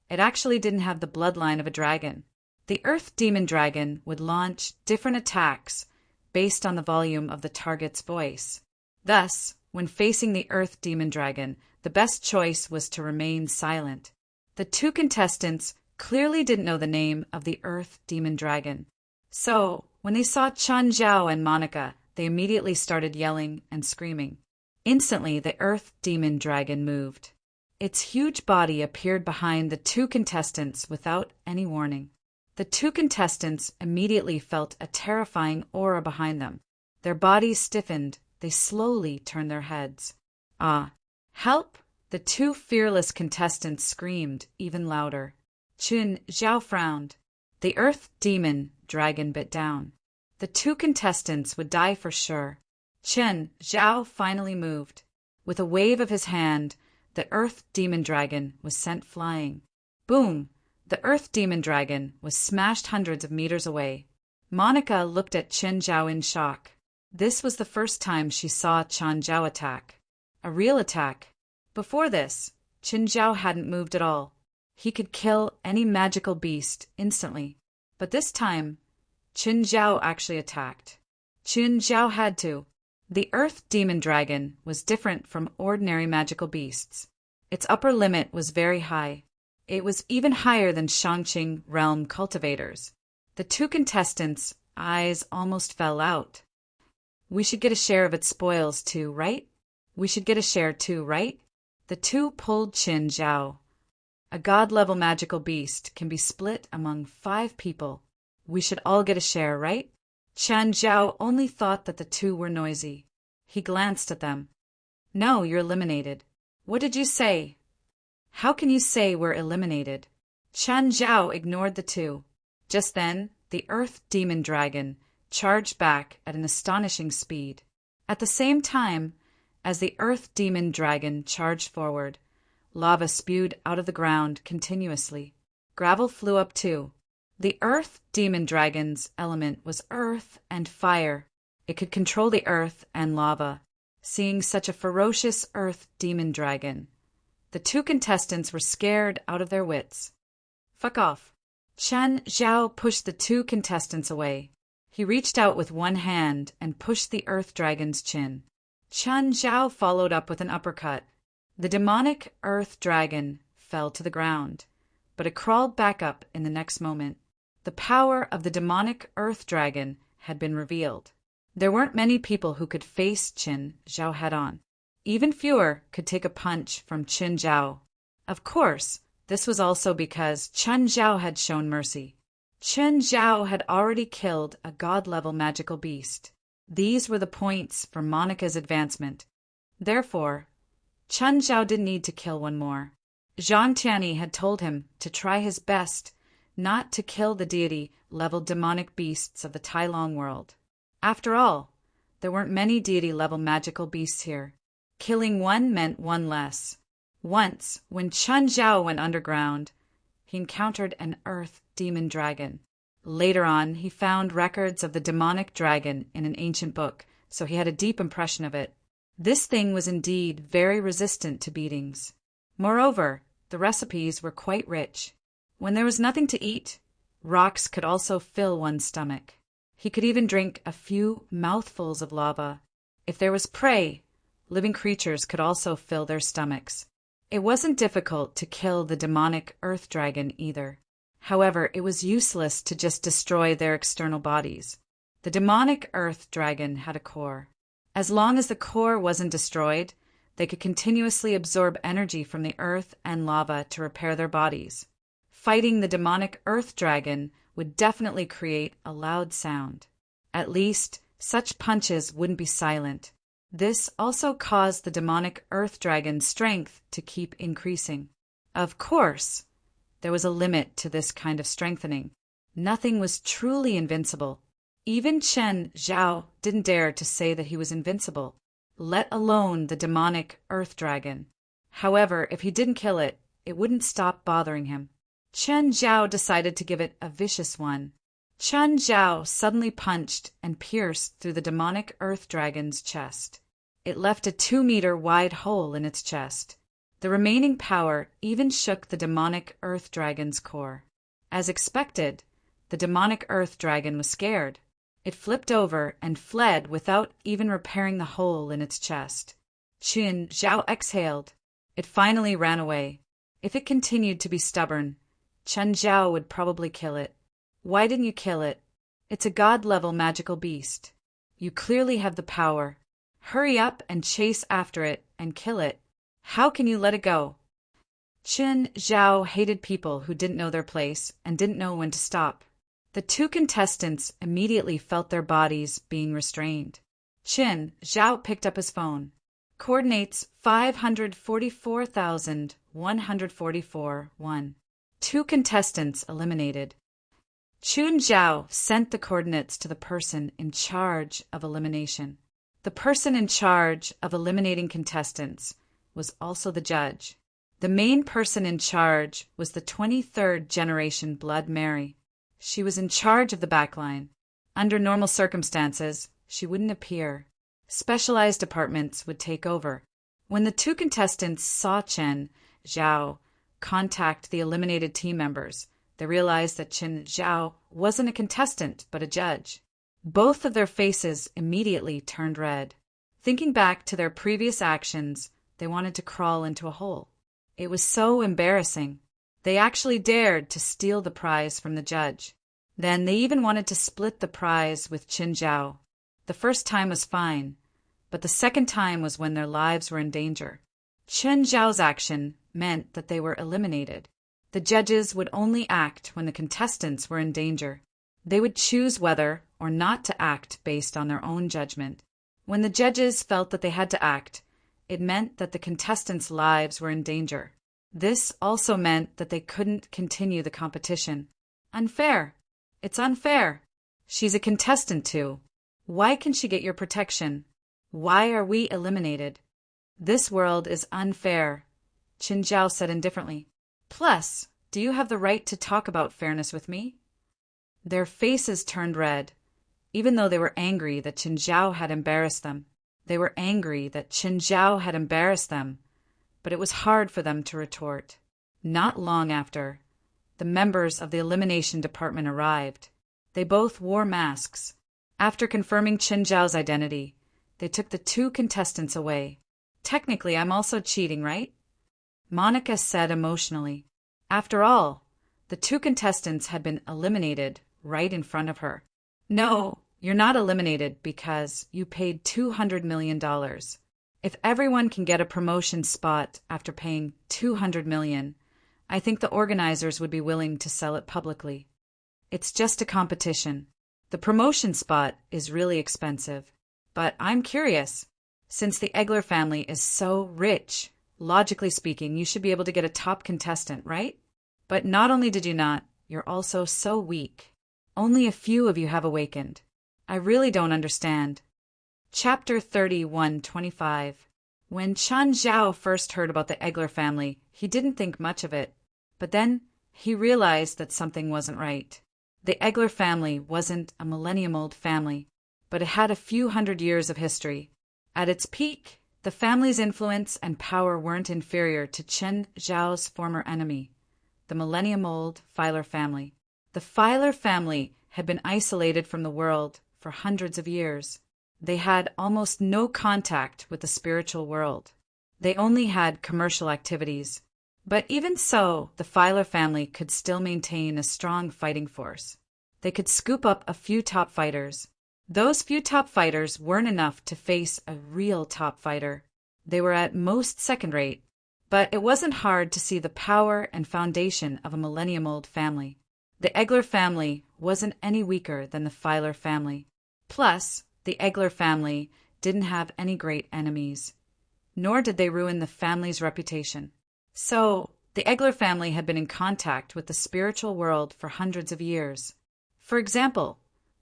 it actually didn't have the bloodline of a dragon. The Earth Demon Dragon would launch different attacks based on the volume of the target's voice. Thus, when facing the Earth Demon Dragon, the best choice was to remain silent. The two contestants clearly didn't know the name of the Earth Demon Dragon. So, when they saw Chun Zhao and Monica, they immediately started yelling and screaming. Instantly, the Earth Demon Dragon moved. Its huge body appeared behind the two contestants without any warning. The two contestants immediately felt a terrifying aura behind them. Their bodies stiffened. They slowly turned their heads. Ah, help! The two fearless contestants screamed even louder. Chun Zhao frowned. The Earth Demon Dragon bit down. The two contestants would die for sure. Chun Zhao finally moved. With a wave of his hand, the Earth Demon Dragon was sent flying. Boom! The Earth Demon Dragon was smashed hundreds of meters away. Monica looked at Chun Zhao in shock. This was the first time she saw Chun Zhao attack. A real attack. Before this, Chun Zhao hadn't moved at all. He could kill any magical beast instantly. But this time, Chun Zhao actually attacked. Chun Zhao had to. The Earth Demon Dragon was different from ordinary magical beasts. Its upper limit was very high. It was even higher than Shangqing realm cultivators. The two contestants' eyes almost fell out. We should get a share of its spoils too, right? We should get a share too, right? The two pulled Chun Zhao. A god-level magical beast can be split among 5 people. We should all get a share, right? Chun Zhao only thought that the two were noisy. He glanced at them. No, you're eliminated. What did you say? How can you say we're eliminated? Chun Zhao ignored the two. Just then, the Earth Demon Dragon charged back at an astonishing speed. At the same time, as the Earth Demon Dragon charged forward, lava spewed out of the ground continuously. Gravel flew up too. The Earth Demon Dragon's element was earth and fire. It could control the earth and lava. Seeing such a ferocious Earth Demon Dragon, the two contestants were scared out of their wits. Fuck off. Chun Zhao pushed the two contestants away. He reached out with one hand and pushed the Earth Dragon's chin. Chun Zhao followed up with an uppercut. The demonic Earth Dragon fell to the ground, but it crawled back up in the next moment. The power of the demonic Earth Dragon had been revealed. There weren't many people who could face Chun Zhao head-on. Even fewer could take a punch from Chun Zhao. Of course, this was also because Chun Zhao had shown mercy. Chun Zhao had already killed a god-level magical beast. These were the points for Monica's advancement. Therefore, Chun Zhao didn't need to kill one more. Zhang Tianyi had told him to try his best not to kill the deity-level demonic beasts of the Tai Long world. After all, there weren't many deity-level magical beasts here. Killing one meant one less. Once, when Chun Zhao went underground, he encountered an Earth Demon Dragon. Later on, he found records of the demonic dragon in an ancient book, so he had a deep impression of it. This thing was indeed very resistant to beatings. Moreover, the recipes were quite rich. When there was nothing to eat, rocks could also fill one's stomach. He could even drink a few mouthfuls of lava. If there was prey, living creatures could also fill their stomachs. It wasn't difficult to kill the demonic Earth Dragon either. However, it was useless to just destroy their external bodies. The demonic Earth Dragon had a core. As long as the core wasn't destroyed, they could continuously absorb energy from the earth and lava to repair their bodies. fighting the demonic earth dragon would definitely create a loud sound. At least, such punches wouldn't be silent. This also caused the demonic earth dragon's strength to keep increasing. Of course, there was a limit to this kind of strengthening. Nothing was truly invincible. Even Chen Zhao didn't dare to say that he was invincible, let alone the demonic earth dragon. However, if he didn't kill it, it wouldn't stop bothering him. Chen Zhao decided to give it a vicious one. Chen Zhao suddenly punched and pierced through the demonic earth dragon's chest. It left a 2-meter wide hole in its chest. The remaining power even shook the demonic earth dragon's core. As expected, the demonic earth dragon was scared. It flipped over and fled without even repairing the hole in its chest. Chen Zhao exhaled. It finally ran away. If it continued to be stubborn, Chen Zhao would probably kill it. Why didn't you kill it? It's a god-level magical beast. You clearly have the power. Hurry up and chase after it and kill it. How can you let it go? Chen Zhao hated people who didn't know their place and didn't know when to stop. The two contestants immediately felt their bodies being restrained. Chen Zhao picked up his phone. Coordinates 544,144-1. Two contestants eliminated. Chen Zhao sent the coordinates to the person in charge of elimination. The person in charge of eliminating contestants was also the judge. The main person in charge was the 23rd generation Blood Mary. She was in charge of the backline. Under normal circumstances, she wouldn't appear. Specialized departments would take over. When the two contestants saw Chen Zhao contact the eliminated team members, they realized that Chen Zhao wasn't a contestant but a judge. Both of their faces immediately turned red. Thinking back to their previous actions, they wanted to crawl into a hole. It was so embarrassing. They actually dared to steal the prize from the judge. Then they even wanted to split the prize with Chen Zhao. The first time was fine, but the second time was when their lives were in danger. Chen Zhao's action meant that they were eliminated. The judges would only act when the contestants were in danger. They would choose whether or not to act based on their own judgment. When the judges felt that they had to act, it meant that the contestants' lives were in danger. This also meant that they couldn't continue the competition. Unfair. It's unfair. She's a contestant too. Why can she get your protection? Why are we eliminated? This world is unfair, Chen Zhao said indifferently. Plus, do you have the right to talk about fairness with me? Their faces turned red. Even though they were angry that Chen Zhao had embarrassed them. They were angry that Chen Zhao had embarrassed them. But it was hard for them to retort. Not long after, the members of the elimination department arrived. They both wore masks. After confirming Chen Zhao's identity, they took the two contestants away. Technically, I'm also cheating, right? Monica said emotionally. After all, the two contestants had been eliminated right in front of her. No, you're not eliminated because you paid $200 million. If everyone can get a promotion spot after paying $200 million, I think the organizers would be willing to sell it publicly. It's just a competition. The promotion spot is really expensive. But I'm curious. Since the Egler family is so rich, logically speaking, you should be able to get a top contestant, right? But not only did you not, you're also so weak. Only a few of you have awakened. I really don't understand. Chapter 31:25. When Chen Zhao first heard about the Egler family, he didn't think much of it. But then he realized that something wasn't right. The Egler family wasn't a millennium-old family, but it had a few hundred years of history. At its peak, the family's influence and power weren't inferior to Chen Zhao's former enemy, the millennium-old Filer family. The Filer family had been isolated from the world for hundreds of years. They had almost no contact with the spiritual world. They only had commercial activities. But even so, the Filer family could still maintain a strong fighting force. They could scoop up a few top fighters. Those few top fighters weren't enough to face a real top fighter. They were at most second-rate. But it wasn't hard to see the power and foundation of a millennium-old family. The Egler family wasn't any weaker than the Filer family. Plus, the Egler family didn't have any great enemies, nor did they ruin the family's reputation. So, the Egler family had been in contact with the spiritual world for hundreds of years. For example,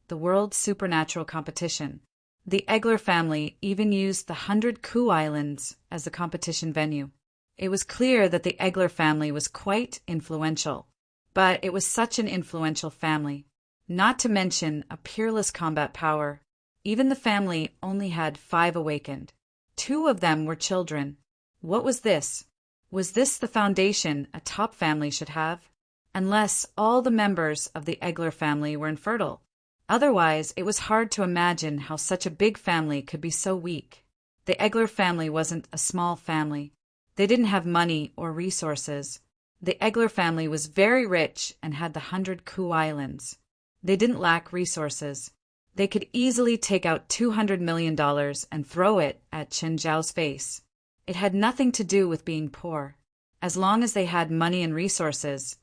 the world's supernatural competition. The Egler family even used the 100 Ku Islands as the competition venue. It was clear that the Egler family was quite influential, but it was such an influential family. Not to mention a peerless combat power. Even the family only had 5 awakened. 2 of them were children. What was this? Was this the foundation a top family should have? Unless all the members of the Egler family were infertile. Otherwise, it was hard to imagine how such a big family could be so weak. The Egler family wasn't a small family. They didn't have money or resources. The Egler family was very rich and had the 100 Ku Islands. They didn't lack resources. They could easily take out $200 million and throw it at Chen Zhao's face. It had nothing to do with being poor. As long as they had money and resources,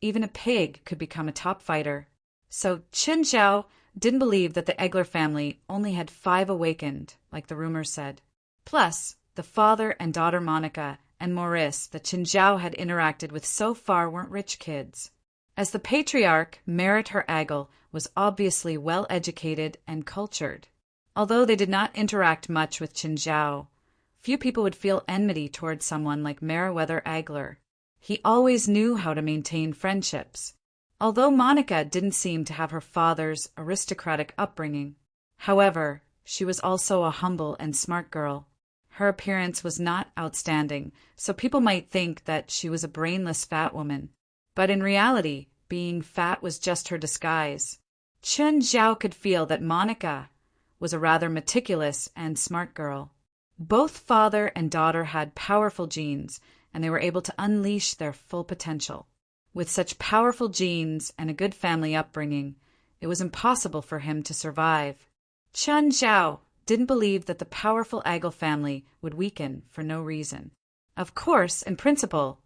even a pig could become a top fighter. So Chen Zhao didn't believe that the Egler family only had 5 awakened, like the rumors said. Plus, the father and daughter Monica and Maurice that Chen Zhao had interacted with so far weren't rich kids. As the patriarch, Merit her Agel was obviously well-educated and cultured. Although they did not interact much with Chen Zhao, few people would feel enmity towards someone like Meriwether Agler. He always knew how to maintain friendships. Although Monica didn't seem to have her father's aristocratic upbringing. However, she was also a humble and smart girl. Her appearance was not outstanding, so people might think that she was a brainless fat woman. But in reality, being fat was just her disguise. Chen Zhao could feel that Monica was a rather meticulous and smart girl. Both father and daughter had powerful genes, and they were able to unleash their full potential. With such powerful genes and a good family upbringing, it was impossible for him to survive. Chen Zhao didn't believe that the powerful Agel family would weaken for no reason. Of course, in principle,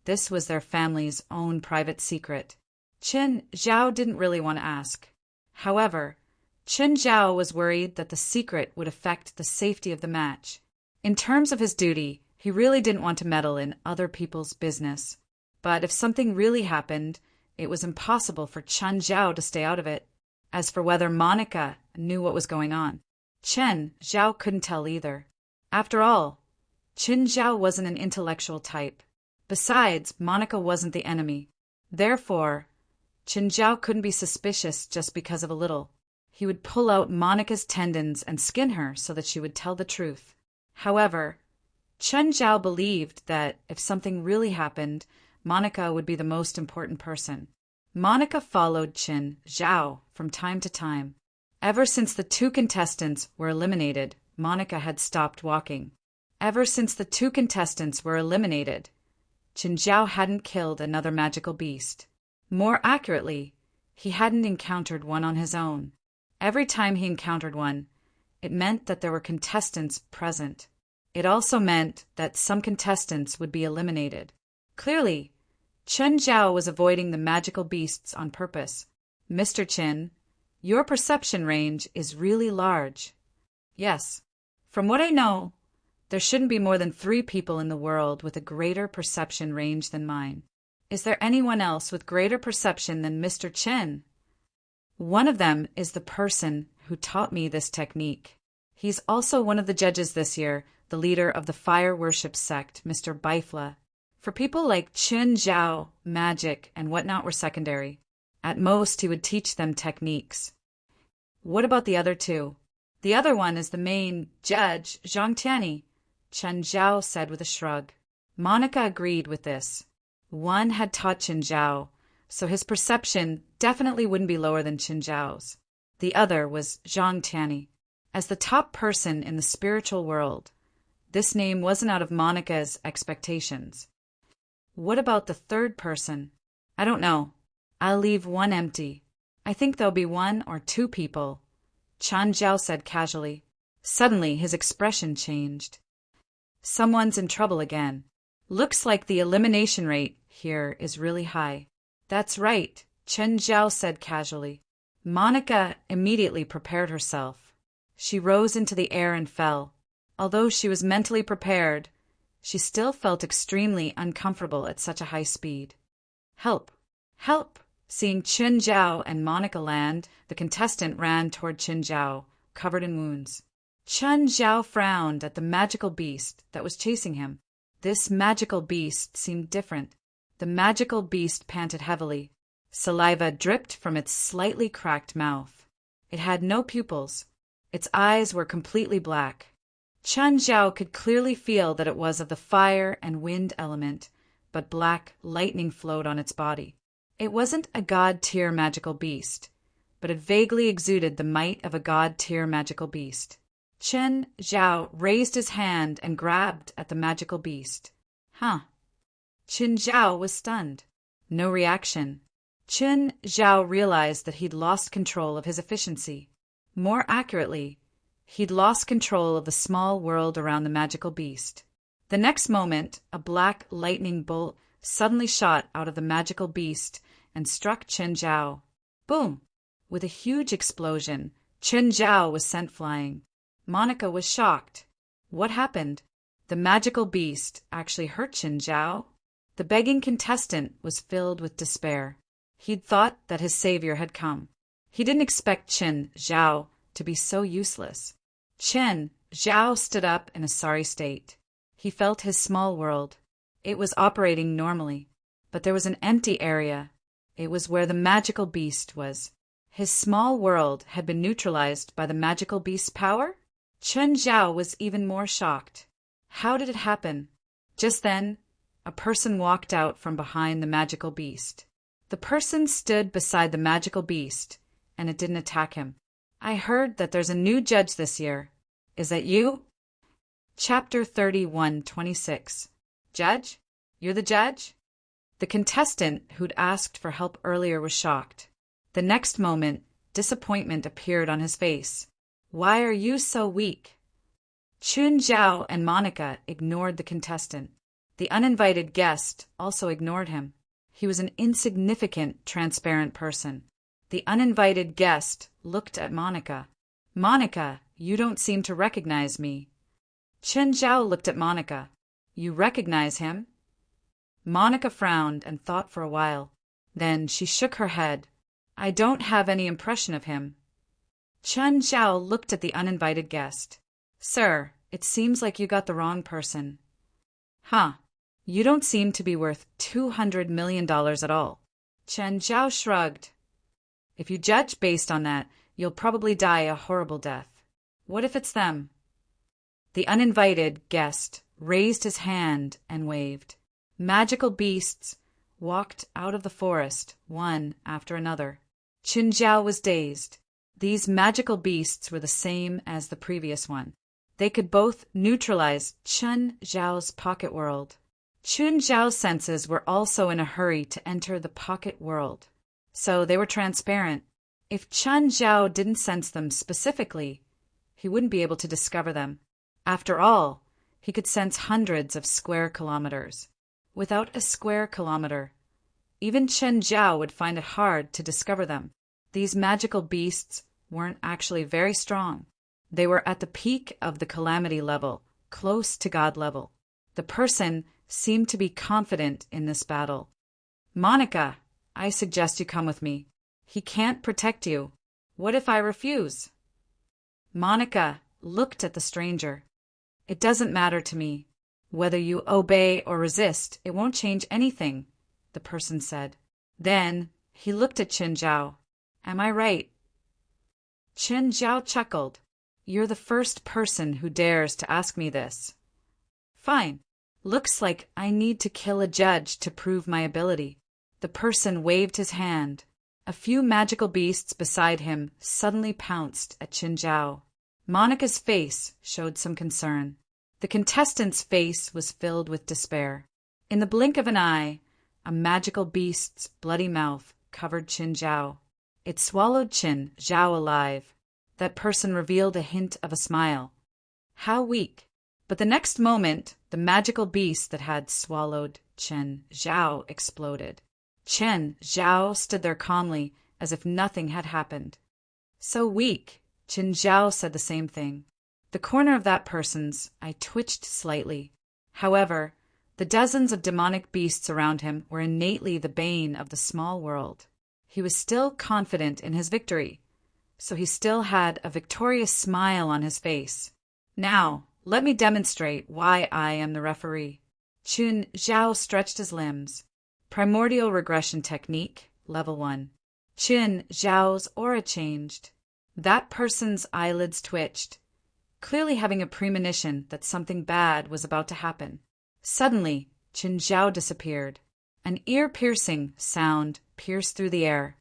this was their family's own private secret. Chen Zhao didn't really want to ask. However, Chen Zhao was worried that the secret would affect the safety of the match. In terms of his duty, he really didn't want to meddle in other people's business. But if something really happened, it was impossible for Chen Zhao to stay out of it. As for whether Monica knew what was going on, Chen Zhao couldn't tell either. After all, Chen Zhao wasn't an intellectual type. Besides, Monica wasn't the enemy. Therefore, Chen Zhao couldn't be suspicious just because of a little. He would pull out Monica's tendons and skin her so that she would tell the truth. However, Chen Zhao believed that if something really happened, Monica would be the most important person. Monica followed Chen Zhao from time to time. Ever since the 2 contestants were eliminated, Monica had stopped walking. Ever since the 2 contestants were eliminated, Chen Zhao hadn't killed another magical beast. More accurately, he hadn't encountered one on his own. Every time he encountered one, it meant that there were contestants present. It also meant that some contestants would be eliminated. Clearly, Chen Zhao was avoiding the magical beasts on purpose. Mr. Chen, your perception range is really large. Yes. From what I know, there shouldn't be more than 3 people in the world with a greater perception range than mine. Is there anyone else with greater perception than Mr. Chen? One of them is the person who taught me this technique. He's also one of the judges this year, the leader of the fire worship sect, Mr. Bifla. For people like Chen Zhao, magic and whatnot were secondary. At most, he would teach them techniques. What about the other 2? The other one is the main judge, Zhang Tianyi, Chen Zhao said with a shrug. Monica agreed with this. One had taught Chen Zhao, so his perception definitely wouldn't be lower than Chen Zhao's. The other was Zhang Tianyi. As the top person in the spiritual world, this name wasn't out of Monica's expectations. What about the 3rd person? I don't know. I'll leave one empty. I think there'll be 1 or 2 people, Chen Zhao said casually. Suddenly, his expression changed. Someone's in trouble again. Looks like the elimination rate here is really high. That's right, Chen Zhao said casually. Monica immediately prepared herself. She rose into the air and fell. Although she was mentally prepared, she still felt extremely uncomfortable at such a high speed. Help! Help! Seeing Chen Zhao and Monica land, the contestant ran toward Chen Zhao, covered in wounds. Chen Zhao frowned at the magical beast that was chasing him. This magical beast seemed different. The magical beast panted heavily. Saliva dripped from its slightly cracked mouth. It had no pupils. Its eyes were completely black. Chen Zhao could clearly feel that it was of the fire and wind element, but black lightning flowed on its body. It wasn't a god-tier magical beast, but it vaguely exuded the might of a god-tier magical beast. Chen Zhao raised his hand and grabbed at the magical beast. Huh. Chen Zhao was stunned. No reaction. Chen Zhao realized that he'd lost control of his efficiency. More accurately, he'd lost control of the small world around the magical beast. The next moment, a black lightning bolt suddenly shot out of the magical beast and struck Chen Zhao. Boom! With a huge explosion, Chen Zhao was sent flying. Monica was shocked. What happened? The magical beast actually hurt Chen Zhao? The begging contestant was filled with despair. He'd thought that his savior had come. He didn't expect Chen Zhao to be so useless. Chen Zhao stood up in a sorry state. He felt his small world. It was operating normally, but there was an empty area. It was where the magical beast was. His small world had been neutralized by the magical beast's power? Chen Zhao was even more shocked. How did it happen? Just then, a person walked out from behind the magical beast. The person stood beside the magical beast, and it didn't attack him. I heard that there's a new judge this year. Is that you? Chapter 31:26. Judge? You're the judge? The contestant who'd asked for help earlier was shocked. The next moment, disappointment appeared on his face. Why are you so weak? Chen Zhao and Monica ignored the contestant. The uninvited guest also ignored him. He was an insignificant, transparent person. The uninvited guest looked at Monica. Monica, you don't seem to recognize me. Chen Zhao looked at Monica. You recognize him? Monica frowned and thought for a while. Then she shook her head. I don't have any impression of him. Chen Zhao looked at the uninvited guest. Sir, it seems like you got the wrong person. Huh. You don't seem to be worth $200 million at all. Chen Zhao shrugged. If you judge based on that, you'll probably die a horrible death. What if it's them? The uninvited guest raised his hand and waved. Magical beasts walked out of the forest, one after another. Chen Zhao was dazed. These magical beasts were the same as the previous one. They could both neutralize Chen Zhao's pocket world. Chen Zhao's senses were also in a hurry to enter the pocket world, so they were transparent. If Chen Zhao didn't sense them specifically, he wouldn't be able to discover them. After all, he could sense hundreds of square kilometers. Without a square kilometer, even Chen Zhao would find it hard to discover them. These magical beasts weren't actually very strong. They were at the peak of the calamity level, close to God level. The person seemed to be confident in this battle. Monica, I suggest you come with me. He can't protect you. What if I refuse? Monica looked at the stranger. It doesn't matter to me. Whether you obey or resist, it won't change anything, the person said. Then he looked at Chen Zhao. Am I right? Chen Zhao chuckled. You're the first person who dares to ask me this. Fine. Looks like I need to kill a judge to prove my ability. The person waved his hand. A few magical beasts beside him suddenly pounced at Chen Zhao. Monica's face showed some concern. The contestant's face was filled with despair. In the blink of an eye, a magical beast's bloody mouth covered Chen Zhao. It swallowed Chen Zhao alive. That person revealed a hint of a smile. How weak. But the next moment, the magical beast that had swallowed Chen Zhao exploded. Chen Zhao stood there calmly, as if nothing had happened. So weak, Chen Zhao said the same thing. The corner of that person's eye twitched slightly. However, the dozens of demonic beasts around him were innately the bane of the small world. He was still confident in his victory, so he still had a victorious smile on his face. Now, let me demonstrate why I am the referee. Chen Zhao stretched his limbs. Primordial regression technique, level 1. Chen Zhao's aura changed. That person's eyelids twitched, clearly having a premonition that something bad was about to happen. Suddenly, Chen Zhao disappeared. An ear-piercing sound pierced through the air.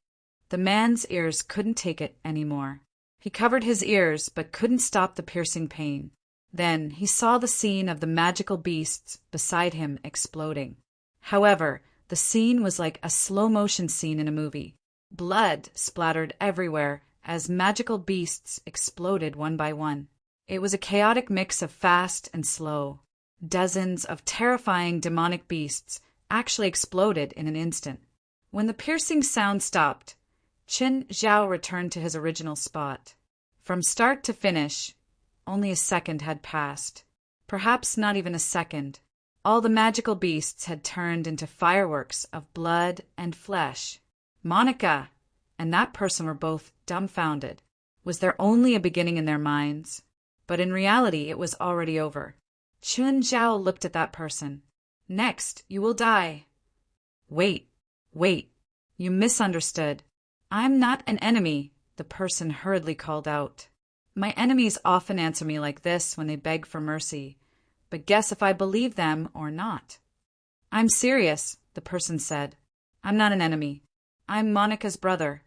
The man's ears couldn't take it anymore. He covered his ears but couldn't stop the piercing pain. Then he saw the scene of the magical beasts beside him exploding. However, the scene was like a slow-motion scene in a movie. Blood splattered everywhere as magical beasts exploded one by one. It was a chaotic mix of fast and slow. Dozens of terrifying demonic beasts actually exploded in an instant. When the piercing sound stopped, Chen Zhao returned to his original spot. From start to finish, only a second had passed. Perhaps not even a second. All the magical beasts had turned into fireworks of blood and flesh. Monica and that person were both dumbfounded. Was there only a beginning in their minds? But in reality, it was already over. Chen Zhao looked at that person. Next, you will die. Wait, you misunderstood. I'm not an enemy, the person hurriedly called out. My enemies often answer me like this when they beg for mercy, but guess if I believe them or not. I'm serious, the person said. I'm not an enemy. I'm Monica's brother.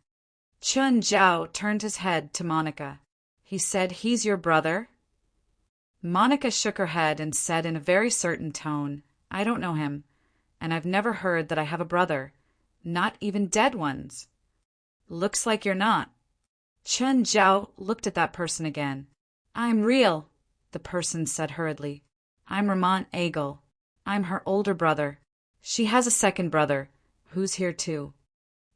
Chen Zhao turned his head to Monica. He said, he's your brother? Monica shook her head and said in a very certain tone, I don't know him, and I've never heard that I have a brother, not even dead ones. Looks like you're not. Chen Zhao looked at that person again. I'm real, the person said hurriedly. I'm Ramont Agel. I'm her older brother. She has a second brother, who's here too.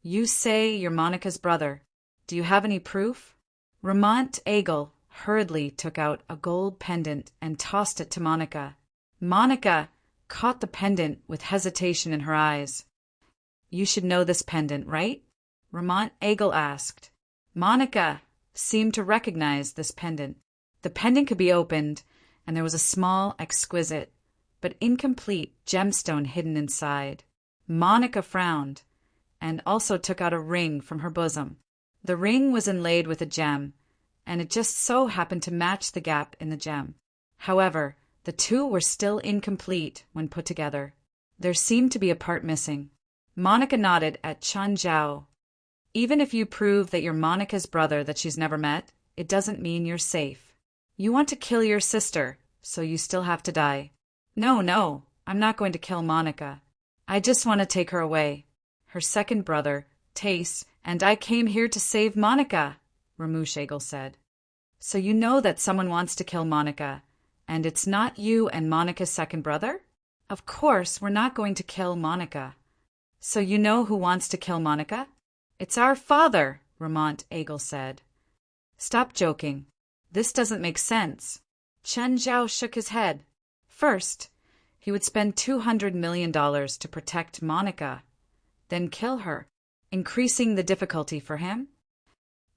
You say you're Monica's brother. Do you have any proof? Ramont Agel hurriedly took out a gold pendant and tossed it to Monica. Monica caught the pendant with hesitation in her eyes. You should know this pendant, right? Ramont Agel asked. Monica seemed to recognize this pendant. The pendant could be opened, and there was a small, exquisite, but incomplete gemstone hidden inside. Monica frowned, and also took out a ring from her bosom. The ring was inlaid with a gem, and it just so happened to match the gap in the gem. However, the two were still incomplete when put together. There seemed to be a part missing. Monica nodded at Chen Zhao. Even if you prove that you're Monica's brother that she's never met, it doesn't mean you're safe. You want to kill your sister, so you still have to die. No, I'm not going to kill Monica. I just want to take her away. Her second brother, Tace, and I came here to save Monica, Ramush Agel said. So you know that someone wants to kill Monica, and it's not you and Monica's second brother? Of course, we're not going to kill Monica. So you know who wants to kill Monica? It's our father, Ramont Agel said. Stop joking. This doesn't make sense. Chen Zhao shook his head. First, he would spend $200 million to protect Monica, then kill her, increasing the difficulty for him.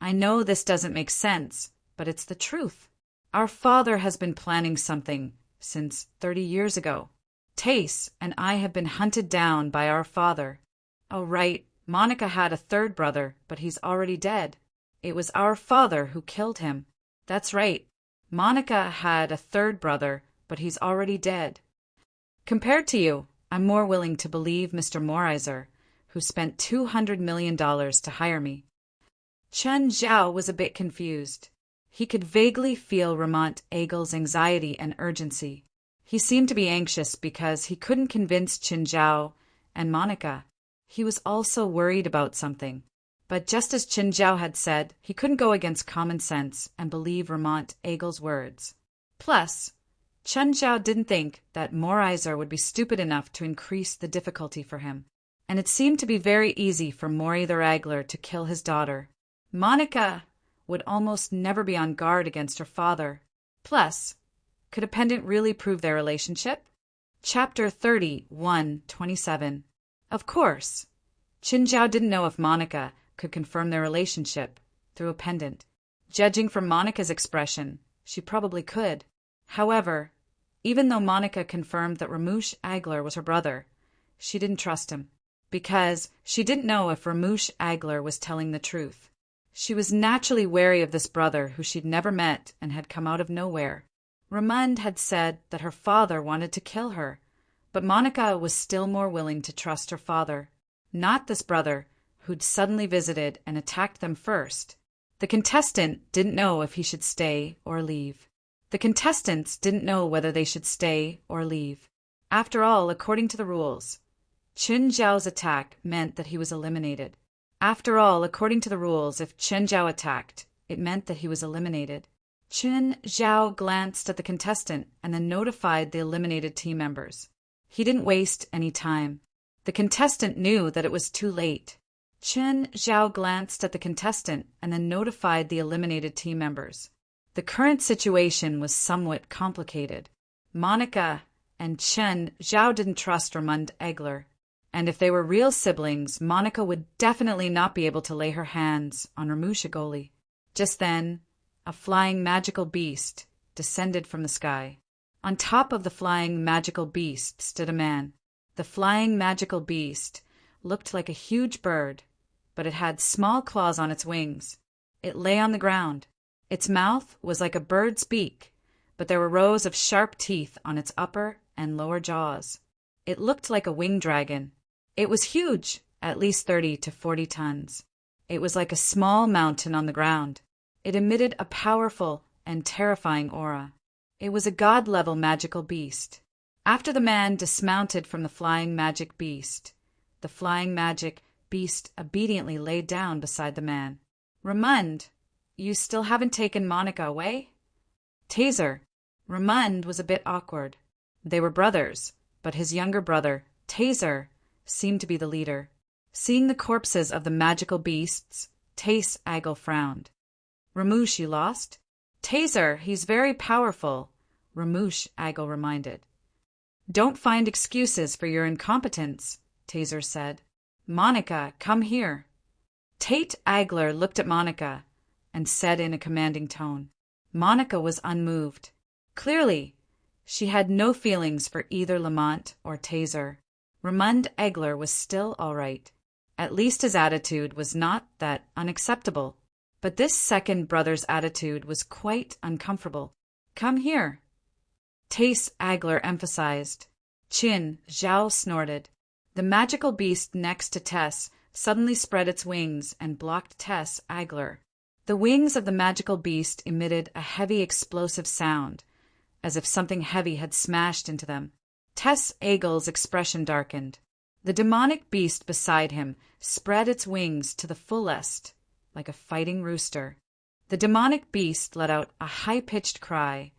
I know this doesn't make sense, but it's the truth. Our father has been planning something since 30 years ago. Tace and I have been hunted down by our father. Oh, right, Monica had a third brother, but he's already dead. It was our father who killed him. That's right. Monica had a third brother, but he's already dead. Compared to you, I'm more willing to believe Mr. Morizer, who spent $200 million to hire me. Chen Zhao was a bit confused. He could vaguely feel Ramont Agel's anxiety and urgency. He seemed to be anxious because he couldn't convince Chen Zhao and Monica. He was also worried about something. But just as Chen Zhao had said, he couldn't go against common sense and believe Ramont Agel's words. Plus, Chen Zhao didn't think that Morizer would be stupid enough to increase the difficulty for him, and it seemed to be very easy for Mori the Wrangler to kill his daughter. Monica would almost never be on guard against her father. Plus, could a pendant really prove their relationship? Chapter 31:27. Of course, Qin Zhao didn't know if Monica could confirm their relationship through a pendant. Judging from Monica's expression, she probably could. However, even though Monica confirmed that Ramush Agler was her brother, she didn't trust him, because she didn't know if Ramush Agler was telling the truth. She was naturally wary of this brother who she'd never met and had come out of nowhere. Ramund had said that her father wanted to kill her, but Monica was still more willing to trust her father, not this brother who'd suddenly visited and attacked them first. The contestant didn't know if he should stay or leave. The contestants didn't know whether they should stay or leave. After all, according to the rules, Qin Zhao's attack meant that he was eliminated. After all, according to the rules, if Qin Zhao attacked, it meant that he was eliminated. Qin Zhao glanced at the contestant and then notified the eliminated team members. He didn't waste any time. The contestant knew that it was too late. Qin Zhao glanced at the contestant and then notified the eliminated team members. The current situation was somewhat complicated. Monica and Chen Zhao didn't trust Ramund Egler, and if they were real siblings, Monica would definitely not be able to lay her hands on Ramushagoli. Just then, a flying magical beast descended from the sky. On top of the flying magical beast stood a man. The flying magical beast looked like a huge bird, but it had small claws on its wings. It lay on the ground. Its mouth was like a bird's beak, but there were rows of sharp teeth on its upper and lower jaws. It looked like a winged dragon. It was huge, at least 30 to 40 tons. It was like a small mountain on the ground. It emitted a powerful and terrifying aura. It was a god-level magical beast. After the man dismounted from the flying magic beast, the flying magic beast obediently laid down beside the man. Ramund, you still haven't taken Monica away? Taser. Ramund was a bit awkward. They were brothers, but his younger brother, Taser, seemed to be the leader. Seeing the corpses of the magical beasts, Tace Agel frowned. Ramush, you lost? Taser, he's very powerful, Ramush Agel reminded. Don't find excuses for your incompetence, Taser said. Monica, come here. Tate Agler looked at Monica and said in a commanding tone. Monica was unmoved. Clearly, she had no feelings for either Lamont or Taser. Ramund Egler was still all right. At least his attitude was not that unacceptable. But this second brother's attitude was quite uncomfortable. Come here. Tace Agler emphasized. Qin Zhao snorted. The magical beast next to Tess suddenly spread its wings and blocked Tess Agler. The wings of the magical beast emitted a heavy explosive sound, as if something heavy had smashed into them. Tess Agel's expression darkened. The demonic beast beside him spread its wings to the fullest, like a fighting rooster. The demonic beast let out a high-pitched cry,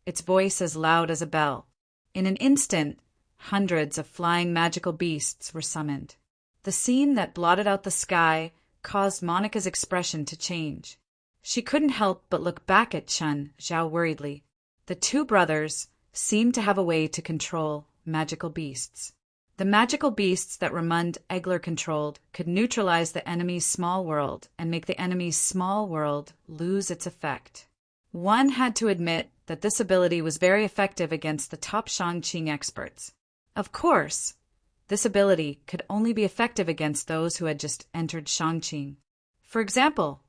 its voice as loud as a bell. In an instant, hundreds of flying magical beasts were summoned. The scene that blotted out the sky caused Monica's expression to change. She couldn't help but look back at Chen Zhao worriedly. The two brothers seemed to have a way to control magical beasts. The magical beasts that Ramund Egler controlled could neutralize the enemy's small world and make the enemy's small world lose its effect. One had to admit that this ability was very effective against the top Shangqing experts. Of course, this ability could only be effective against those who had just entered Shangqing. For example,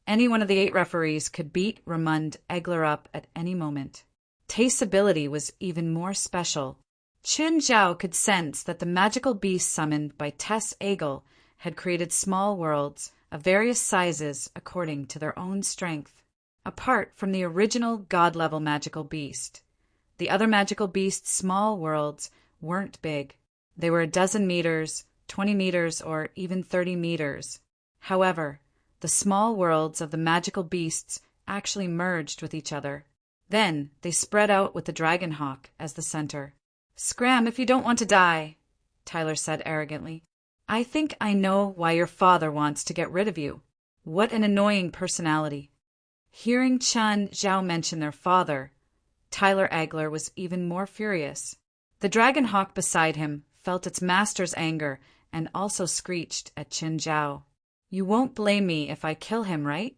any one of the 8 referees could beat Ramund Egler up at any moment. Tace's ability was even more special. Qin Zhao could sense that the magical beast summoned by Tess Agel had created small worlds of various sizes according to their own strength, apart from the original god-level magical beast. The other magical beast's small worlds weren't big. They were 12 meters, 20 meters, or even 30 meters. However, the small worlds of the magical beasts actually merged with each other. Then they spread out with the dragon hawk as the center. "Scram if you don't want to die," Tyler said arrogantly. "I think I know why your father wants to get rid of you. What an annoying personality." Hearing Chen Zhao mention their father, Tyler Agler was even more furious. The dragon hawk beside him felt its master's anger and also screeched at Chen Zhao. "You won't blame me if I kill him, right?"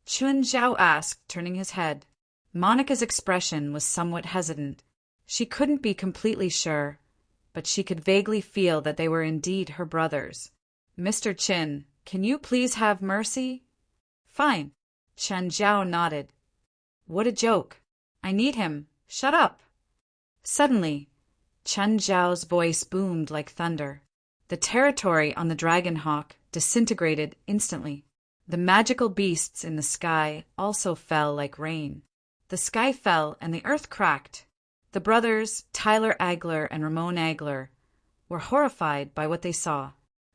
Chen Zhao asked, turning his head. Monica's expression was somewhat hesitant. She couldn't be completely sure, but she could vaguely feel that they were indeed her brothers. "Mr. Chin, can you please have mercy?" "Fine." Chen Zhao nodded. "What a joke. I need him. Shut up." Suddenly, Chen Zhao's voice boomed like thunder. The territory on the dragon hawk disintegrated instantly. The magical beasts in the sky also fell like rain. The sky fell and the earth cracked. The brothers, Tyler Agler and Ramon Agler, were horrified by what they saw.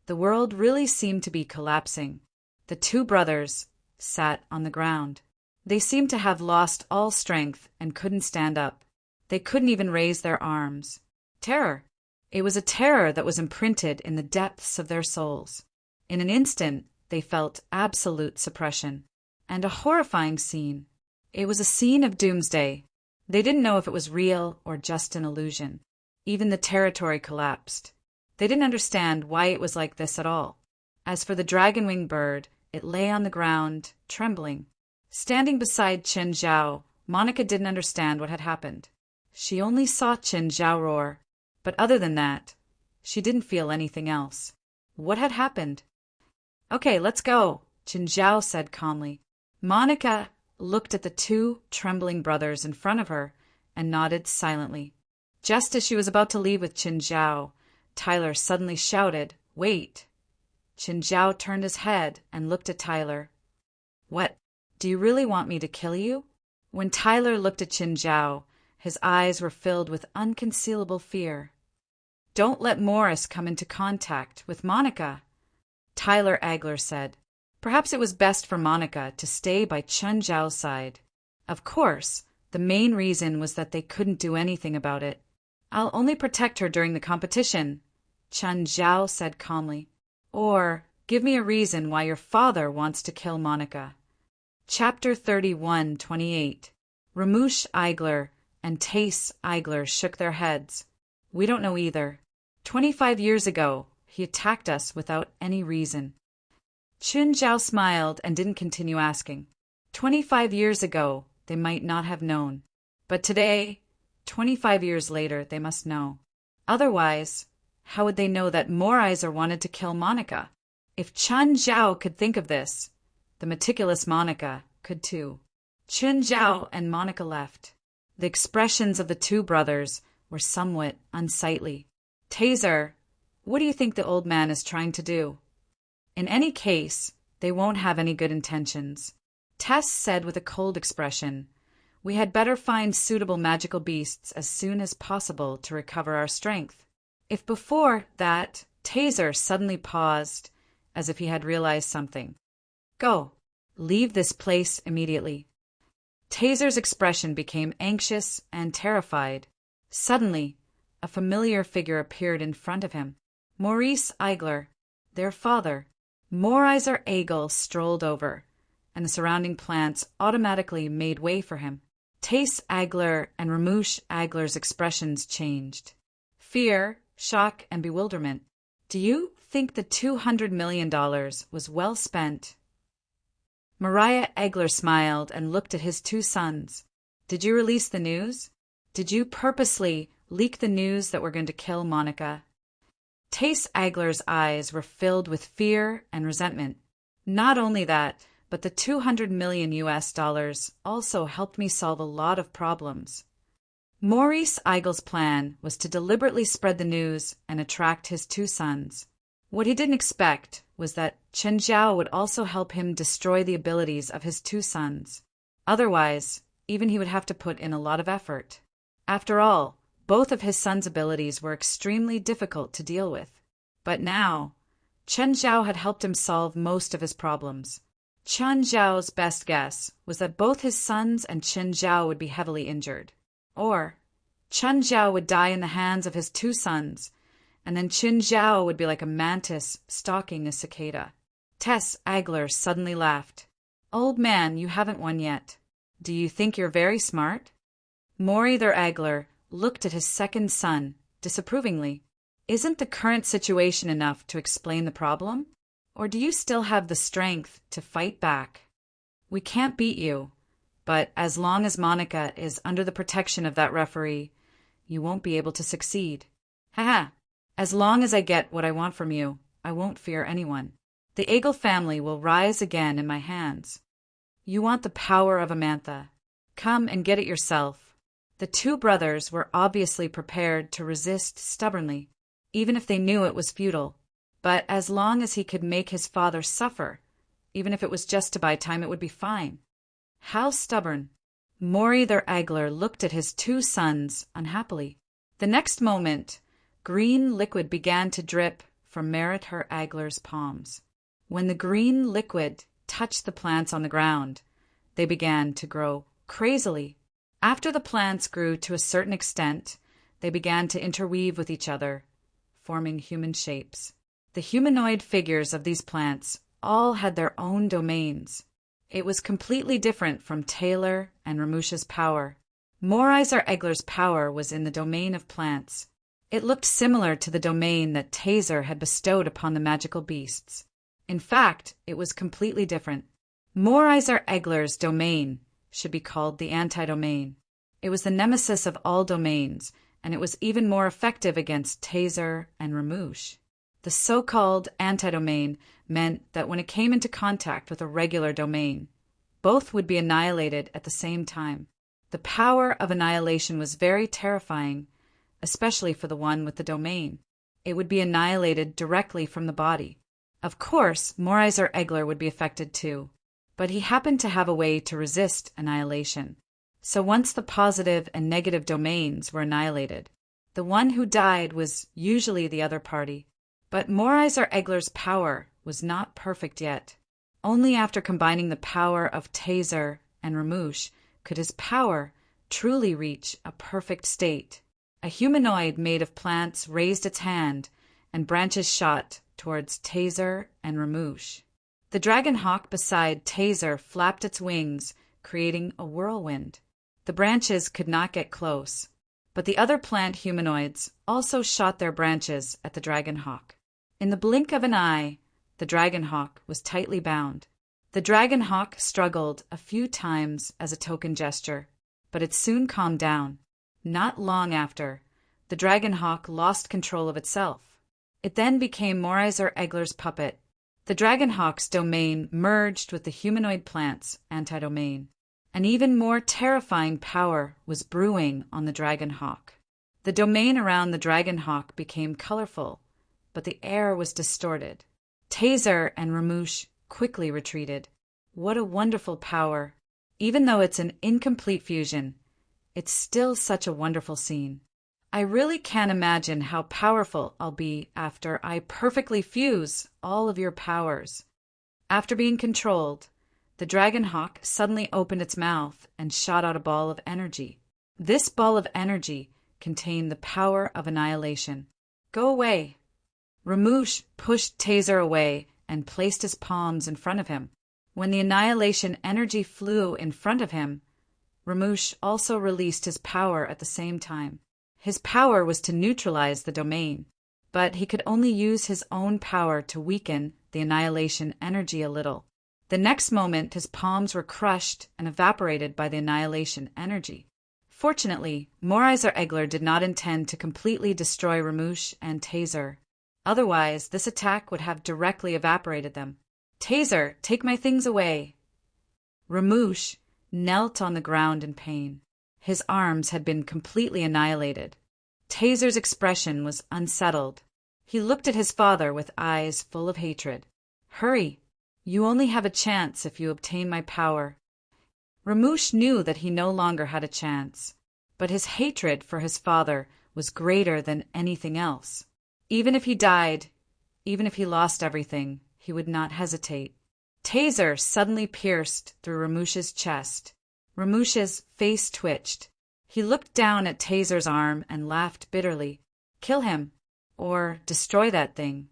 The world really seemed to be collapsing. The two brothers sat on the ground. They seemed to have lost all strength and couldn't stand up. They couldn't even raise their arms. Terror. It was a terror that was imprinted in the depths of their souls. In an instant, they felt absolute suppression. And a horrifying scene. It was a scene of doomsday. They didn't know if it was real or just an illusion. Even the territory collapsed. They didn't understand why it was like this at all. As for the dragon-winged bird, it lay on the ground, trembling. Standing beside Chen Zhao, Monica didn't understand what had happened. She only saw Chen Zhao roar, but other than that, she didn't feel anything else. What had happened? "Okay, let's go," Chen Zhao said calmly. Monica looked at the two trembling brothers in front of her and nodded silently. Just as she was about to leave with Chen Zhao, Tyler suddenly shouted, "Wait!" Chen Zhao turned his head and looked at Tyler. "What? Do you really want me to kill you?" When Tyler looked at Chen Zhao, his eyes were filled with unconcealable fear. "Don't let Morris come into contact with Monica," Tyler Agler said. Perhaps it was best for Monica to stay by Chen Zhao's side. Of course, the main reason was that they couldn't do anything about it. "I'll only protect her during the competition," Chen Zhao said calmly. "Or give me a reason why your father wants to kill Monica." Chapter 31:28. Ramush Eigler and Tace Eigler shook their heads. "We don't know either. 25 years ago, he attacked us without any reason." Chen Zhao smiled and didn't continue asking. 25 years ago, they might not have known. But today, 25 years later, they must know. Otherwise, how would they know that Moraiser wanted to kill Monica? If Chen Zhao could think of this, the meticulous Monica could too. Chen Zhao and Monica left. The expressions of the two brothers were somewhat unsightly. "Taser, what do you think the old man is trying to do?" "In any case, they won't have any good intentions." Tess said with a cold expression, "We had better find suitable magical beasts as soon as possible to recover our strength." If before that, Taser suddenly paused, as if he had realized something. "Go. Leave this place immediately." Taser's expression became anxious and terrified. Suddenly, a familiar figure appeared in front of him. Maurice Eigler, their father. Moraiser Agel strolled over, and the surrounding plants automatically made way for him. Tace Agler and Ramush Agler's expressions changed. Fear, shock, and bewilderment. "Do you think the $200 million was well spent?" Mariah Agler smiled and looked at his two sons. "Did you release the news? Did you purposely leak the news that we're going to kill Monica?" Tace Agler's eyes were filled with fear and resentment. "Not only that, but the $200 million also helped me solve a lot of problems." Maurice Eigel's plan was to deliberately spread the news and attract his two sons. What he didn't expect was that Chen Zhao would also help him destroy the abilities of his two sons. Otherwise, even he would have to put in a lot of effort. After all, both of his sons' abilities were extremely difficult to deal with. But now, Chen Zhao had helped him solve most of his problems. Chun Zhao's best guess was that both his sons and Qin Zhao would be heavily injured. Or, Chun Zhao would die in the hands of his two sons, and then Qin Zhao would be like a mantis stalking a cicada. Tess Agler suddenly laughed. Old man, you haven't won yet. Do you think you're very smart? Morizer Agler looked at his second son disapprovingly. Isn't the current situation enough to explain the problem? Or do you still have the strength to fight back? We can't beat you, but as long as Monica is under the protection of that referee, you won't be able to succeed. Haha, as long as I get what I want from you, I won't fear anyone. The Agle family will rise again in my hands. You want the power of Amantha. Come and get it yourself. The two brothers were obviously prepared to resist stubbornly, even if they knew it was futile. But as long as he could make his father suffer, even if it was just to buy time, it would be fine. How stubborn! Morizer Agler looked at his two sons unhappily. The next moment, green liquid began to drip from Morizer Agler's palms. When the green liquid touched the plants on the ground, they began to grow crazily. After the plants grew to a certain extent, they began to interweave with each other, forming human shapes. The humanoid figures of these plants all had their own domains. It was completely different from Taylor and Ramusha's power. Morizer Egler's power was in the domain of plants. It looked similar to the domain that Taser had bestowed upon the magical beasts. In fact, it was completely different. Morizer Egler's domain should be called the anti-domain. It was the nemesis of all domains, and it was even more effective against Taser and Ramush. The so-called anti-domain meant that when it came into contact with a regular domain, both would be annihilated at the same time. The power of annihilation was very terrifying, especially for the one with the domain. It would be annihilated directly from the body. Of course, Morizer Egler would be affected too, but he happened to have a way to resist annihilation. So once the positive and negative domains were annihilated, the one who died was usually the other party. But Morizer Egler's power was not perfect yet. Only after combining the power of Taser and Ramush could his power truly reach a perfect state. A humanoid made of plants raised its hand, and branches shot towards Taser and Ramush. The dragon hawk beside Taser flapped its wings, creating a whirlwind. The branches could not get close, but the other plant humanoids also shot their branches at the dragon hawk. In the blink of an eye, the dragon hawk was tightly bound. The dragon hawk struggled a few times as a token gesture, but it soon calmed down. Not long after, the dragon hawk lost control of itself. It then became Morizer Egler's puppet. The dragon hawk's domain merged with the humanoid plant's anti-domain. An even more terrifying power was brewing on the dragon hawk. The domain around the dragon hawk became colorful, but the air was distorted. Taser and Ramush quickly retreated. What a wonderful power! Even though it's an incomplete fusion, it's still such a wonderful scene. I really can't imagine how powerful I'll be after I perfectly fuse all of your powers. After being controlled, the dragon hawk suddenly opened its mouth and shot out a ball of energy. This ball of energy contained the power of annihilation. Go away! Ramush pushed Taser away and placed his palms in front of him. When the annihilation energy flew in front of him, Ramush also released his power at the same time. His power was to neutralize the domain, but he could only use his own power to weaken the annihilation energy a little. The next moment, his palms were crushed and evaporated by the annihilation energy. Fortunately, Morizer Egler did not intend to completely destroy Ramush and Taser. Otherwise, this attack would have directly evaporated them. Taser, take my things away! Ramush knelt on the ground in pain. His arms had been completely annihilated. Taser's expression was unsettled. He looked at his father with eyes full of hatred. Hurry! You only have a chance if you obtain my power. Ramush knew that he no longer had a chance, but his hatred for his father was greater than anything else. Even if he died, even if he lost everything, he would not hesitate. Taser suddenly pierced through Ramush's chest. Ramush's face twitched. He looked down at Taser's arm and laughed bitterly. Kill him, or destroy that thing.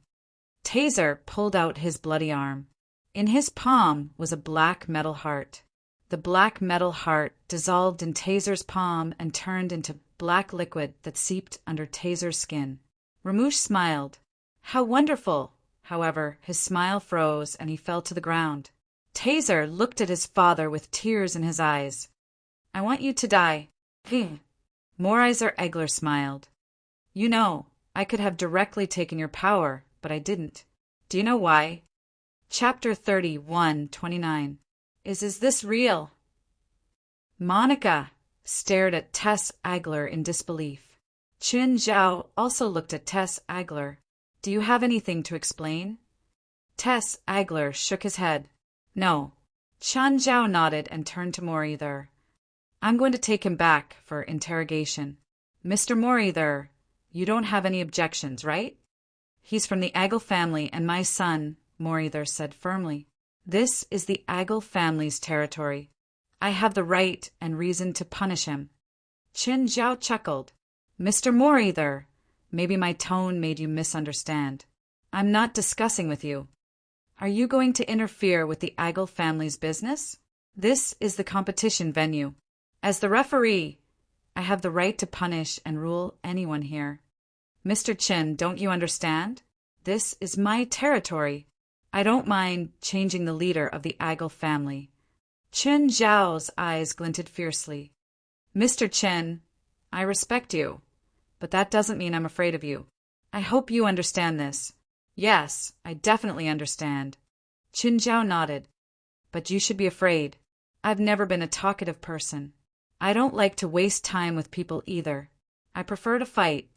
Taser pulled out his bloody arm. In his palm was a black metal heart. The black metal heart dissolved in Taser's palm and turned into black liquid that seeped under Taser's skin. Ramush smiled. How wonderful! However, his smile froze and he fell to the ground. Taser looked at his father with tears in his eyes. I want you to die. Morizer Egler smiled. You know, I could have directly taken your power, but I didn't. Do you know why? Chapter 31:29. Is this real? Monica stared at Tess Agler in disbelief. Qin Zhao also looked at Tess Agler. Do you have anything to explain? Tess Agler shook his head. No. Qin Zhao nodded and turned to Morizer. I'm going to take him back for interrogation. Mr. Morizer, you don't have any objections, right? He's from the Agel family and my son, Morizer said firmly. This is the Agel family's territory. I have the right and reason to punish him. Qin Zhao chuckled. Mr. Morizer, maybe my tone made you misunderstand. I'm not discussing with you. Are you going to interfere with the Agel family's business? This is the competition venue. As the referee, I have the right to punish and rule anyone here. Mr. Qin, don't you understand? This is my territory. I don't mind changing the leader of the Agel family. Qin Zhao's eyes glinted fiercely. Mr. Qin, I respect you, but that doesn't mean I'm afraid of you. I hope you understand this. Yes, I definitely understand. Qin Zhao nodded. But you should be afraid. I've never been a talkative person. I don't like to waste time with people either. I prefer to fight.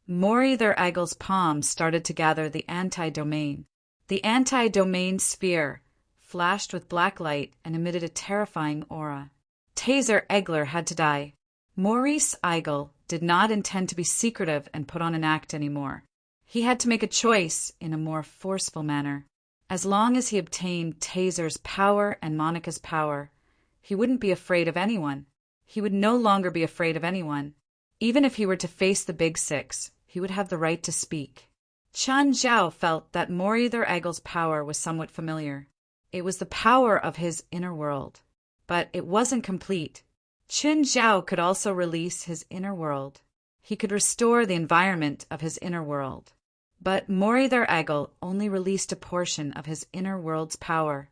Morizer Agel's palm started to gather the anti-domain. The anti-domain sphere flashed with black light and emitted a terrifying aura. Taser Egler had to die. Maurice Agel did not intend to be secretive and put on an act anymore. He had to make a choice in a more forceful manner. As long as he obtained Taser's power and Monica's power, he wouldn't be afraid of anyone. He would no longer be afraid of anyone. Even if he were to face the Big Six, he would have the right to speak. Qin Zhao felt that Morizer Agel's power was somewhat familiar. It was the power of his inner world. But it wasn't complete. Qin Zhao could also release his inner world. He could restore the environment of his inner world. But Morizer Agel only released a portion of his inner world's power.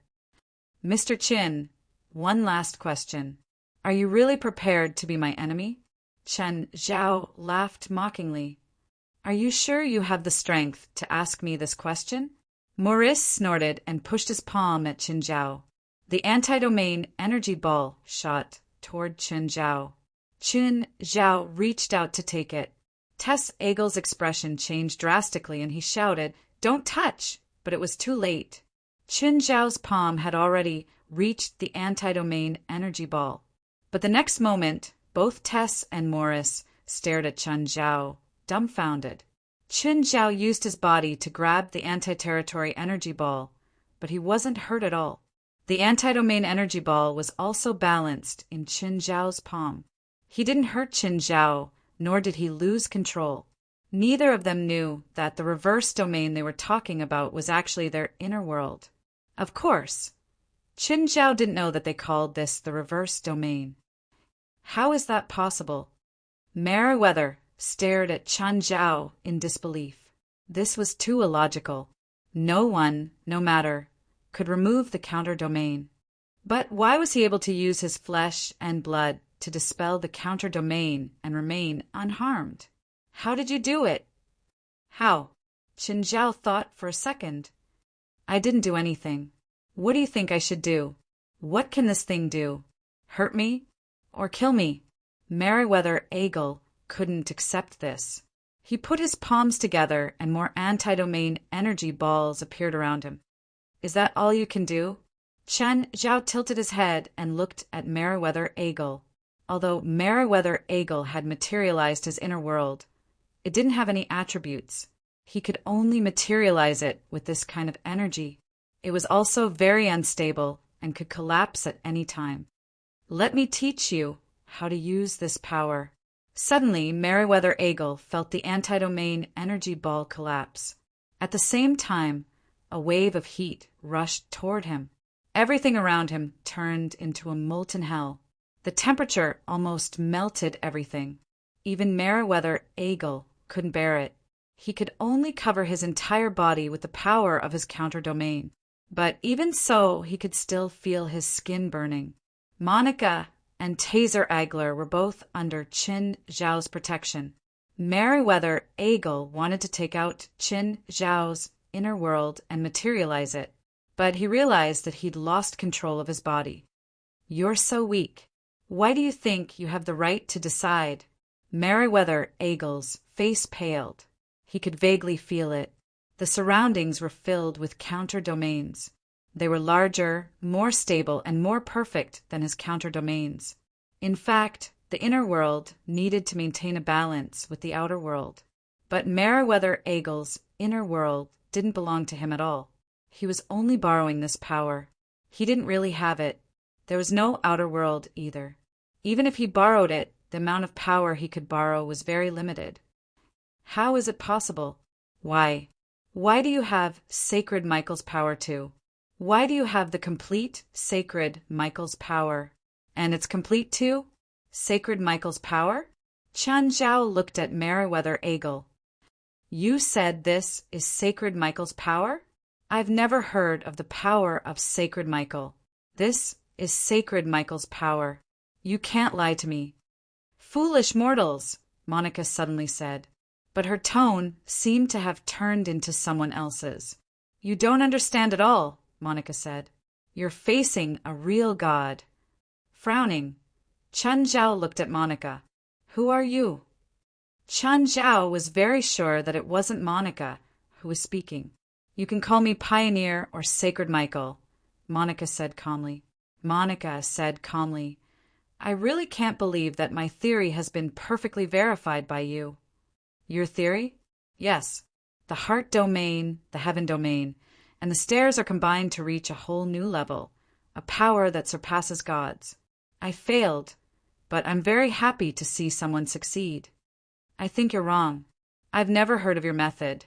Mr. Qin, one last question. Are you really prepared to be my enemy? Qin Zhao laughed mockingly. Are you sure you have the strength to ask me this question? Maurice snorted and pushed his palm at Qin Zhao. The anti-domain energy ball shot toward Qin Zhao. Qin Zhao reached out to take it. Tess Agel's expression changed drastically and he shouted, "Don't touch!" But it was too late. Qin Zhao's palm had already reached the anti-domain energy ball. But the next moment, both Tess and Maurice stared at Qin Zhao, dumbfounded. Qin Zhao used his body to grab the anti-territory energy ball, but he wasn't hurt at all. The anti-domain energy ball was also balanced in Qin Zhao's palm. He didn't hurt Qin Zhao, nor did he lose control. Neither of them knew that the reverse domain they were talking about was actually their inner world. Of course, Qin Zhao didn't know that they called this the reverse domain. How is that possible? Meriwether stared at Qin Zhao in disbelief. This was too illogical. No one, no matter, could remove the counter-domain. But why was he able to use his flesh and blood to dispel the counter-domain and remain unharmed? How did you do it? How? Qin Zhao thought for a second. I didn't do anything. What do you think I should do? What can this thing do? Hurt me? Or kill me? Meriwether Agel couldn't accept this. He put his palms together and more anti-domain energy balls appeared around him. Is that all you can do? Qin Zhao tilted his head and looked at Meriwether Agel. Although Meriwether Agel had materialized his inner world, it didn't have any attributes. He could only materialize it with this kind of energy. It was also very unstable and could collapse at any time. Let me teach you how to use this power. Suddenly, Meriwether Eagle felt the anti-domain energy ball collapse. At the same time, a wave of heat rushed toward him. Everything around him turned into a molten hell. The temperature almost melted everything. Even Meriwether Eagle couldn't bear it. He could only cover his entire body with the power of his counter-domain. But even so, he could still feel his skin burning. Monica and Taser Agler were both under Qin Zhao's protection. Meriwether Eagle wanted to take out Qin Zhao's inner world and materialize it, but he realized that he'd lost control of his body. You're so weak. Why do you think you have the right to decide? Meriwether Eagle's face paled. He could vaguely feel it. The surroundings were filled with counter-domains. They were larger, more stable, and more perfect than his counter-domains. In fact, the inner world needed to maintain a balance with the outer world. But Meriwether Eagle's inner world didn't belong to him at all. He was only borrowing this power. He didn't really have it. There was no outer world either. Even if he borrowed it, the amount of power he could borrow was very limited. How is it possible? Why? Why do you have Sacred Michael's power too? Why do you have the complete Sacred Michael's power? And it's complete too? Sacred Michael's power? Chen Zhao looked at Meriwether Eagle. You said this is Sacred Michael's power? I've never heard of the power of Sacred Michael. This is Sacred Michael's power. You can't lie to me. Foolish mortals, Monica suddenly said, but her tone seemed to have turned into someone else's. You don't understand at all, Monica said. You're facing a real god. Frowning, Chen Zhao looked at Monica. Who are you? Chen Zhao was very sure that it wasn't Monica who was speaking. You can call me Pioneer or Sacred Michael, Monica said calmly. Monica said calmly, I really can't believe that my theory has been perfectly verified by you. Your theory? Yes. The heart domain, the heaven domain, and the stairs are combined to reach a whole new level, a power that surpasses God's. I failed, but I'm very happy to see someone succeed. I think you're wrong. I've never heard of your method,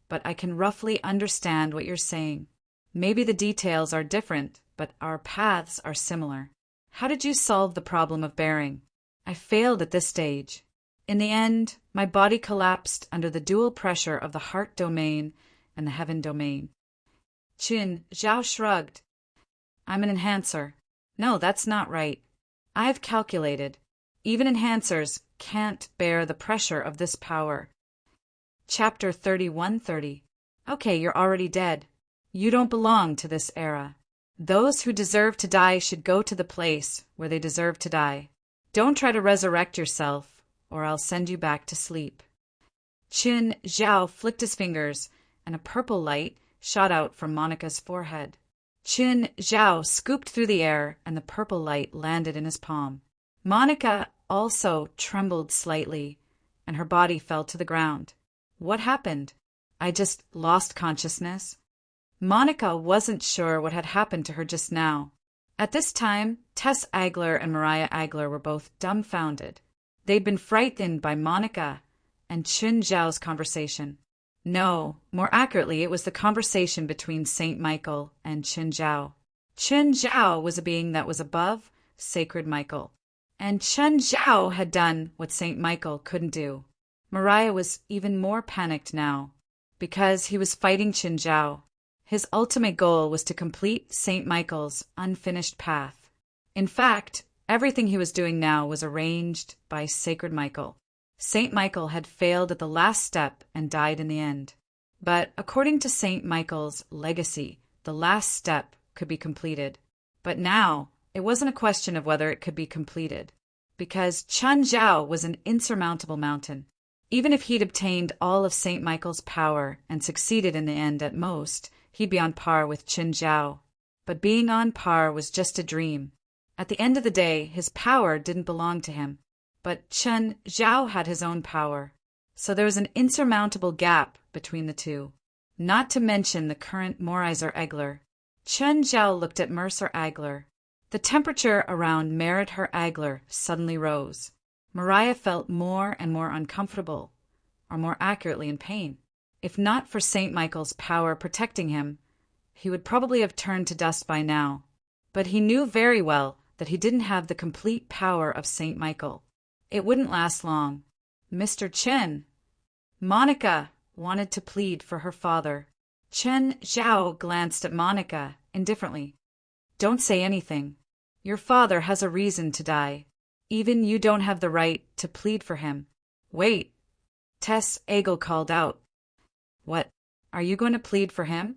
but I can roughly understand what you're saying. Maybe the details are different, but our paths are similar. How did you solve the problem of bearing? I failed at this stage. In the end, my body collapsed under the dual pressure of the heart domain and the heaven domain. Qin Zhao shrugged. I'm an enhancer. No, that's not right. I've calculated. Even enhancers can't bear the pressure of this power. Chapter 3130. Okay, you're already dead. You don't belong to this era. Those who deserve to die should go to the place where they deserve to die. Don't try to resurrect yourself, or I'll send you back to sleep. Qin Zhao flicked his fingers, and a purple light shot out from Monica's forehead. Qin Zhao scooped through the air, and the purple light landed in his palm. Monica also trembled slightly, and her body fell to the ground. What happened? I just lost consciousness. Monica wasn't sure what had happened to her just now. At this time, Tess Agler and Mariah Agler were both dumbfounded. They'd been frightened by Monica and Qin Zhao's conversation. No, more accurately, it was the conversation between Saint Michael and Qin Zhao. Qin Zhao was a being that was above Sacred Michael, and Qin Zhao had done what Saint Michael couldn't do. Mariah was even more panicked now, because he was fighting Qin Zhao. His ultimate goal was to complete Saint Michael's unfinished path. In fact, everything he was doing now was arranged by Sacred Michael. Saint Michael had failed at the last step and died in the end. But according to Saint Michael's legacy, the last step could be completed. But now, it wasn't a question of whether it could be completed, because Qin Zhao was an insurmountable mountain. Even if he'd obtained all of Saint Michael's power and succeeded in the end at most, he'd be on par with Qin Zhao. But being on par was just a dream. At the end of the day, his power didn't belong to him. But Qin Zhao had his own power. So there was an insurmountable gap between the two. Not to mention the current Morizer Egler. Chen Zhao looked at Mercer Agler. The temperature around Merit her Agler suddenly rose. Mariah felt more and more uncomfortable, or more accurately in pain. If not for St. Michael's power protecting him, he would probably have turned to dust by now. But he knew very well that he didn't have the complete power of St. Michael. It wouldn't last long. Mr. Chen. Monica wanted to plead for her father. Chen Zhao glanced at Monica indifferently. Don't say anything. Your father has a reason to die. Even you don't have the right to plead for him. Wait. Tess Agel called out. What? Are you going to plead for him?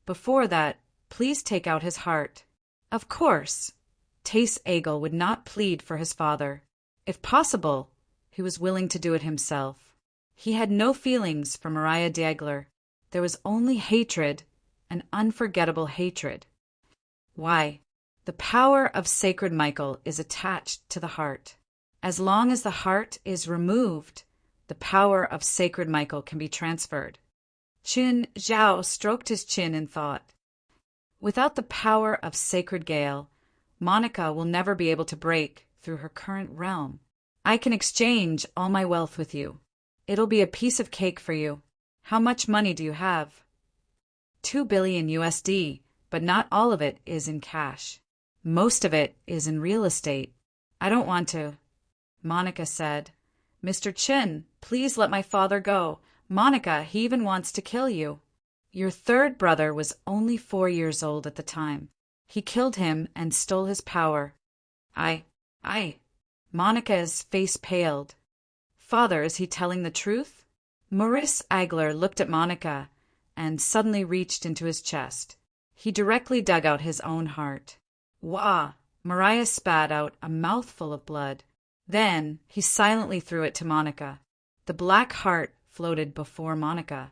Before that, please take out his heart. Of course. Tess Agel would not plead for his father. If possible, he was willing to do it himself. He had no feelings for Mariah Dagler. There was only hatred, an unforgettable hatred. Why? The power of Sacred Michael is attached to the heart. As long as the heart is removed, the power of Sacred Michael can be transferred. Chen Zhao stroked his chin in thought. Without the power of Sacred Gale, Monica will never be able to break through her current realm. I can exchange all my wealth with you. It'll be a piece of cake for you. How much money do you have? 2 billion USD, but not all of it is in cash. Most of it is in real estate. I don't want to. Monica said. Mr. Chen, please let my father go. Monica, he even wants to kill you. Your third brother was only 4 years old at the time. He killed him and stole his power. I. Monica's face paled. Father, is he telling the truth? Maurice Agler looked at Monica and suddenly reached into his chest. He directly dug out his own heart. Wah! Mariah spat out a mouthful of blood. Then he silently threw it to Monica. The black heart floated before Monica.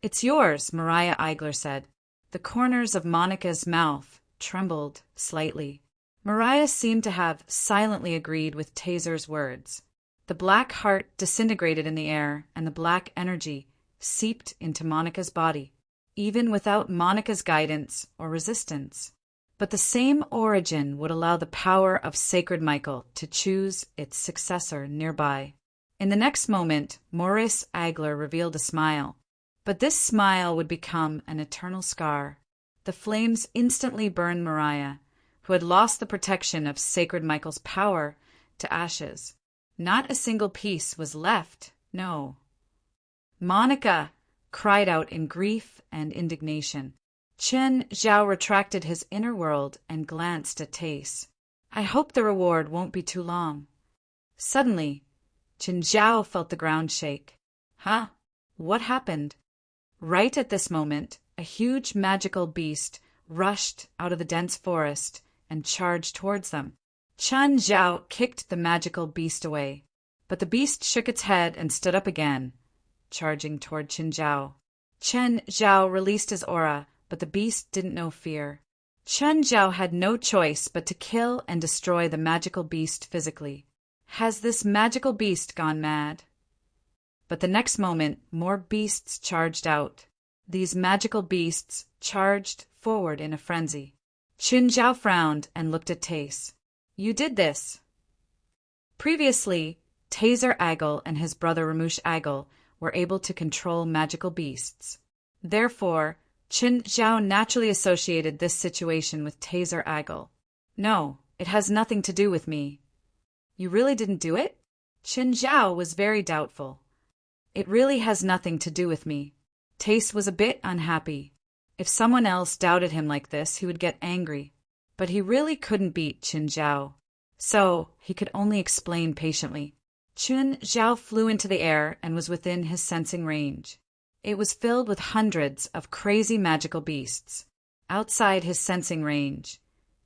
It's yours, Mariah Agler said. The corners of Monica's mouth trembled slightly. Mariah seemed to have silently agreed with Taser's words. The black heart disintegrated in the air, and the black energy seeped into Monica's body, even without Monica's guidance or resistance. But the same origin would allow the power of Sacred Michael to choose its successor nearby. In the next moment, Maurice Agler revealed a smile. But this smile would become an eternal scar. The flames instantly burned Mariah, who had lost the protection of Sacred Michael's power, to ashes. Not a single piece was left, no. Monica cried out in grief and indignation. Chen Zhao retracted his inner world and glanced at Tace. I hope the reward won't be too long. Suddenly, Chen Zhao felt the ground shake. Huh? What happened? Right at this moment, a huge magical beast rushed out of the dense forest and charged towards them. Chen Zhao kicked the magical beast away, but the beast shook its head and stood up again, charging toward Chen Zhao. Chen Zhao released his aura, but the beast didn't know fear. Chen Zhao had no choice but to kill and destroy the magical beast physically. Has this magical beast gone mad? But the next moment, more beasts charged out. These magical beasts charged forward in a frenzy. Chen Zhao frowned and looked at Tace. You did this. Previously, Taser Agel and his brother Ramush Agel were able to control magical beasts. Therefore, Chen Zhao naturally associated this situation with Taser Agel. No, it has nothing to do with me. You really didn't do it? Chen Zhao was very doubtful. It really has nothing to do with me. Tace was a bit unhappy. If someone else doubted him like this, he would get angry. But he really couldn't beat Chen Zhao. So, he could only explain patiently. Chen Zhao flew into the air and was within his sensing range. It was filled with hundreds of crazy magical beasts. Outside his sensing range,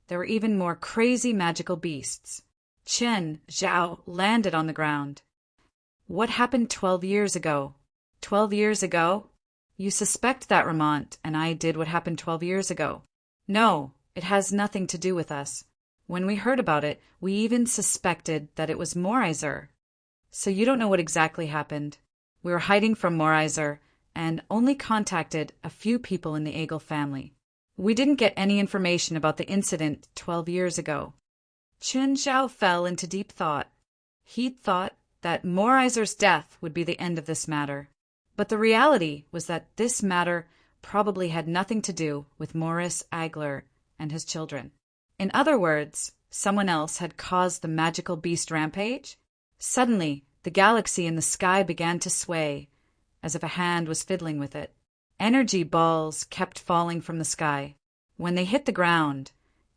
there were even more crazy magical beasts. Chen Zhao landed on the ground. What happened 12 years ago? 12 years ago? You suspect that, Ramont, and I did what happened 12 years ago. No, it has nothing to do with us. When we heard about it, we even suspected that it was Morizer. So you don't know what exactly happened. We were hiding from Morizer and only contacted a few people in the Agel family. We didn't get any information about the incident 12 years ago. Chen Zhao fell into deep thought. He'd thought that Morizer's death would be the end of this matter. But the reality was that this matter probably had nothing to do with Morris Agler and his children. In other words, someone else had caused the magical beast rampage. Suddenly, the galaxy in the sky began to sway, as if a hand was fiddling with it. Energy balls kept falling from the sky. When they hit the ground,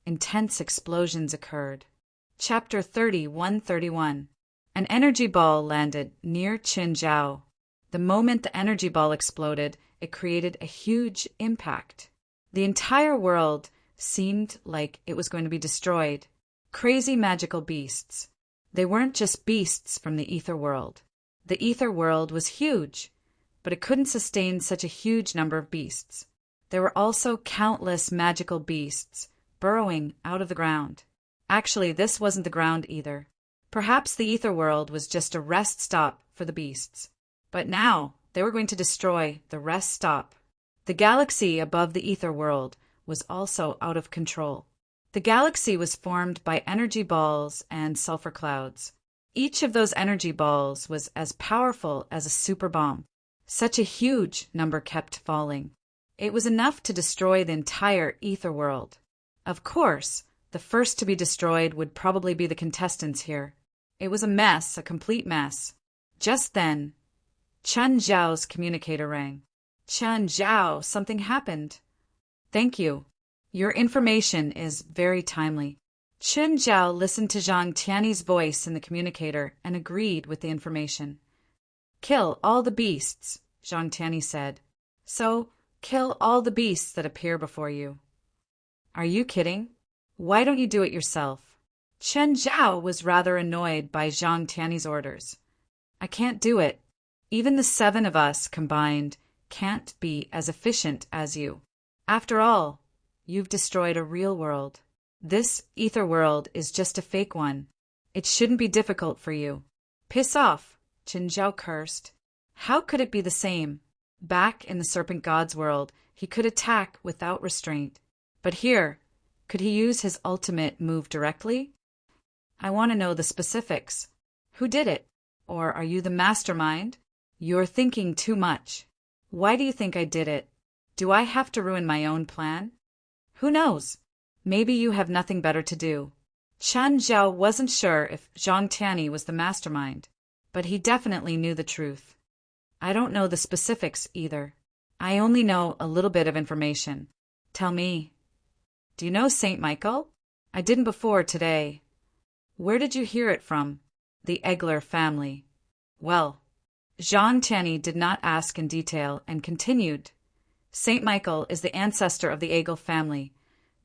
intense explosions occurred. Chapter 30:131. An energy ball landed near Qin Zhao. The moment the energy ball exploded, it created a huge impact. The entire world seemed like it was going to be destroyed. Crazy magical beasts. They weren't just beasts from the ether world. The ether world was huge, but it couldn't sustain such a huge number of beasts. There were also countless magical beasts burrowing out of the ground. Actually, this wasn't the ground either. Perhaps the ether world was just a rest stop for the beasts. But now they were going to destroy the rest stop. The galaxy above the ether world was also out of control. The galaxy was formed by energy balls and sulfur clouds. Each of those energy balls was as powerful as a super bomb. Such a huge number kept falling. It was enough to destroy the entire ether world. Of course, the first to be destroyed would probably be the contestants here. It was a mess, a complete mess. Just then, Chen Zhao's communicator rang. Chen Zhao, something happened. Thank you. Your information is very timely. Chen Zhao listened to Zhang Tianyi's voice in the communicator and agreed with the information. Kill all the beasts, Zhang Tianyi said. So, kill all the beasts that appear before you. Are you kidding? Why don't you do it yourself? Chen Zhao was rather annoyed by Zhang Tianyi's orders. I can't do it. Even the 7 of us combined can't be as efficient as you. After all, you've destroyed a real world. This ether world is just a fake one. It shouldn't be difficult for you. Piss off, Chen Zhao cursed. How could it be the same? Back in the Serpent God's world, he could attack without restraint. But here, could he use his ultimate move directly? I want to know the specifics. Who did it? Or are you the mastermind? You're thinking too much. Why do you think I did it? Do I have to ruin my own plan? Who knows? Maybe you have nothing better to do. Chen Zhao wasn't sure if Zhang Tianyi was the mastermind, but he definitely knew the truth. I don't know the specifics either. I only know a little bit of information. Tell me. Do you know Saint Michael? I didn't before today. Where did you hear it from? The Egler family. Well, Zhang Tianyi did not ask in detail and continued. Saint Michael is the ancestor of the Egel family,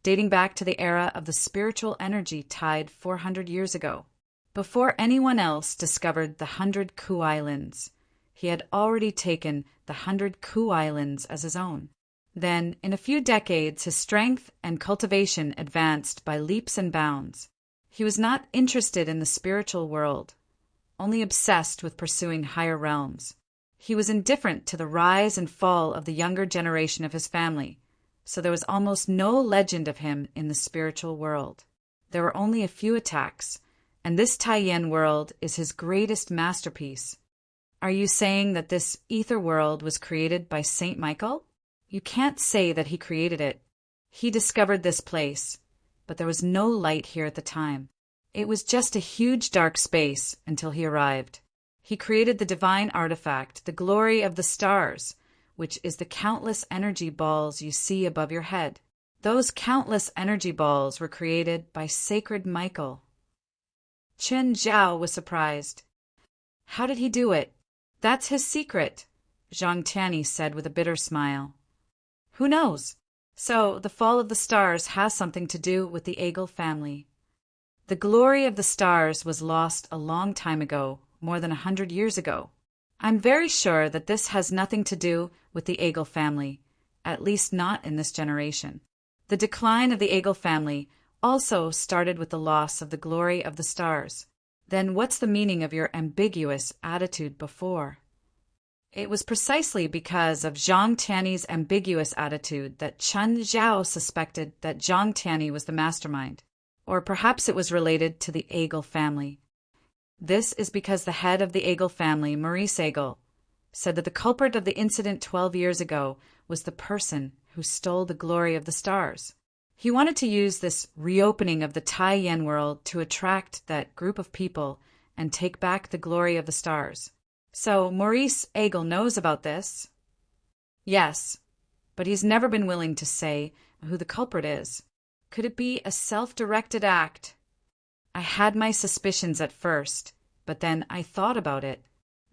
dating back to the era of the spiritual energy tide 400 years ago. Before anyone else discovered the 100 Ku Islands, he had already taken the 100 Ku Islands as his own. Then, in a few decades, his strength and cultivation advanced by leaps and bounds. He was not interested in the spiritual world, only obsessed with pursuing higher realms. He was indifferent to the rise and fall of the younger generation of his family, so there was almost no legend of him in the spiritual world. There were only a few attacks, and this Taiyan world is his greatest masterpiece. Are you saying that this ether world was created by Saint Michael? You can't say that he created it. He discovered this place, but there was no light here at the time. It was just a huge dark space until he arrived. He created the divine artifact, the glory of the stars, which is the countless energy balls you see above your head. Those countless energy balls were created by sacred Michael. Chen Zhao was surprised. How did he do it? That's his secret, Zhang Tianyi said with a bitter smile. Who knows? So, the fall of the stars has something to do with the Egel family. The glory of the stars was lost a long time ago, more than 100 years ago. I'm very sure that this has nothing to do with the Egel family, at least not in this generation. The decline of the Egel family also started with the loss of the glory of the stars. Then what's the meaning of your ambiguous attitude before? It was precisely because of Zhang Tiany's ambiguous attitude that Chen Zhao suspected that Zhang Tiany was the mastermind, or perhaps it was related to the Aigel family. This is because the head of the Aigel family, Maurice Aigel, said that the culprit of the incident 12 years ago was the person who stole the glory of the stars. He wanted to use this reopening of the Tai Yen world to attract that group of people and take back the glory of the stars. So Maurice Aigel knows about this. Yes, but he's never been willing to say who the culprit is. Could it be a self-directed act? I had my suspicions at first, but then I thought about it.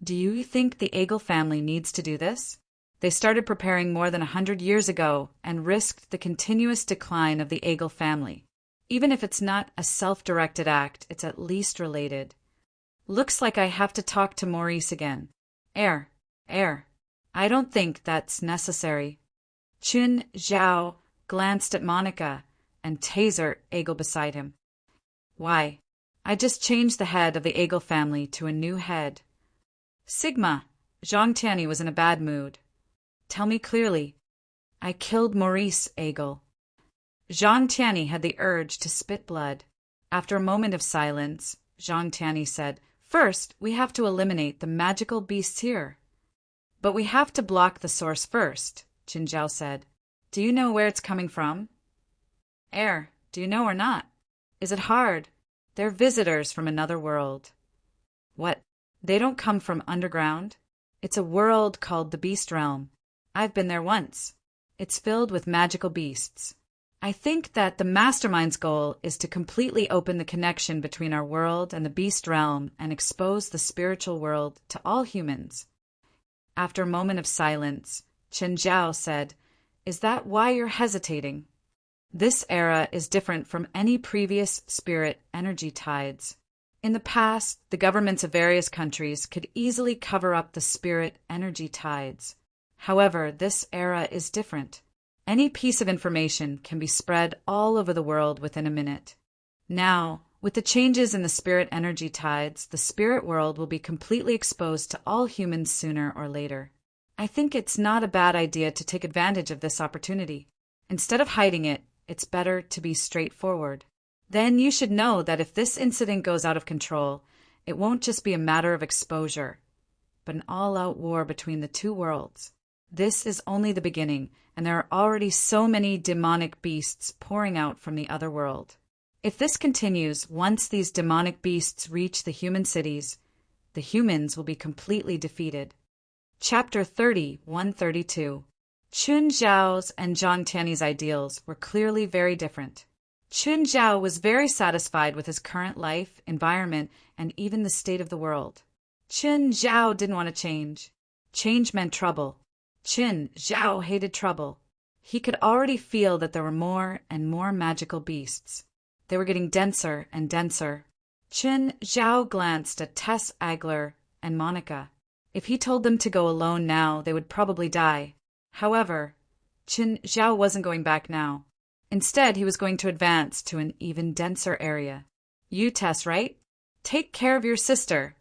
Do you think the Aigel family needs to do this? They started preparing more than 100 years ago and risked the continuous decline of the Aigel family. Even if it's not a self-directed act, it's at least related. Looks like I have to talk to Maurice again. I don't think that's necessary. Chen Zhao glanced at Monica and Taser Aigel beside him. Why? I just changed the head of the Aigel family to a new head. Sigma, Zhang Tiany was in a bad mood. Tell me clearly. I killed Maurice Aigel. Zhang Tiany had the urge to spit blood. After a moment of silence, Zhang Tiany said, First, we have to eliminate the magical beasts here. But we have to block the source first, Qin Zhao said. Do you know where it's coming from? Do you know or not? Is it hard? They're visitors from another world. What? They don't come from underground? It's a world called the Beast Realm. I've been there once. It's filled with magical beasts. I think that the mastermind's goal is to completely open the connection between our world and the Beast Realm and expose the spiritual world to all humans. After a moment of silence, Chen Zhao said, Is that why you're hesitating? This era is different from any previous spirit energy tides. In the past, the governments of various countries could easily cover up the spirit energy tides. However, this era is different. Any piece of information can be spread all over the world within a minute. Now, with the changes in the spirit energy tides, the spirit world will be completely exposed to all humans sooner or later. I think it's not a bad idea to take advantage of this opportunity. Instead of hiding it, it's better to be straightforward. Then you should know that if this incident goes out of control, it won't just be a matter of exposure, but an all-out war between the two worlds. This is only the beginning, and there are already so many demonic beasts pouring out from the other world. If this continues, once these demonic beasts reach the human cities, the humans will be completely defeated. Chapter 30:132. Chen Zhao's and Zhang Tiany's ideals were clearly very different. Chen Zhao was very satisfied with his current life, environment, and even the state of the world. Chen Zhao didn't want to change. Change meant trouble. Chen Zhao hated trouble. He could already feel that there were more and more magical beasts. They were getting denser and denser. Chen Zhao glanced at Tess Agler and Monica. If he told them to go alone now, they would probably die. However, Chen Zhao wasn't going back now. Instead, he was going to advance to an even denser area. You, Tess, right? Take care of your sister,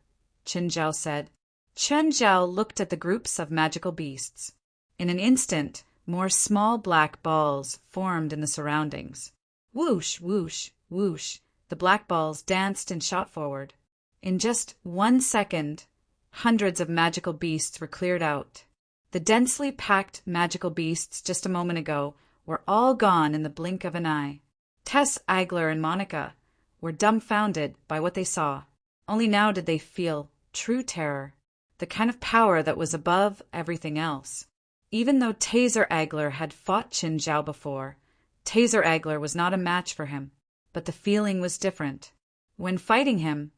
Chen Zhao said. Chen Zhao looked at the groups of magical beasts. In an instant, more small black balls formed in the surroundings. Whoosh, whoosh, whoosh, the black balls danced and shot forward. In just 1 second, hundreds of magical beasts were cleared out. The densely packed magical beasts just a moment ago were all gone in the blink of an eye. Tess, Agler, and Monica were dumbfounded by what they saw. Only now did they feel true terror, the kind of power that was above everything else. Even though Taser Agler had fought Qin Zhao before, Taser Agler was not a match for him, but the feeling was different. When fighting him,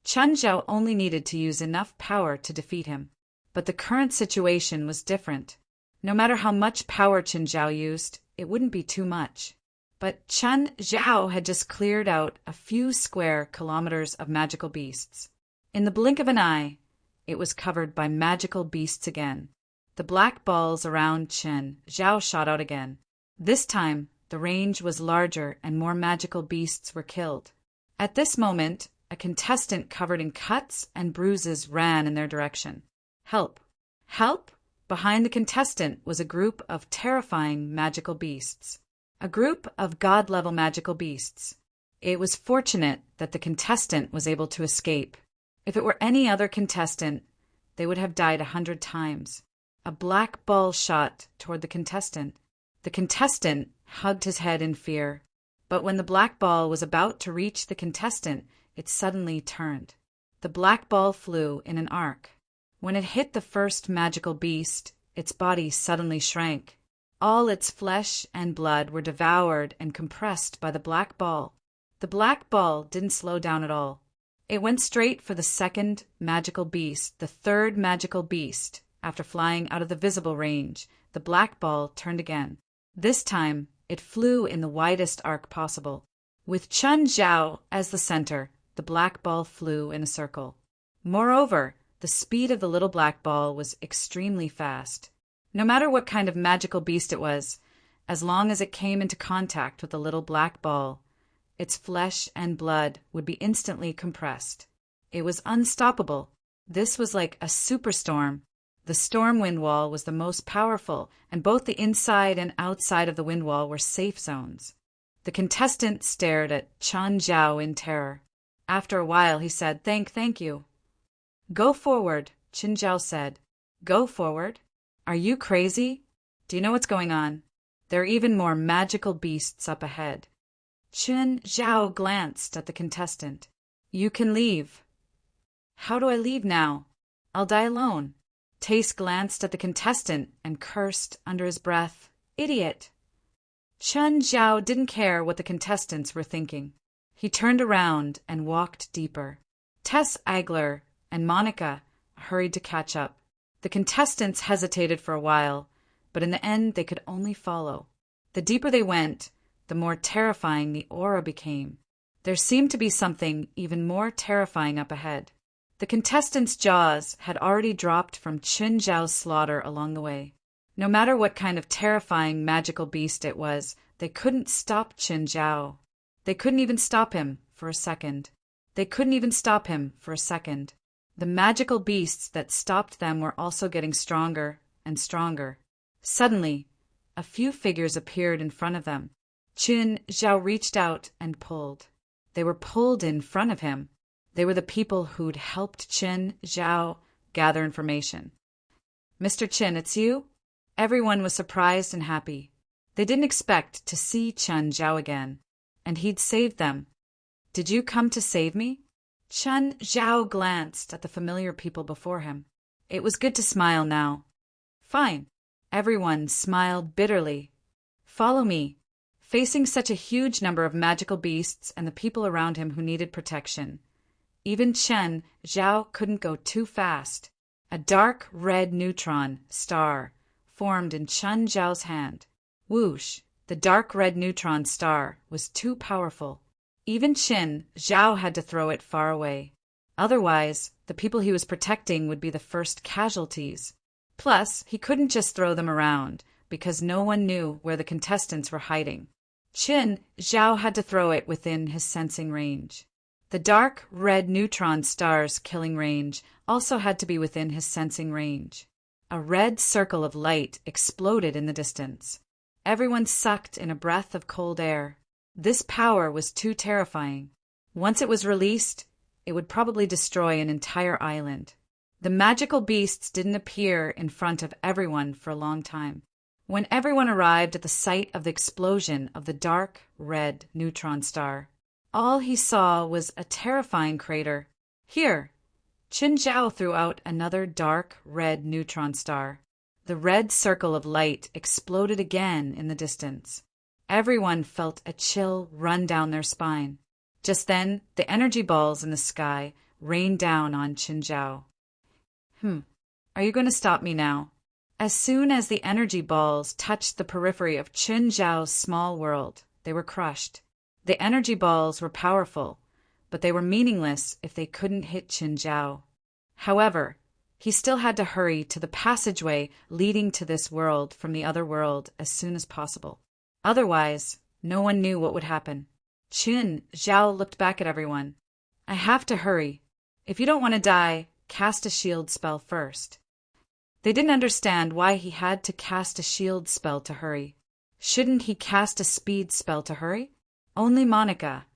Qin Zhao only needed to use enough power to defeat him. But the current situation was different. No matter how much power Qin Zhao used, it wouldn't be too much. But Qin Zhao had just cleared out a few square kilometers of magical beasts. In the blink of an eye, it was covered by magical beasts again. The black balls around Qin Zhao shot out again. This time, the range was larger and more magical beasts were killed. At this moment, a contestant covered in cuts and bruises ran in their direction. Help! Help! Behind the contestant was a group of terrifying magical beasts. A group of god-level magical beasts. It was fortunate that the contestant was able to escape. If it were any other contestant, they would have died 100 times. A black ball shot toward the contestant. The contestant hugged his head in fear. But when the black ball was about to reach the contestant, it suddenly turned. The black ball flew in an arc. When it hit the first magical beast, its body suddenly shrank. All its flesh and blood were devoured and compressed by the black ball. The black ball didn't slow down at all. It went straight for the second magical beast, the third magical beast. After flying out of the visible range, the black ball turned again. This time, it flew in the widest arc possible. With Chen Zhao as the center, the black ball flew in a circle. Moreover, the speed of the little black ball was extremely fast. No matter what kind of magical beast it was, as long as it came into contact with the little black ball, its flesh and blood would be instantly compressed. It was unstoppable. This was like a superstorm. The storm wind wall was the most powerful, and both the inside and outside of the wind wall were safe zones. The contestant stared at Chen Zhao in terror. After a while, he said, Thank you. Go forward, Chen Zhao said. Go forward? Are you crazy? Do you know what's going on? There are even more magical beasts up ahead. Chen Zhao glanced at the contestant. You can leave. How do I leave now? I'll die alone. Tace glanced at the contestant and cursed under his breath, Idiot! Chen Zhao didn't care what the contestants were thinking. He turned around and walked deeper. Tess Agler and Monica hurried to catch up. The contestants hesitated for a while, but in the end they could only follow. The deeper they went, the more terrifying the aura became. There seemed to be something even more terrifying up ahead. The contestants' jaws had already dropped from Chen Zhao's slaughter along the way. No matter what kind of terrifying magical beast it was, they couldn't stop Chen Zhao. They couldn't even stop him for a second. The magical beasts that stopped them were also getting stronger and stronger. Suddenly, a few figures appeared in front of them. Chen Zhao reached out and pulled. They were pulled in front of him. They were the people who'd helped Chen Zhao gather information. Mr. Chen, it's you? Everyone was surprised and happy. They didn't expect to see Chen Zhao again, and he'd saved them. Did you come to save me? Chen Zhao glanced at the familiar people before him. It was good to smile now. Fine. Everyone smiled bitterly. Follow me. Facing such a huge number of magical beasts and the people around him who needed protection, even Chen Zhao couldn't go too fast. A dark red neutron star formed in Chen Zhao's hand. Whoosh! The dark red neutron star was too powerful. Even Chen Zhao had to throw it far away. Otherwise, the people he was protecting would be the first casualties. Plus, he couldn't just throw them around, because no one knew where the contestants were hiding. Chen Zhao had to throw it within his sensing range. The dark red neutron star's killing range also had to be within his sensing range. A red circle of light exploded in the distance. Everyone sucked in a breath of cold air. This power was too terrifying. Once it was released, it would probably destroy an entire island. The magical beasts didn't appear in front of everyone for a long time. When everyone arrived at the site of the explosion of the dark red neutron star, all he saw was a terrifying crater. Here! Chen Zhao threw out another dark red neutron star. The red circle of light exploded again in the distance. Everyone felt a chill run down their spine. Just then, the energy balls in the sky rained down on Chen Zhao. Are you going to stop me now? As soon as the energy balls touched the periphery of Chen Zhao's small world, they were crushed. The energy balls were powerful, but they were meaningless if they couldn't hit Chen Zhao. However, he still had to hurry to the passageway leading to this world from the other world as soon as possible. Otherwise, no one knew what would happen. Chen Zhao looked back at everyone. I have to hurry. If you don't want to die, cast a shield spell first. They didn't understand why he had to cast a shield spell to hurry. Shouldn't he cast a speed spell to hurry? Only Monica,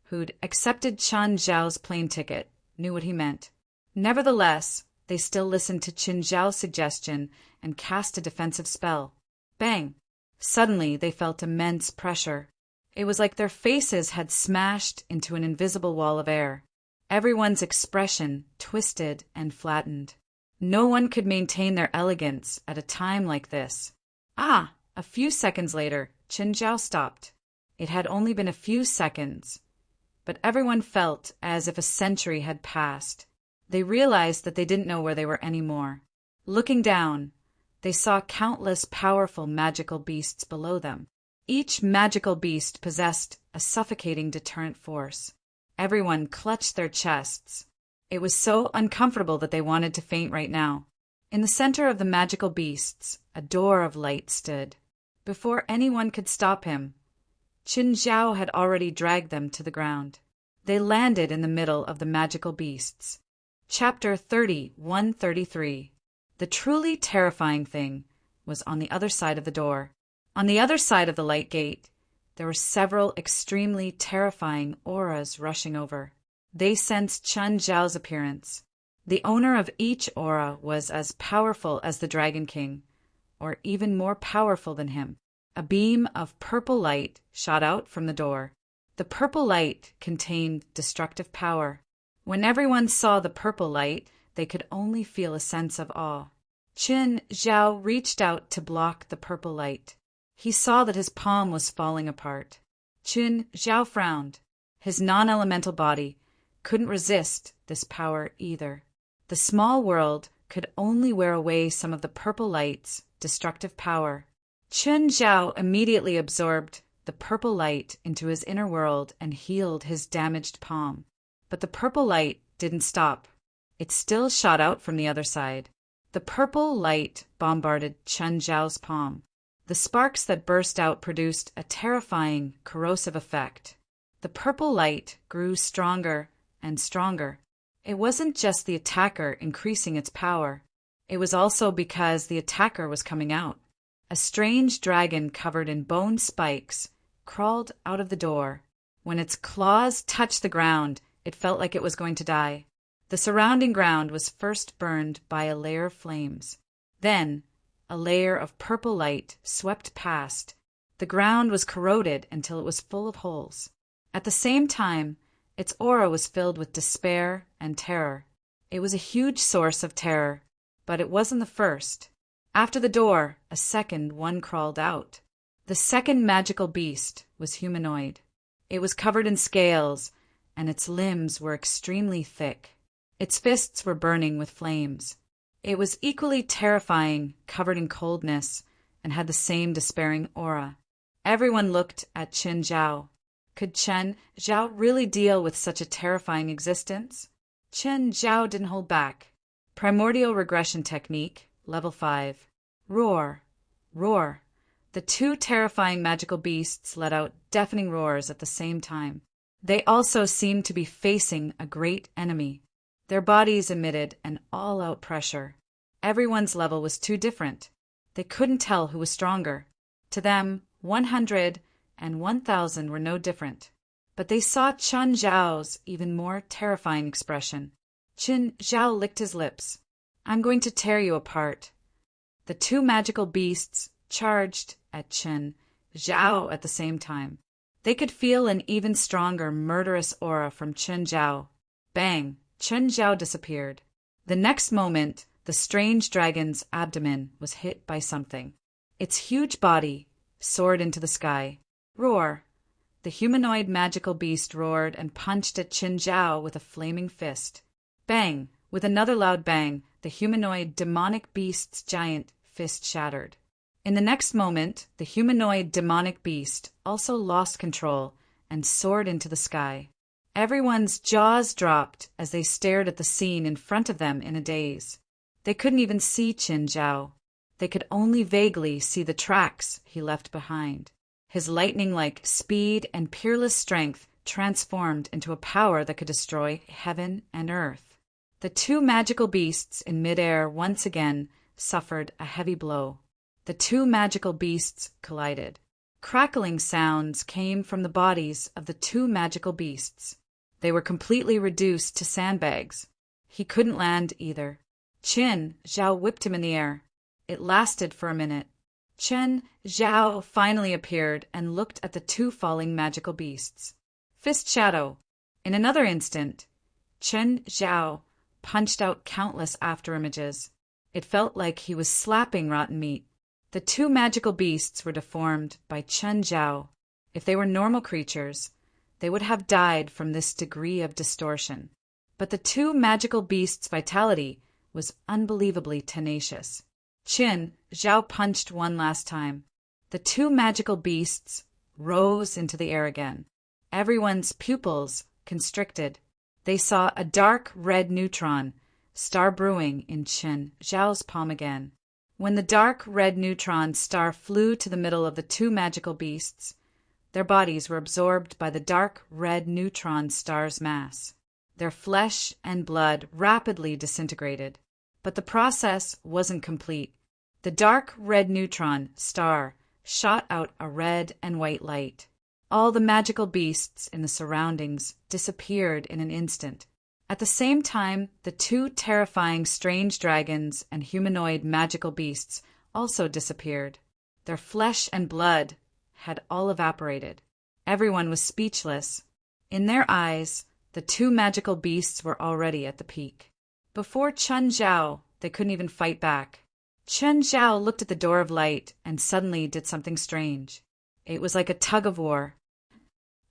who'd accepted Chen Zhao's plane ticket, knew what he meant. Nevertheless, they still listened to Chen Zhao's suggestion and cast a defensive spell. Bang! Suddenly, they felt immense pressure. It was like their faces had smashed into an invisible wall of air. Everyone's expression twisted and flattened. No one could maintain their elegance at a time like this. Ah! A few seconds later, Chen Zhao stopped. It had only been a few seconds, but everyone felt as if a century had passed. They realized that they didn't know where they were anymore. Looking down, they saw countless powerful magical beasts below them. Each magical beast possessed a suffocating deterrent force. Everyone clutched their chests. It was so uncomfortable that they wanted to faint right now. In the center of the magical beasts, a door of light stood. Before anyone could stop him, Chen Zhao had already dragged them to the ground. They landed in the middle of the magical beasts. Chapter 31:33. The truly terrifying thing was on the other side of the door. On the other side of the light gate, there were several extremely terrifying auras rushing over. They sensed Chen Zhao's appearance. The owner of each aura was as powerful as the Dragon King, or even more powerful than him. A beam of purple light shot out from the door. The purple light contained destructive power. When everyone saw the purple light, they could only feel a sense of awe. Chen Zhao reached out to block the purple light. He saw that his palm was falling apart. Chen Zhao frowned. His non-elemental body couldn't resist this power either. The small world could only wear away some of the purple light's destructive power. Chen Zhao immediately absorbed the purple light into his inner world and healed his damaged palm. But the purple light didn't stop. It still shot out from the other side. The purple light bombarded Chen Zhao's palm. The sparks that burst out produced a terrifying, corrosive effect. The purple light grew stronger and stronger. It wasn't just the attacker increasing its power. It was also because the attacker was coming out. A strange dragon covered in bone spikes crawled out of the door. When its claws touched the ground, it felt like it was going to die. The surrounding ground was first burned by a layer of flames. Then, a layer of purple light swept past. The ground was corroded until it was full of holes. At the same time, its aura was filled with despair and terror. It was a huge source of terror, but it wasn't the first. After the door, a second one crawled out. The second magical beast was humanoid. It was covered in scales, and its limbs were extremely thick. Its fists were burning with flames. It was equally terrifying, covered in coldness, and had the same despairing aura. Everyone looked at Chen Zhao. Could Chen Zhao really deal with such a terrifying existence? Chen Zhao didn't hold back. Primordial regression technique, level 5. Roar, roar. The two terrifying magical beasts let out deafening roars at the same time. They also seemed to be facing a great enemy. Their bodies emitted an all-out pressure. Everyone's level was too different. They couldn't tell who was stronger. To them, 100 and 1,000 were no different. But they saw Chen Zhao's even more terrifying expression. Chen Zhao licked his lips. I'm going to tear you apart. The two magical beasts charged at Chen Zhao at the same time. They could feel an even stronger murderous aura from Chen Zhao. Bang! Chen Zhao disappeared. The next moment, the strange dragon's abdomen was hit by something. Its huge body soared into the sky. Roar! The humanoid magical beast roared and punched at Chen Zhao with a flaming fist. Bang! With another loud bang, the humanoid demonic beast's giant fist shattered. In the next moment, the humanoid demonic beast also lost control and soared into the sky. Everyone's jaws dropped as they stared at the scene in front of them in a daze. They couldn't even see Chen Zhao. They could only vaguely see the tracks he left behind. His lightning-like speed and peerless strength transformed into a power that could destroy heaven and earth. The two magical beasts in midair once again suffered a heavy blow. The two magical beasts collided. Crackling sounds came from the bodies of the two magical beasts. They were completely reduced to sandbags. He couldn't land either. Qin Zhao whipped him in the air. It lasted for a minute. Chen Zhao finally appeared and looked at the two falling magical beasts. Fist shadow. In another instant, Chen Zhao punched out countless afterimages. It felt like he was slapping rotten meat. The two magical beasts were deformed by Chen Zhao. If they were normal creatures, they would have died from this degree of distortion. But the two magical beasts' vitality was unbelievably tenacious. Qin Zhao punched one last time. The two magical beasts rose into the air again. Everyone's pupils constricted. They saw a dark red neutron star brewing in Qin Zhao's palm again. When the dark red neutron star flew to the middle of the two magical beasts, their bodies were absorbed by the dark red neutron star's mass. Their flesh and blood rapidly disintegrated. But the process wasn't complete. The dark red neutron star shot out a red and white light. All the magical beasts in the surroundings disappeared in an instant. At the same time, the two terrifying strange dragons and humanoid magical beasts also disappeared. Their flesh and blood had all evaporated. Everyone was speechless. In their eyes, the two magical beasts were already at the peak. Before Chen Zhao, they couldn't even fight back. Chen Zhao looked at the door of light and suddenly did something strange. It was like a tug-of-war.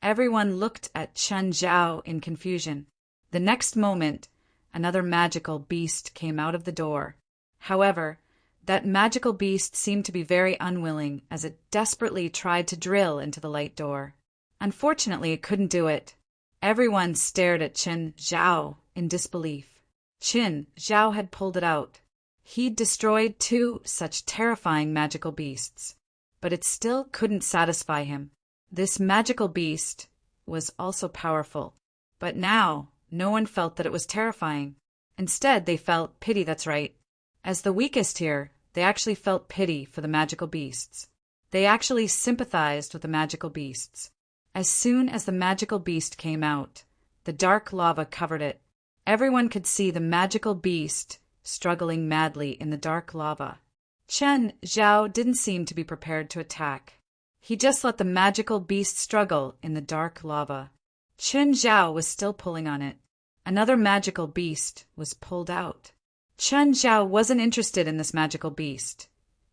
Everyone looked at Chen Zhao in confusion. The next moment, another magical beast came out of the door. However, that magical beast seemed to be very unwilling as it desperately tried to drill into the light door. Unfortunately, it couldn't do it. Everyone stared at Chen Zhao in disbelief. Chen Zhao had pulled it out. He'd destroyed two such terrifying magical beasts, but it still couldn't satisfy him. This magical beast was also powerful, but now no one felt that it was terrifying. Instead, they felt pity, that's right. As the weakest here, they actually felt pity for the magical beasts. They actually sympathized with the magical beasts. As soon as the magical beast came out, the dark lava covered it. Everyone could see the magical beast struggling madly in the dark lava. Chen Zhao didn't seem to be prepared to attack. He just let the magical beast struggle in the dark lava. Chen Zhao was still pulling on it. Another magical beast was pulled out. Chen Zhao wasn't interested in this magical beast,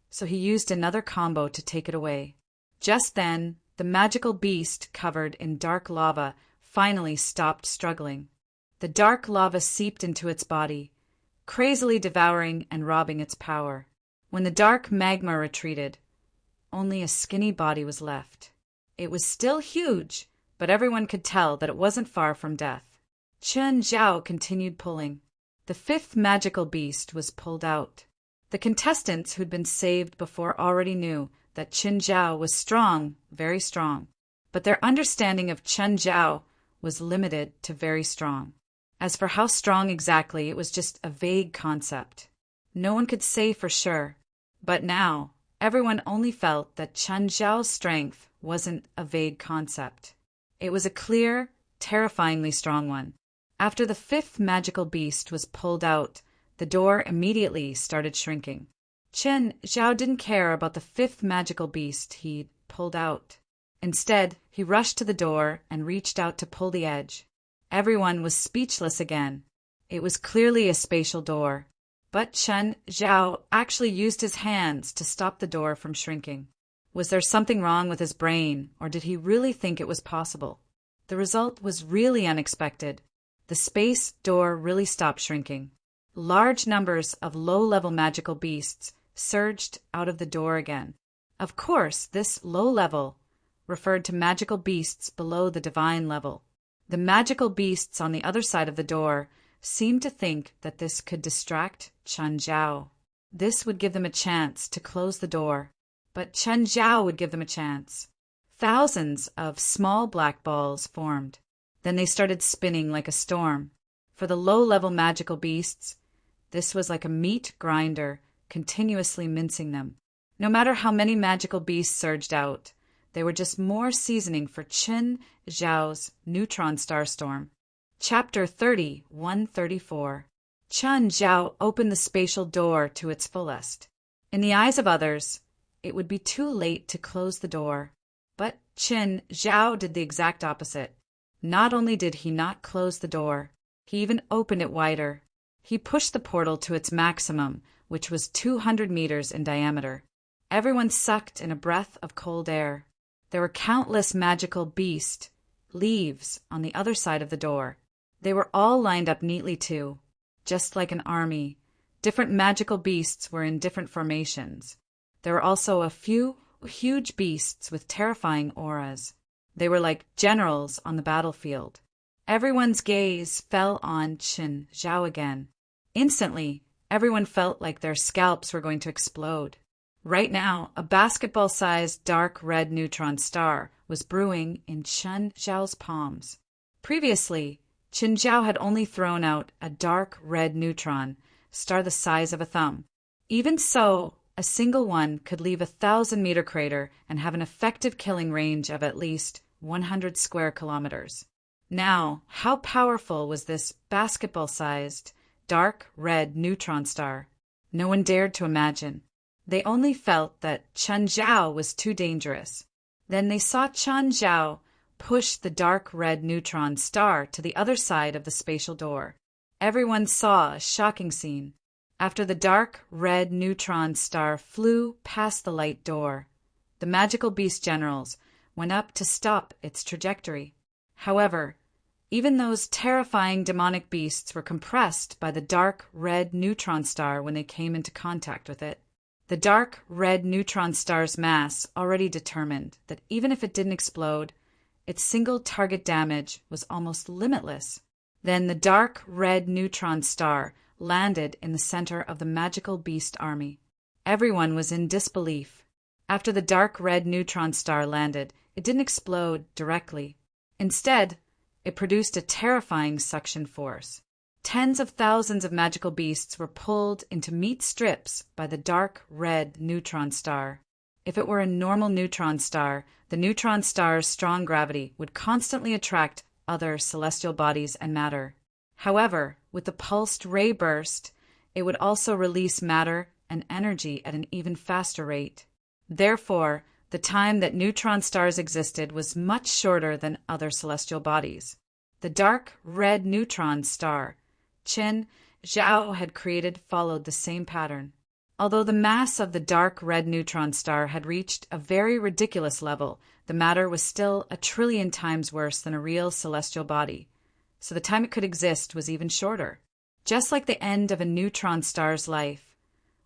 so he used another combo to take it away. Just then, the magical beast covered in dark lava finally stopped struggling. The dark lava seeped into its body, crazily devouring and robbing its power. When the dark magma retreated, only a skinny body was left. It was still huge, but everyone could tell that it wasn't far from death. Chen Zhao continued pulling. The fifth magical beast was pulled out. The contestants who'd been saved before already knew that Chen Zhao was strong, very strong, but their understanding of Chen Zhao was limited to very strong. As for how strong exactly, it was just a vague concept. No one could say for sure, but now everyone only felt that Chen Zhao's strength wasn't a vague concept. It was a clear, terrifyingly strong one. After the fifth magical beast was pulled out, the door immediately started shrinking. Chen Zhao didn't care about the fifth magical beast he'd pulled out. Instead, he rushed to the door and reached out to pull the edge. Everyone was speechless again. It was clearly a spatial door, but Chen Zhao actually used his hands to stop the door from shrinking. Was there something wrong with his brain, or did he really think it was possible? The result was really unexpected. The space door really stopped shrinking. Large numbers of low-level magical beasts surged out of the door again. Of course, this low level referred to magical beasts below the divine level. The magical beasts on the other side of the door seemed to think that this could distract Chen Zhao. This would give them a chance to close the door, but Chen Zhao would give them a chance. Thousands of small black balls formed. Then they started spinning like a storm. For the low-level magical beasts, this was like a meat grinder continuously mincing them. No matter how many magical beasts surged out, they were just more seasoning for Chen Zhao's neutron star storm. Chapter 30:134. Chen Zhao opened the spatial door to its fullest. In the eyes of others, it would be too late to close the door. But Chen Zhao did the exact opposite. Not only did he not close the door, he even opened it wider. He pushed the portal to its maximum, which was 200 meters in diameter. Everyone sucked in a breath of cold air. There were countless magical beast leaves on the other side of the door. They were all lined up neatly too, just like an army. Different magical beasts were in different formations. There were also a few huge beasts with terrifying auras. They were like generals on the battlefield. Everyone's gaze fell on Chen Zhao again. Instantly, everyone felt like their scalps were going to explode. Right now, a basketball-sized dark red neutron star was brewing in Chen Zhao's palms. Previously, Chen Zhao had only thrown out a dark red neutron star the size of a thumb. Even so, a single one could leave a 1,000-meter crater and have an effective killing range of at least 100 square kilometers. Now, how powerful was this basketball-sized, dark red neutron star? No one dared to imagine. They only felt that Chen Zhao was too dangerous. Then they saw Chen Zhao push the dark red neutron star to the other side of the spatial door. Everyone saw a shocking scene. After the dark red neutron star flew past the light door, the magical beast generals went up to stop its trajectory. However, even those terrifying demonic beasts were compressed by the dark red neutron star when they came into contact with it. The dark red neutron star's mass already determined that even if it didn't explode, its single target damage was almost limitless. Then the dark red neutron star landed in the center of the magical beast army. Everyone was in disbelief. After the dark red neutron star landed, it didn't explode directly. Instead, it produced a terrifying suction force. Tens of thousands of magical beasts were pulled into meat strips by the dark red neutron star. If it were a normal neutron star, the neutron star's strong gravity would constantly attract other celestial bodies and matter. However, with the pulsed ray burst, it would also release matter and energy at an even faster rate. Therefore, the time that neutron stars existed was much shorter than other celestial bodies. The dark red neutron star Chen Zhao had created followed the same pattern. Although the mass of the dark red neutron star had reached a very ridiculous level, the matter was still 1,000,000,000,000 times worse than a real celestial body, so the time it could exist was even shorter. Just like the end of a neutron star's life,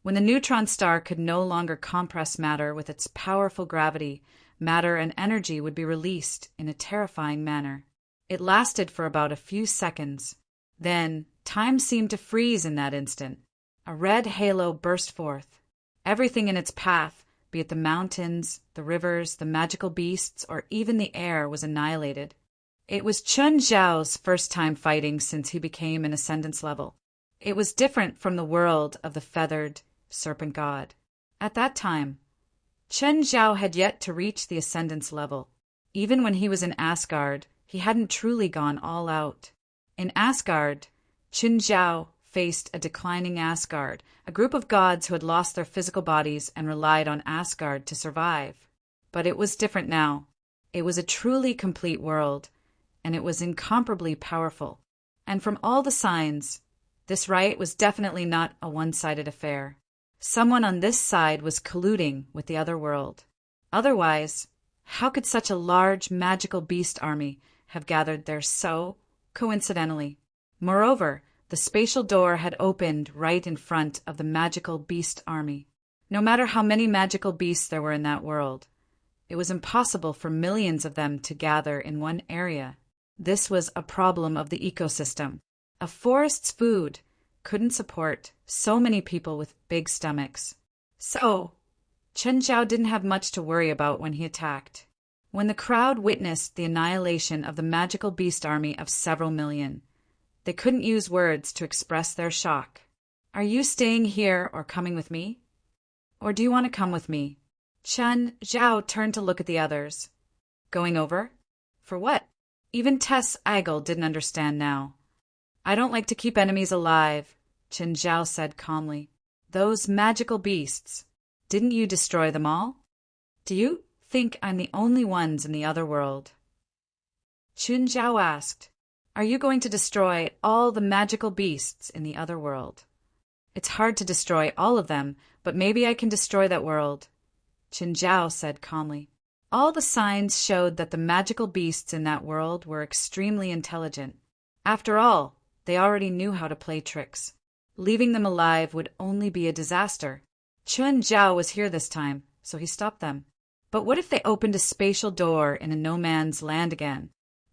when the neutron star could no longer compress matter with its powerful gravity, matter and energy would be released in a terrifying manner. It lasted for about a few seconds. Then, time seemed to freeze in that instant. A red halo burst forth. Everything in its path, be it the mountains, the rivers, the magical beasts, or even the air, was annihilated. It was Chen Zhao's first time fighting since he became an Ascendance level. It was different from the world of the feathered serpent god. At that time, Chen Zhao had yet to reach the Ascendance level. Even when he was in Asgard, he hadn't truly gone all out. In Asgard, Chen Zhao faced a declining Asgard, a group of gods who had lost their physical bodies and relied on Asgard to survive. But it was different now. It was a truly complete world, and it was incomparably powerful. And from all the signs, this riot was definitely not a one-sided affair. Someone on this side was colluding with the other world. Otherwise, how could such a large magical beast army have gathered there so coincidentally? Moreover, the spatial door had opened right in front of the magical beast army. No matter how many magical beasts there were in that world, it was impossible for millions of them to gather in one area. This was a problem of the ecosystem. A forest's food couldn't support so many people with big stomachs. So, Chen Zhao didn't have much to worry about when he attacked. When the crowd witnessed the annihilation of the magical beast army of several million, they couldn't use words to express their shock. Are you staying here or coming with me? Or do you want to come with me? Chen Zhao turned to look at the others. Going over? For what? Even Tess Agel didn't understand now. I don't like to keep enemies alive, Chen Zhao said calmly. Those magical beasts. Didn't you destroy them all? Do you think I'm the only ones in the other world? Chen Zhao asked. Are you going to destroy all the magical beasts in the other world? It's hard to destroy all of them, but maybe I can destroy that world, Chen Zhao said calmly. All the signs showed that the magical beasts in that world were extremely intelligent. After all, they already knew how to play tricks. Leaving them alive would only be a disaster. Chen Zhao was here this time, so he stopped them. But what if they opened a spatial door in a no-man's land again?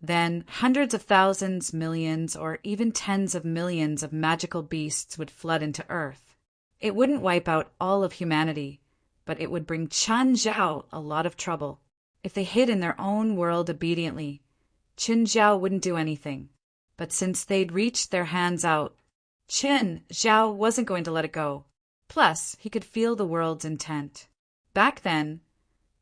Then hundreds of thousands, millions, or even tens of millions of magical beasts would flood into Earth. It wouldn't wipe out all of humanity, but it would bring Chen Zhao a lot of trouble. If they hid in their own world obediently, Chen Zhao wouldn't do anything. But since they'd reached their hands out, Chen Zhao wasn't going to let it go. Plus, he could feel the world's intent. Back then,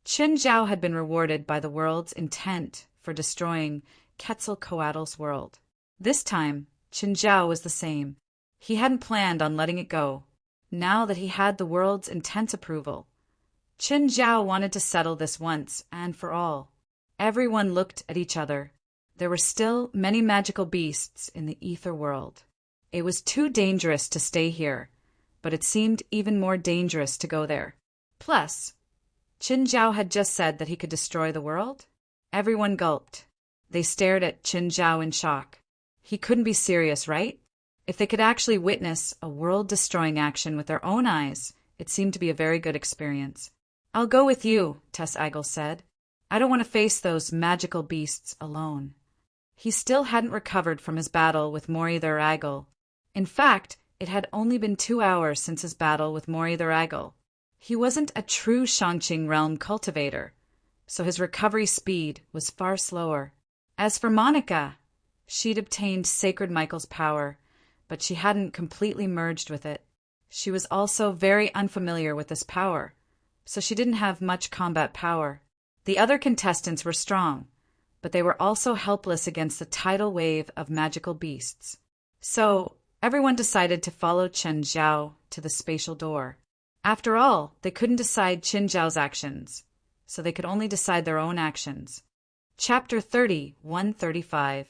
Chen Zhao had been rewarded by the world's intent for destroying Quetzalcoatl's world. This time, Chen Zhao was the same. He hadn't planned on letting it go. Now that he had the world's intense approval, Chen Zhao wanted to settle this once and for all. Everyone looked at each other. There were still many magical beasts in the ether world. It was too dangerous to stay here, but it seemed even more dangerous to go there. Plus, Chen Zhao had just said that he could destroy the world. Everyone gulped. They stared at Chen Zhao in shock. He couldn't be serious, right? If they could actually witness a world-destroying action with their own eyes, it seemed to be a very good experience. I'll go with you, Tess Agel said. I don't want to face those magical beasts alone. He still hadn't recovered from his battle with Morither Agel. In fact, it had only been 2 hours since his battle with Morither Agel. He wasn't a true Shangqing realm cultivator, so his recovery speed was far slower. As for Monica, she'd obtained Sacred Michael's power, but she hadn't completely merged with it. She was also very unfamiliar with this power, so she didn't have much combat power. The other contestants were strong, but they were also helpless against the tidal wave of magical beasts. So, everyone decided to follow Chen Zhao to the spatial door. After all, they couldn't decide Chen Zhao's actions, so they could only decide their own actions. Chapter 30, 135.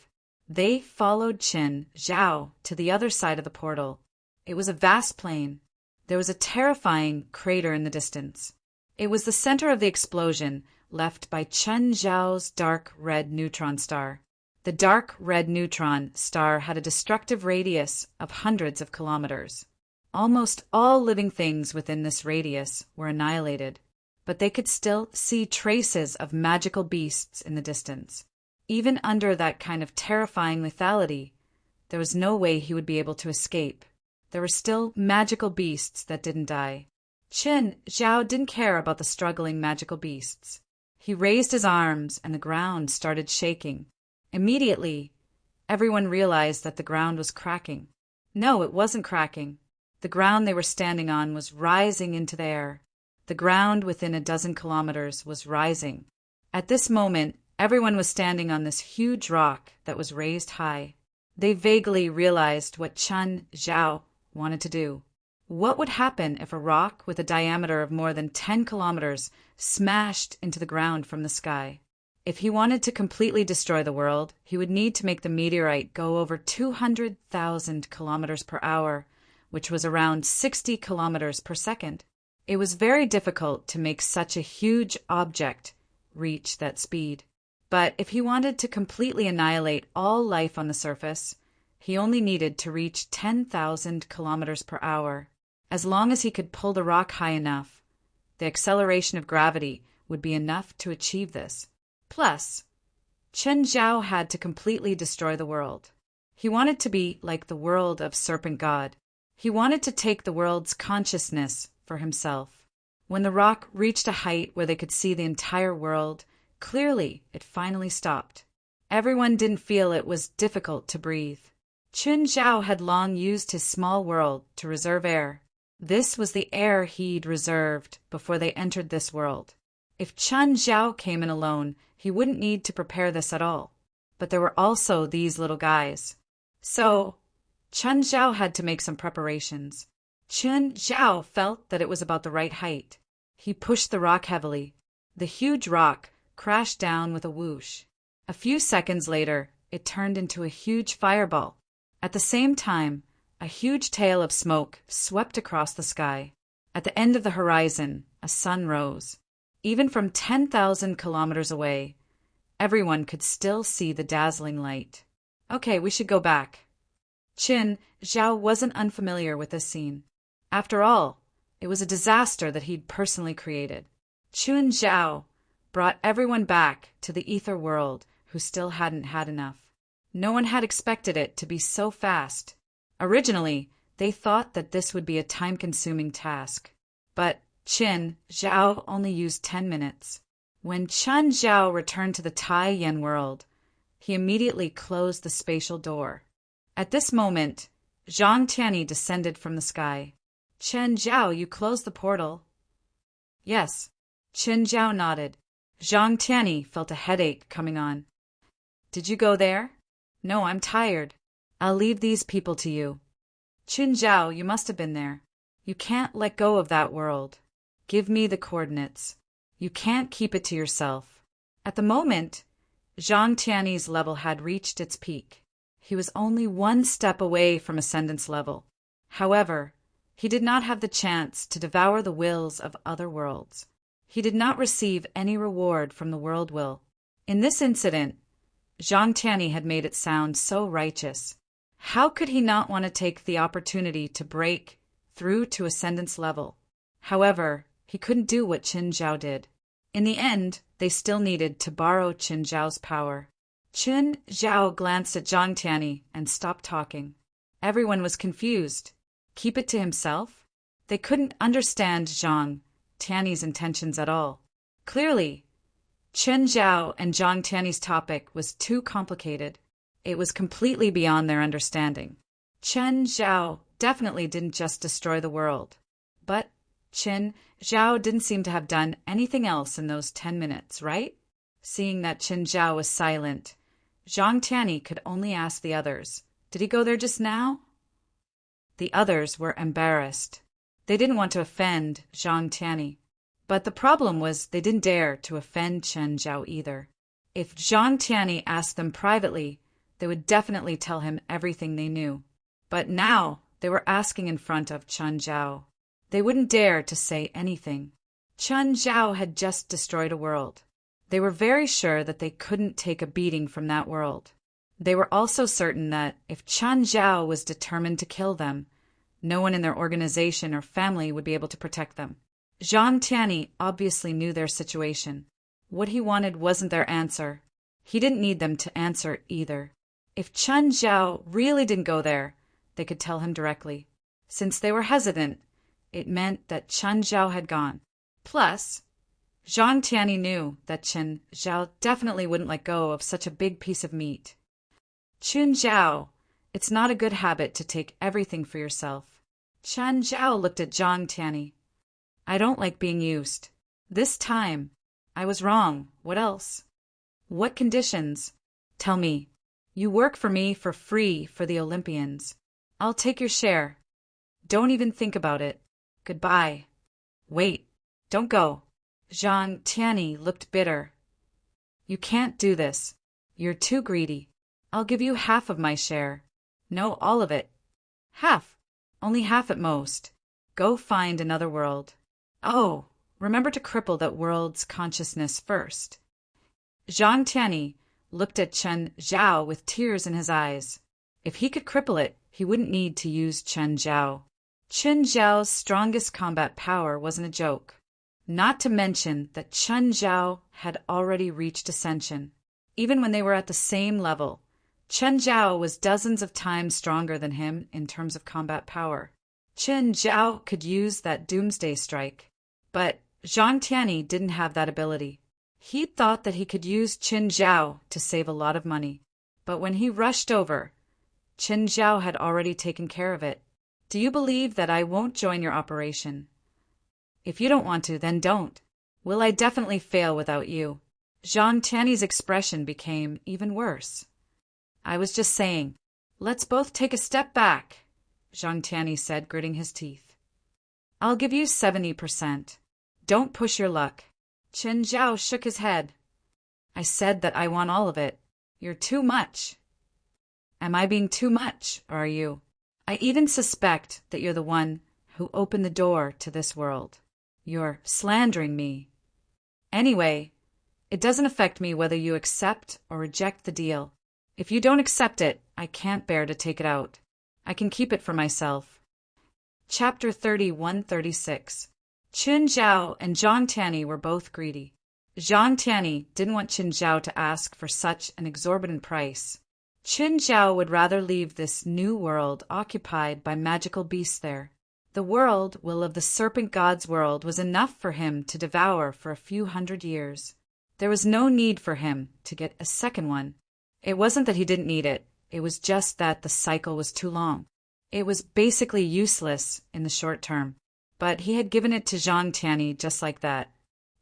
They followed Chen Zhao to the other side of the portal. It was a vast plain. There was a terrifying crater in the distance. It was the center of the explosion left by Chen Zhao's dark red neutron star. The dark red neutron star had a destructive radius of hundreds of kilometers. Almost all living things within this radius were annihilated, but they could still see traces of magical beasts in the distance. Even under that kind of terrifying lethality, there was no way he would be able to escape. There were still magical beasts that didn't die. Chen Zhao didn't care about the struggling magical beasts. He raised his arms and the ground started shaking. Immediately, everyone realized that the ground was cracking. No, it wasn't cracking. The ground they were standing on was rising into the air. The ground within a dozen kilometers was rising. At this moment, everyone was standing on this huge rock that was raised high. They vaguely realized what Chen Zhao wanted to do. What would happen if a rock with a diameter of more than 10 kilometers smashed into the ground from the sky? If he wanted to completely destroy the world, he would need to make the meteorite go over 200,000 kilometers per hour, which was around 60 kilometers per second. It was very difficult to make such a huge object reach that speed. But if he wanted to completely annihilate all life on the surface, he only needed to reach 10,000 kilometers per hour. As long as he could pull the rock high enough, the acceleration of gravity would be enough to achieve this. Plus, Chen Zhao had to completely destroy the world. He wanted to be like the world of Serpent God. He wanted to take the world's consciousness for himself. When the rock reached a height where they could see the entire world, clearly it finally stopped. Everyone didn't feel it was difficult to breathe. Qin Zhao had long used his small world to reserve air. This was the air he'd reserved before they entered this world. If Qin Zhao came in alone, he wouldn't need to prepare this at all. But there were also these little guys. So, Qin Zhao had to make some preparations. Qin Zhao felt that it was about the right height. He pushed the rock heavily. The huge rock crashed down with a whoosh. A few seconds later, it turned into a huge fireball. At the same time, a huge tail of smoke swept across the sky. At the end of the horizon, a sun rose. Even from 10,000 kilometers away, everyone could still see the dazzling light. Okay, we should go back. Qin Zhao wasn't unfamiliar with this scene. After all, it was a disaster that he'd personally created. Qin Zhao brought everyone back to the ether world who still hadn't had enough. No one had expected it to be so fast. Originally, they thought that this would be a time-consuming task. But Qin Zhao only used 10 minutes. When Qin Zhao returned to the Tai-Yen world, he immediately closed the spatial door. At this moment, Zhang Tianyi descended from the sky. Qin Zhao, you closed the portal. Yes. Qin Zhao nodded. Zhang Tianyi felt a headache coming on. Did you go there? No, I'm tired. I'll leave these people to you. Qin Zhao, you must have been there. You can't let go of that world. Give me the coordinates. You can't keep it to yourself. At the moment, Zhang Tianyi's level had reached its peak. He was only one step away from Ascendance level. However, he did not have the chance to devour the wills of other worlds. He did not receive any reward from the world will. In this incident, Zhang Tianyi had made it sound so righteous. How could he not want to take the opportunity to break through to Ascendance level? However, he couldn't do what Qin Zhao did. In the end, they still needed to borrow Qin Zhao's power. Qin Zhao glanced at Zhang Tianyi and stopped talking. Everyone was confused. Keep it to himself? They couldn't understand Zhang Tianyi's intentions at all. Clearly, Qin Zhao and Zhang Tianyi's topic was too complicated. It was completely beyond their understanding. Qin Zhao definitely didn't just destroy the world. But Qin Zhao didn't seem to have done anything else in those 10 minutes, right? Seeing that Qin Zhao was silent, Zhang Tianyi could only ask the others, did he go there just now? The others were embarrassed. They didn't want to offend Zhang Tianyi. But the problem was they didn't dare to offend Qin Zhao either. If Zhang Tianyi asked them privately, they would definitely tell him everything they knew. But now they were asking in front of Qin Zhao. They wouldn't dare to say anything. Qin Zhao had just destroyed a world. They were very sure that they couldn't take a beating from that world. They were also certain that if Qin Zhao was determined to kill them, no one in their organization or family would be able to protect them. Zhang Tianyi obviously knew their situation. What he wanted wasn't their answer. He didn't need them to answer either. If Qin Zhao really didn't go there, they could tell him directly. Since they were hesitant, it meant that Qin Zhao had gone. Plus, Zhang Tianyi knew that Qin Zhao definitely wouldn't let go of such a big piece of meat. Qin Zhao, it's not a good habit to take everything for yourself. Qin Zhao looked at Zhang Tianyi. I don't like being used. This time, I was wrong. What else? What conditions? Tell me. You work for me for free for the Olympians. I'll take your share. Don't even think about it. Goodbye. Wait. Don't go. Zhang Tianyi looked bitter. You can't do this. You're too greedy. I'll give you half of my share. No, all of it. Half. Only half at most. Go find another world. Oh, remember to cripple that world's consciousness first. Zhang Tianyi looked at Qin Zhao with tears in his eyes. If he could cripple it, he wouldn't need to use Qin Zhao. Qin Zhao's strongest combat power wasn't a joke. Not to mention that Qin Zhao had already reached ascension. Even when they were at the same level, Qin Zhao was dozens of times stronger than him in terms of combat power. Qin Zhao could use that doomsday strike. But Zhang Tianyi didn't have that ability. He thought that he could use Qin Zhao to save a lot of money. But when he rushed over, Qin Zhao had already taken care of it. Do you believe that I won't join your operation? If you don't want to, then don't. Will I definitely fail without you? Zhang Tiany's expression became even worse. I was just saying. Let's both take a step back, Zhang Tiany said, gritting his teeth. I'll give you 70%. Don't push your luck. Qin Zhao shook his head. I said that I want all of it. You're too much. Am I being too much, or are you? I even suspect that you're the one who opened the door to this world. You're slandering me. Anyway, it doesn't affect me whether you accept or reject the deal. If you don't accept it, I can't bear to take it out. I can keep it for myself. Chapter 31-36. Qin Zhao and Zhang Tiany were both greedy. Zhang Tiany didn't want Qin Zhao to ask for such an exorbitant price. Qin Zhao would rather leave this new world occupied by magical beasts there. The will of the serpent god's world was enough for him to devour for a few hundred years. There was no need for him to get a second one. It wasn't that he didn't need it, it was just that the cycle was too long. It was basically useless in the short term, but he had given it to Zhang Tiany just like that.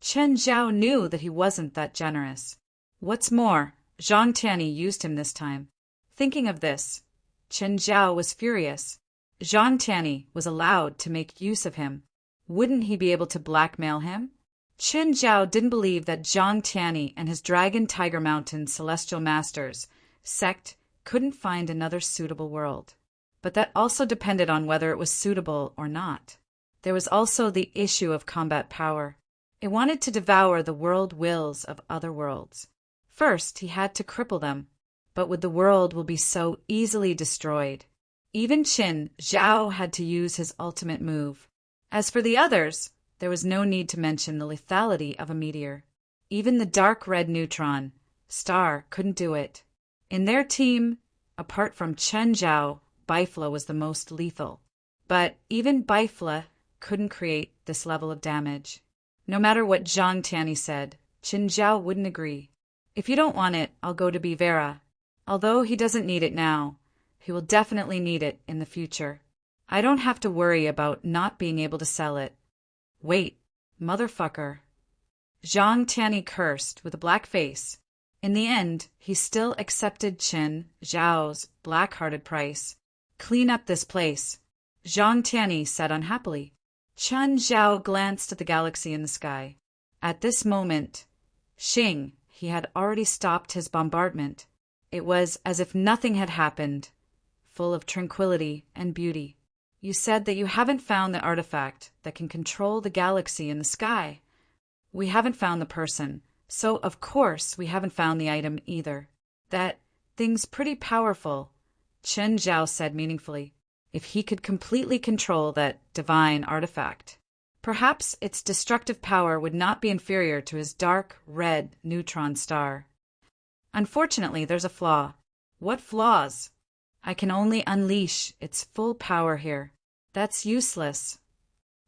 Qin Zhao knew that he wasn't that generous. What's more, Zhang Tiany used him this time. Thinking of this, Qin Zhao was furious. Zhang Tiany was allowed to make use of him. Wouldn't he be able to blackmail him? Qin Zhao didn't believe that Zhang Tiany and his Dragon Tiger Mountain Celestial Masters sect couldn't find another suitable world. But that also depended on whether it was suitable or not. There was also the issue of combat power. It wanted to devour the world wills of other worlds. First, he had to cripple them. But would the world will be so easily destroyed? Even Qin Zhao had to use his ultimate move. As for the others, there was no need to mention the lethality of a meteor. Even the dark red neutron star couldn't do it. In their team, apart from Qin Zhao, Bifla was the most lethal. But even Bifla couldn't create this level of damage. No matter what Zhang Tiany said, Qin Zhao wouldn't agree. If you don't want it, I'll go to Bivera. Although he doesn't need it now, he will definitely need it in the future. I don't have to worry about not being able to sell it. Wait, motherfucker. Zhang Tiany cursed with a black face. In the end, he still accepted Qin Zhao's black-hearted price. Clean up this place, Zhang Tiany said unhappily. Qin Zhao glanced at the galaxy in the sky. At this moment, he had already stopped his bombardment. It was as if nothing had happened, full of tranquility and beauty. You said that you haven't found the artifact that can control the galaxy in the sky. We haven't found the person, so of course we haven't found the item either. That thing's pretty powerful, Qin Zhao said meaningfully. If he could completely control that divine artifact, perhaps its destructive power would not be inferior to his dark red neutron star. Unfortunately, there's a flaw. What flaws? I can only unleash its full power here. That's useless.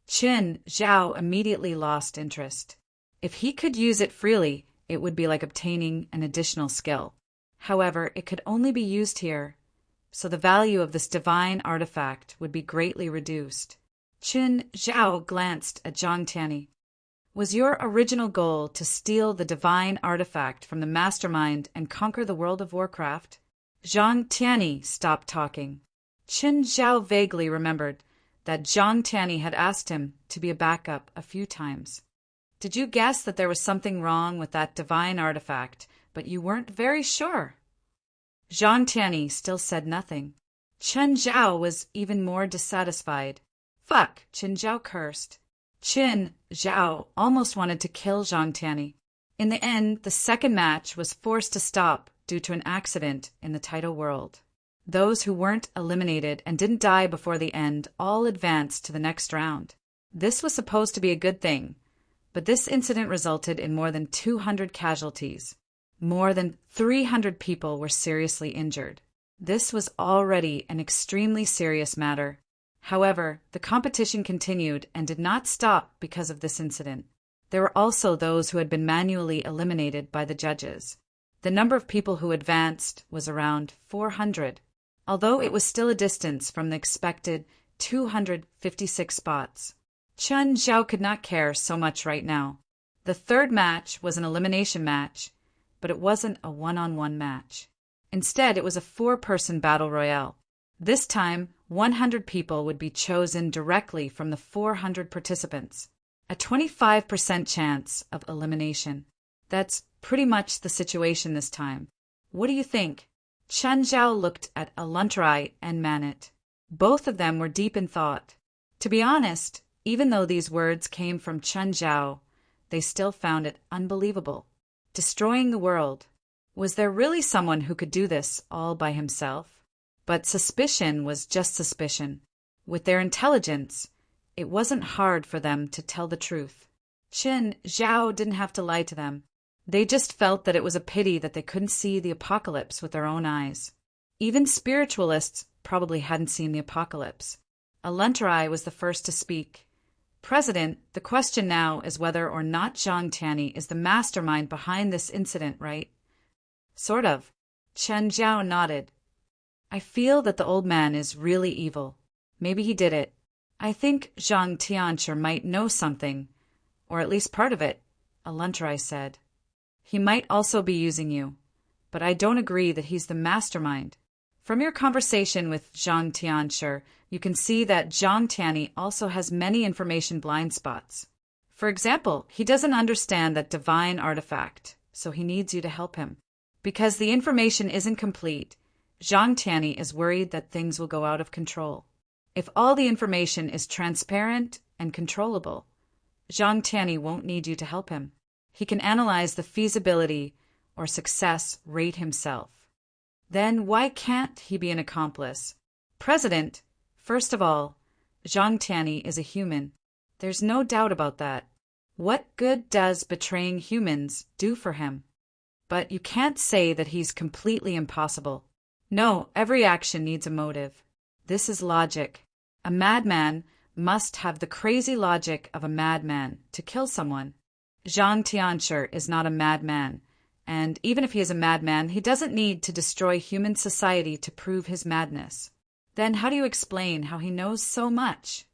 Qin Zhao immediately lost interest. If he could use it freely, it would be like obtaining an additional skill. However, it could only be used here, so the value of this divine artifact would be greatly reduced. Qin Zhao glanced at Zhang Tiany. Was your original goal to steal the divine artifact from the mastermind and conquer the world of Warcraft? Zhang Tiany stopped talking. Qin Zhao vaguely remembered that Zhang Tiany had asked him to be a backup a few times. Did you guess that there was something wrong with that divine artifact, but you weren't very sure? Zhang Tiany still said nothing. Qin Zhao was even more dissatisfied. Fuck, Qin Zhao cursed. Qin Zhao almost wanted to kill Zhang Tiany. In the end, the second match was forced to stop due to an accident in the title world. Those who weren't eliminated and didn't die before the end all advanced to the next round. This was supposed to be a good thing, but this incident resulted in more than 200 casualties. More than 300 people were seriously injured. This was already an extremely serious matter. However, the competition continued and did not stop because of this incident. There were also those who had been manually eliminated by the judges. The number of people who advanced was around 400. although it was still a distance from the expected 256 spots. Chen Zhao could not care so much right now. The third match was an elimination match, but it wasn't a one-on-one match. Instead, it was a four-person battle royale. This time, 100 people would be chosen directly from the 400 participants. A 25% chance of elimination. That's pretty much the situation this time. What do you think? Chen Zhao looked at Aluntrai and Manit. Both of them were deep in thought. To be honest, even though these words came from Chen Zhao, they still found it unbelievable. Destroying the world. Was there really someone who could do this all by himself? But suspicion was just suspicion. With their intelligence, it wasn't hard for them to tell the truth. Chen Zhao didn't have to lie to them. They just felt that it was a pity that they couldn't see the apocalypse with their own eyes. Even spiritualists probably hadn't seen the apocalypse. Aluntrai was the first to speak. President, the question now is whether or not Zhang Tianyi is the mastermind behind this incident, right? Sort of. Chen Zhao nodded. I feel that the old man is really evil. Maybe he did it. I think Zhang Tianyi might know something, or at least part of it, Aluntrai said. He might also be using you, but I don't agree that he's the mastermind. From your conversation with Zhang Tianyi, you can see that Zhang Tianyi also has many information blind spots. For example, he doesn't understand that divine artifact, so he needs you to help him. Because the information isn't complete, Zhang Tianyi is worried that things will go out of control. If all the information is transparent and controllable, Zhang Tianyi won't need you to help him. He can analyze the feasibility or success rate himself. Then why can't he be an accomplice? President, first of all, Zhang Tianyi is a human. There's no doubt about that. What good does betraying humans do for him? But you can't say that he's completely impossible. No, every action needs a motive. This is logic. A madman must have the crazy logic of a madman to kill someone. Zhang Tianyi is not a madman, and even if he is a madman, he doesn't need to destroy human society to prove his madness. Then how do you explain how he knows so much?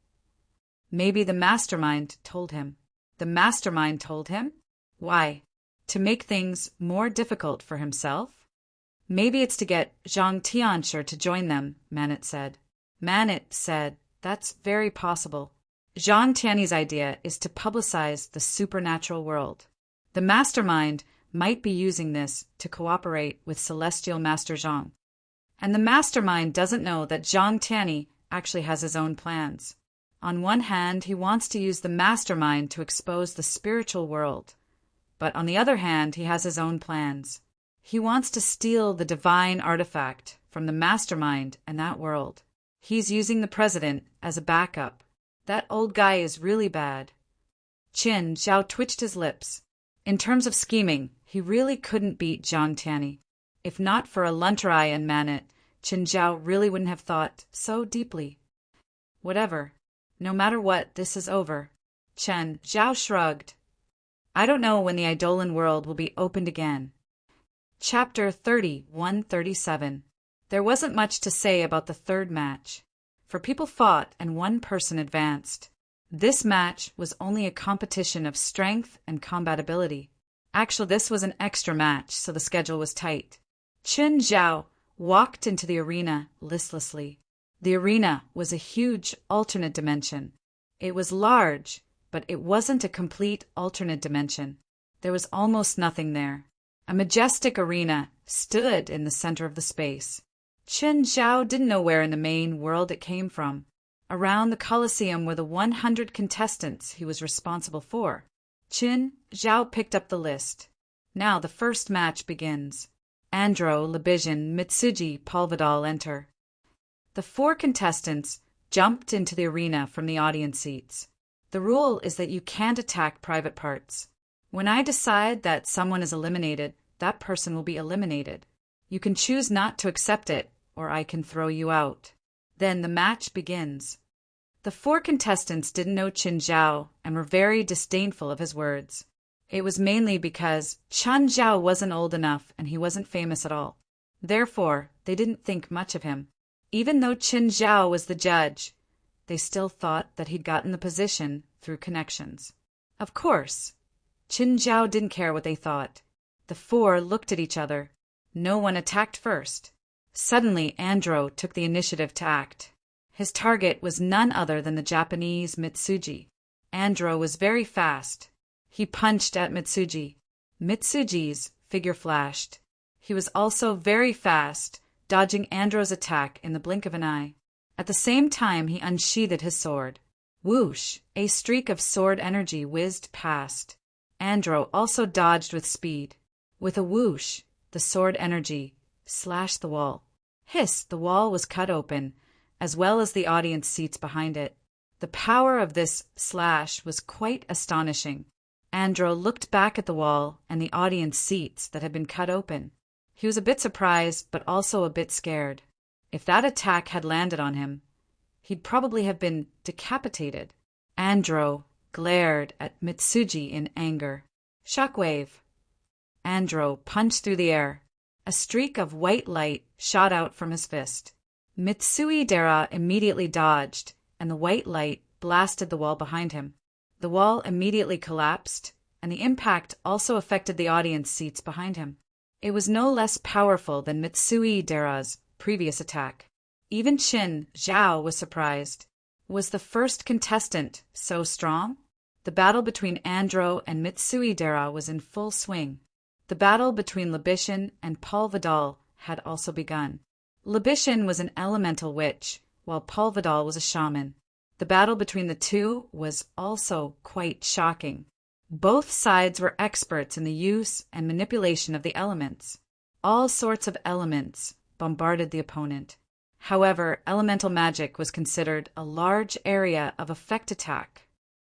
Maybe the mastermind told him. The mastermind told him? Why? To make things more difficult for himself? Maybe it's to get Zhang Tianyi to join them, Manit said. Manit said, that's very possible. Zhang Tianyi's idea is to publicize the supernatural world. The mastermind might be using this to cooperate with Celestial Master Zhang. And the mastermind doesn't know that Zhang Tianyi actually has his own plans. On one hand, he wants to use the mastermind to expose the spiritual world. But on the other hand, he has his own plans. He wants to steal the divine artifact from the mastermind and that world. He's using the president as a backup. That old guy is really bad. Chen Zhao twitched his lips. In terms of scheming, he really couldn't beat Zhang Tianyi. If not for Aluntrai and Manit, Chen Zhao really wouldn't have thought so deeply. Whatever. No matter what, this is over. Chen Zhao shrugged. I don't know when the Eidolon world will be opened again. Chapter 30:137. There wasn't much to say about the third match, for people fought and one person advanced. This match was only a competition of strength and combatability. Actually, this was an extra match, so the schedule was tight. Chen Zhao walked into the arena listlessly. The arena was a huge alternate dimension. It was large, but it wasn't a complete alternate dimension. There was almost nothing there. A majestic arena stood in the center of the space. Chen Zhao didn't know where in the main world it came from. Around the Colosseum were the 100 contestants he was responsible for. Chen Zhao picked up the list. Now the first match begins. Andro, Lebijan, Mitsuji, Paul enter. The 4 contestants jumped into the arena from the audience seats. The rule is that you can't attack private parts. When I decide that someone is eliminated, that person will be eliminated. You can choose not to accept it, or I can throw you out. Then the match begins. The 4 contestants didn't know Chen Zhao and were very disdainful of his words. It was mainly because Chen Zhao wasn't old enough and he wasn't famous at all. Therefore, they didn't think much of him. Even though Qin Zhao was the judge, they still thought that he'd gotten the position through connections. Of course, Qin Zhao didn't care what they thought. The four looked at each other. No one attacked first. Suddenly, Andro took the initiative to act. His target was none other than the Japanese Mitsuji. Andro was very fast. He punched at Mitsuji. Mitsuji's figure flashed. He was also very fast, dodging Andro's attack in the blink of an eye. At the same time, he unsheathed his sword. Whoosh! A streak of sword energy whizzed past. Andro also dodged with speed. With a whoosh, the sword energy slashed the wall. Hiss! The wall was cut open, as well as the audience seats behind it. The power of this slash was quite astonishing. Andro looked back at the wall and the audience seats that had been cut open. He was a bit surprised, but also a bit scared. If that attack had landed on him, he'd probably have been decapitated. Andro glared at Mitsuji in anger. Shockwave! Andro punched through the air. A streak of white light shot out from his fist. Mitsui Dera immediately dodged, and the white light blasted the wall behind him. The wall immediately collapsed, and the impact also affected the audience seats behind him. It was no less powerful than Mitsui Dera's previous attack. Even Qin Zhao was surprised. Was the first contestant so strong? The battle between Andro and Mitsui Dera was in full swing. The battle between Libishin and Paul Vidal had also begun. Libishin was an elemental witch, while Paul Vidal was a shaman. The battle between the two was also quite shocking. Both sides were experts in the use and manipulation of the elements. All sorts of elements bombarded the opponent. However, elemental magic was considered a large area of effect attack.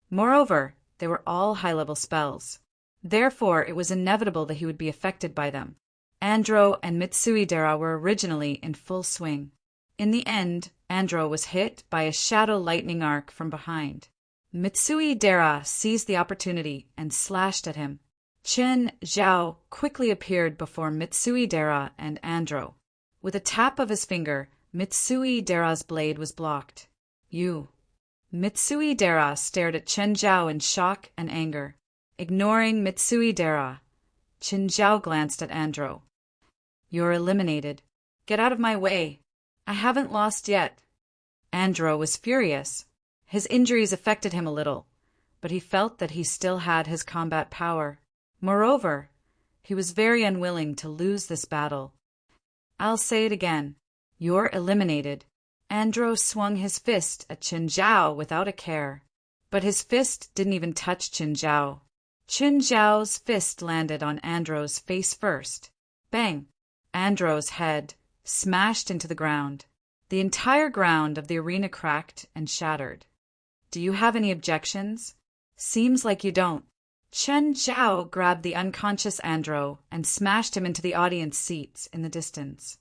Moreover, they were all high-level spells. Therefore, it was inevitable that he would be affected by them. Andro and Mitsui Dera were originally in full swing. In the end, Andro was hit by a shadow lightning arc from behind. Mitsui Dera seized the opportunity and slashed at him. Qin Zhao quickly appeared before Mitsui Dera and Andro. With a tap of his finger, Mitsui Dera's blade was blocked. You. Mitsui Dera stared at Qin Zhao in shock and anger. Ignoring Mitsui Dera, Qin Zhao glanced at Andro. You're eliminated. Get out of my way. I haven't lost yet. Andro was furious. His injuries affected him a little, but he felt that he still had his combat power. Moreover, he was very unwilling to lose this battle. I'll say it again. You're eliminated. Andro swung his fist at Qin Zhao without a care, but his fist didn't even touch Qin Zhao. Qin Zhao's fist landed on Andro's face first. Bang! Andro's head smashed into the ground. The entire ground of the arena cracked and shattered. Do you have any objections? Seems like you don't. Qin Zhao grabbed the unconscious Andro and smashed him into the audience seats in the distance.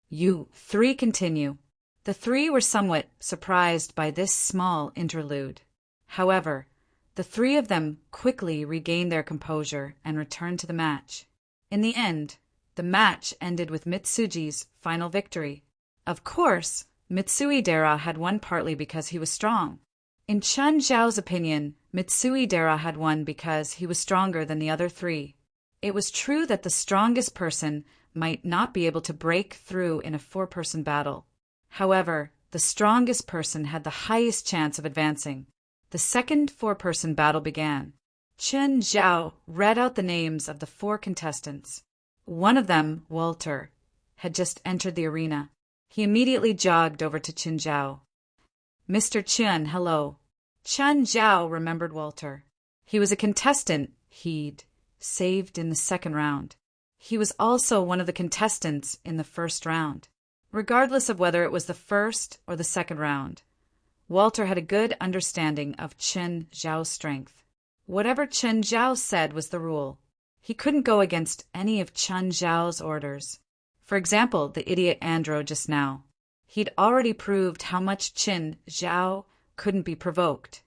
You three continue. The three were somewhat surprised by this small interlude. However, the three of them quickly regained their composure and returned to the match. In the end, the match ended with Mitsuji's final victory. Of course, Mitsui Dera had won partly because he was strong. In Qin Zhao's opinion, Mitsui Dera had won because he was stronger than the other three. It was true that the strongest person might not be able to break through in a four-person battle. However, the strongest person had the highest chance of advancing. The second four-person battle began. Qin Zhao read out the names of the four contestants. One of them, Walter, had just entered the arena. He immediately jogged over to Qin Zhao. Mr. Qin, hello. Qin Zhao remembered Walter. He was a contestant he'd saved in the second round. He was also one of the contestants in the first round. Regardless of whether it was the first or the second round, Walter had a good understanding of Qin Zhao's strength. Whatever Qin Zhao said was the rule. He couldn't go against any of Qin Zhao's orders. For example, the idiot Andro just now. He'd already proved how much Qin Zhao couldn't be provoked.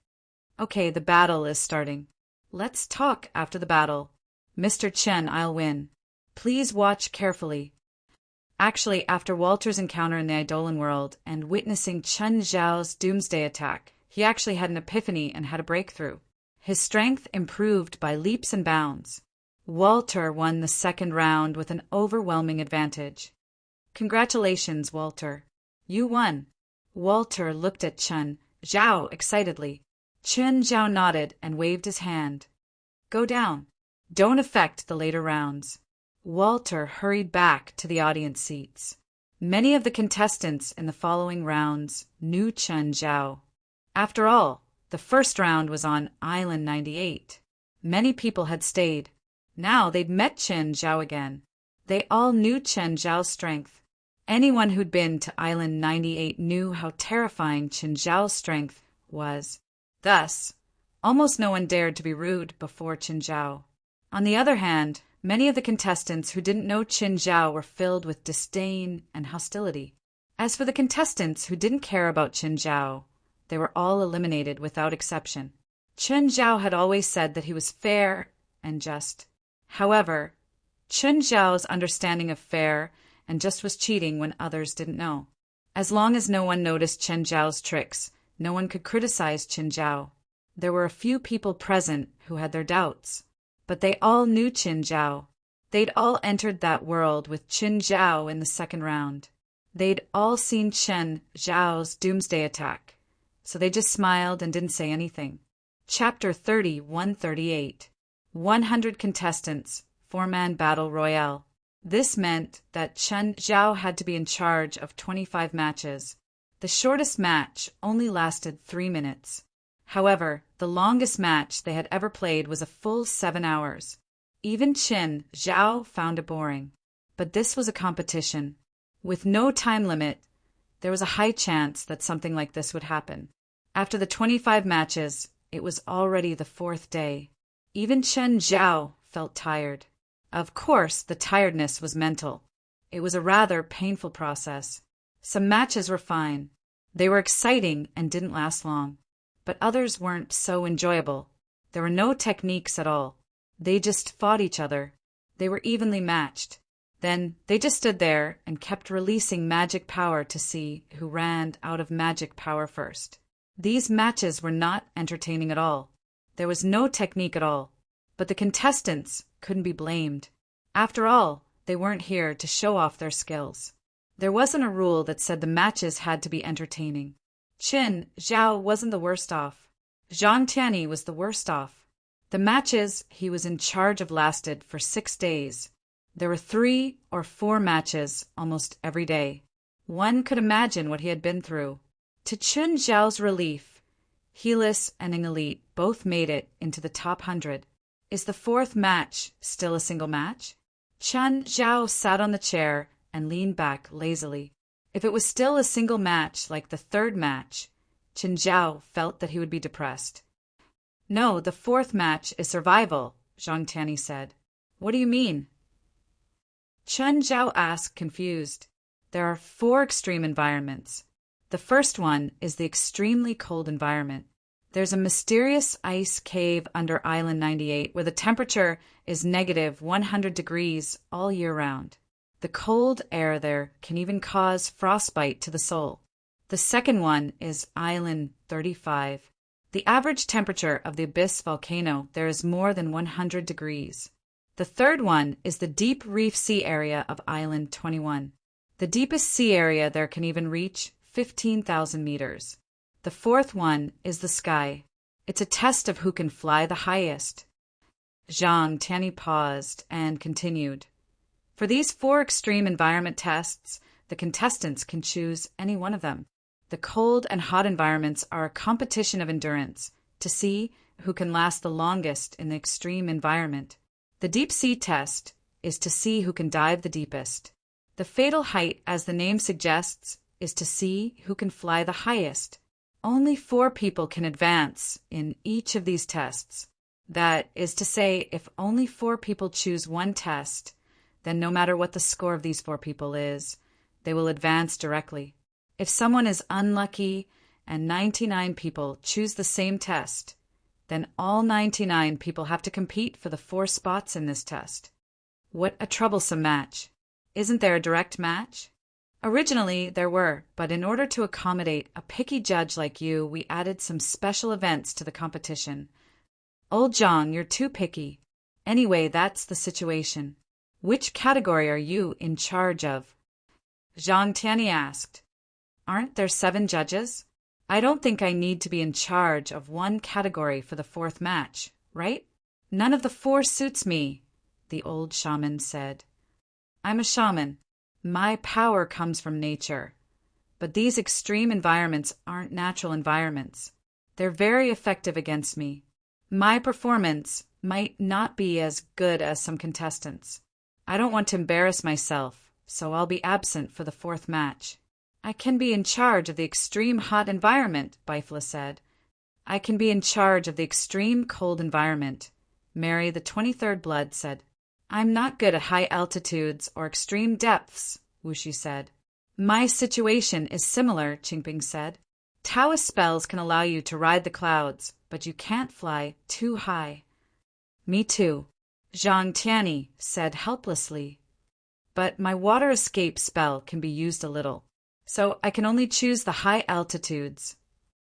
Okay, the battle is starting. Let's talk after the battle. Mr. Qin, I'll win. Please watch carefully. Actually, after Walter's encounter in the Eidolon world and witnessing Chen Zhao's doomsday attack, he actually had an epiphany and had a breakthrough. His strength improved by leaps and bounds. Walter won the second round with an overwhelming advantage. Congratulations, Walter. You won. Walter looked at Chen Zhao excitedly. Chen Zhao nodded and waved his hand. Go down. Don't affect the later rounds. Walter hurried back to the audience seats. Many of the contestants in the following rounds knew Chen Zhao. After all, the first round was on Island 98. Many people had stayed. Now they'd met Chen Zhao again. They all knew Chen Zhao's strength. Anyone who'd been to Island 98 knew how terrifying Chen Zhao's strength was. Thus, almost no one dared to be rude before Chen Zhao. On the other hand, many of the contestants who didn't know Chen Zhao were filled with disdain and hostility. As for the contestants who didn't care about Chen Zhao, they were all eliminated without exception. Chen Zhao had always said that he was fair and just. However, Chen Zhao's understanding of fair and just was cheating when others didn't know. As long as no one noticed Chen Zhao's tricks, no one could criticize Chen Zhao. There were a few people present who had their doubts. But they all knew Chen Zhao. They'd all entered that world with Chen Zhao in the second round. They'd all seen Chen Zhao's doomsday attack, so they just smiled and didn't say anything. Chapter 30-138. 100 contestants, 4-man battle royale. This meant that Chen Zhao had to be in charge of 25 matches. The shortest match only lasted 3 minutes. However, the longest match they had ever played was a full 7 hours. Even Chen Zhao found it boring. But this was a competition. With no time limit, there was a high chance that something like this would happen. After the 25 matches, it was already the 4th day. Even Chen Zhao felt tired. Of course, the tiredness was mental. It was a rather painful process. Some matches were fine. They were exciting and didn't last long. But others weren't so enjoyable. There were no techniques at all. They just fought each other. They were evenly matched. Then they just stood there and kept releasing magic power to see who ran out of magic power first. These matches were not entertaining at all. There was no technique at all. But the contestants couldn't be blamed. After all, they weren't here to show off their skills. There wasn't a rule that said the matches had to be entertaining. Chen Zhao wasn't the worst off. Zhang Tianyi was the worst off. The matches he was in charge of lasted for 6 days. There were 3 or 4 matches almost every day. One could imagine what he had been through. To Chen Zhao's relief, Helis and Ingelit both made it into the top 100. Is the 4th match still a single match? Chen Zhao sat on the chair and leaned back lazily. If it was still a single match like the 3rd match, Chen Zhao felt that he would be depressed. No, the 4th match is survival, Zhang Tianyi said. What do you mean? Chen Zhao asked, confused. There are 4 extreme environments. The first one is the extremely cold environment. There's a mysterious ice cave under Island 98 where the temperature is negative 100 degrees all year round. The cold air there can even cause frostbite to the soul. The second one is Island 35. The average temperature of the Abyss volcano there is more than 100 degrees. The third one is the deep reef sea area of Island 21. The deepest sea area there can even reach 15,000 meters. The fourth one is the sky. It's a test of who can fly the highest. Zhang Tianyi paused and continued. For these 4 extreme environment tests, the contestants can choose any one of them. The cold and hot environments are a competition of endurance to see who can last the longest in the extreme environment. The deep sea test is to see who can dive the deepest. The fatal height, as the name suggests, is to see who can fly the highest. Only 4 people can advance in each of these tests. That is to say, if only 4 people choose one test, then no matter what the score of these 4 people is, they will advance directly. If someone is unlucky and 99 people choose the same test, then all 99 people have to compete for the 4 spots in this test. What a troublesome match. Isn't there a direct match? Originally, there were, but in order to accommodate a picky judge like you, we added some special events to the competition. Old Zhang, you're too picky. Anyway, that's the situation. Which category are you in charge of? Zhang Tianyi asked. Aren't there 7 judges? I don't think I need to be in charge of one category for the 4th match, right? None of the 4 suits me, the old shaman said. I'm a shaman. My power comes from nature. But these extreme environments aren't natural environments. They're very effective against me. My performance might not be as good as some contestants. I don't want to embarrass myself, so I'll be absent for the 4th match. I can be in charge of the extreme hot environment, Bifla said. I can be in charge of the extreme cold environment, Mary, the 23rd blood, said. I'm not good at high altitudes or extreme depths, Wuxi said. My situation is similar, Qingping said. Taoist spells can allow you to ride the clouds, but you can't fly too high. Me too, Zhang Tianyi said helplessly. But my water escape spell can be used a little, so I can only choose the high altitudes.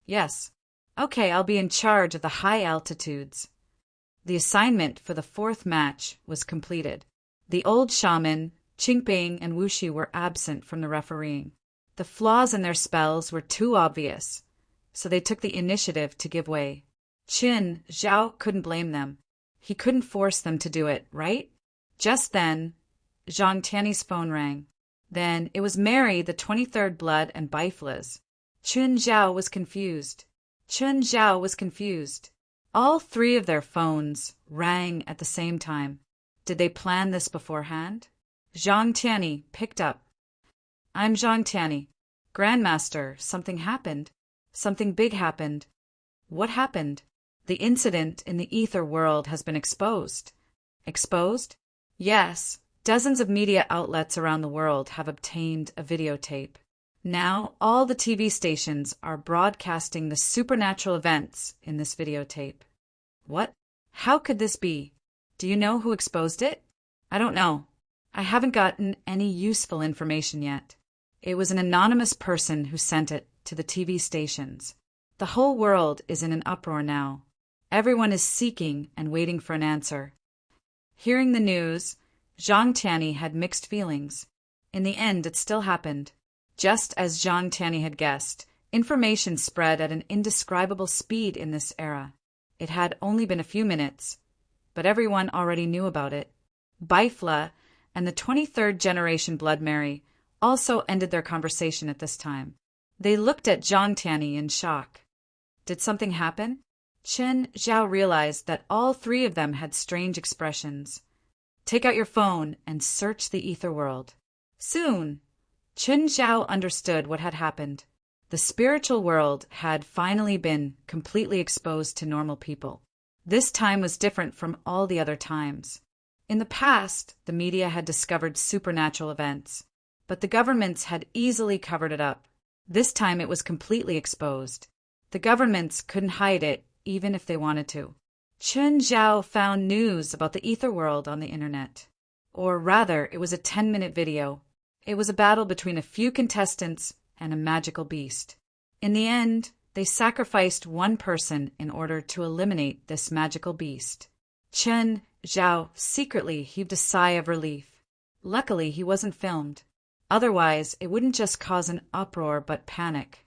Yes. Okay, I'll be in charge of the high altitudes. The assignment for the 4th match was completed. The old shaman, Qingping, and Wuxi were absent from the refereeing. The flaws in their spells were too obvious, so they took the initiative to give way. Qin Zhao couldn't blame them. He couldn't force them to do it, right? Just then, Zhang Tianyi's phone rang. Then it was Mary, the 23rd blood, and Bifla's. Chun Zhao was confused. All 3 of their phones rang at the same time. Did they plan this beforehand? Zhang Tianyi picked up. I'm Zhang Tianyi. Grandmaster, something happened. Something big happened. What happened? The incident in the ether world has been exposed. Exposed? Yes. Dozens of media outlets around the world have obtained a videotape. Now, all the TV stations are broadcasting the supernatural events in this videotape. What? How could this be? Do you know who exposed it? I don't know. I haven't gotten any useful information yet. It was an anonymous person who sent it to the TV stations. The whole world is in an uproar now. Everyone is seeking and waiting for an answer. Hearing the news, Zhang Tianyi had mixed feelings. In the end, it still happened. Just as Zhang Tianyi had guessed, information spread at an indescribable speed in this era. It had only been a few minutes, but everyone already knew about it. Bifla and the 23rd generation Blood Mary also ended their conversation at this time. They looked at Zhang Tianyi in shock. Did something happen? Qin Zhao realized that all 3 of them had strange expressions. Take out your phone and search the ether world. Soon, Qin Zhao understood what had happened. The spiritual world had finally been completely exposed to normal people. This time was different from all the other times. In the past, the media had discovered supernatural events, but the governments had easily covered it up. This time it was completely exposed. The governments couldn't hide it, even if they wanted to. Qin Zhao found news about the ether world on the internet. Or rather, it was a 10-minute video. It was a battle between a few contestants and a magical beast. In the end, they sacrificed one person in order to eliminate this magical beast. Qin Zhao secretly heaved a sigh of relief. Luckily, he wasn't filmed. Otherwise, it wouldn't just cause an uproar but panic.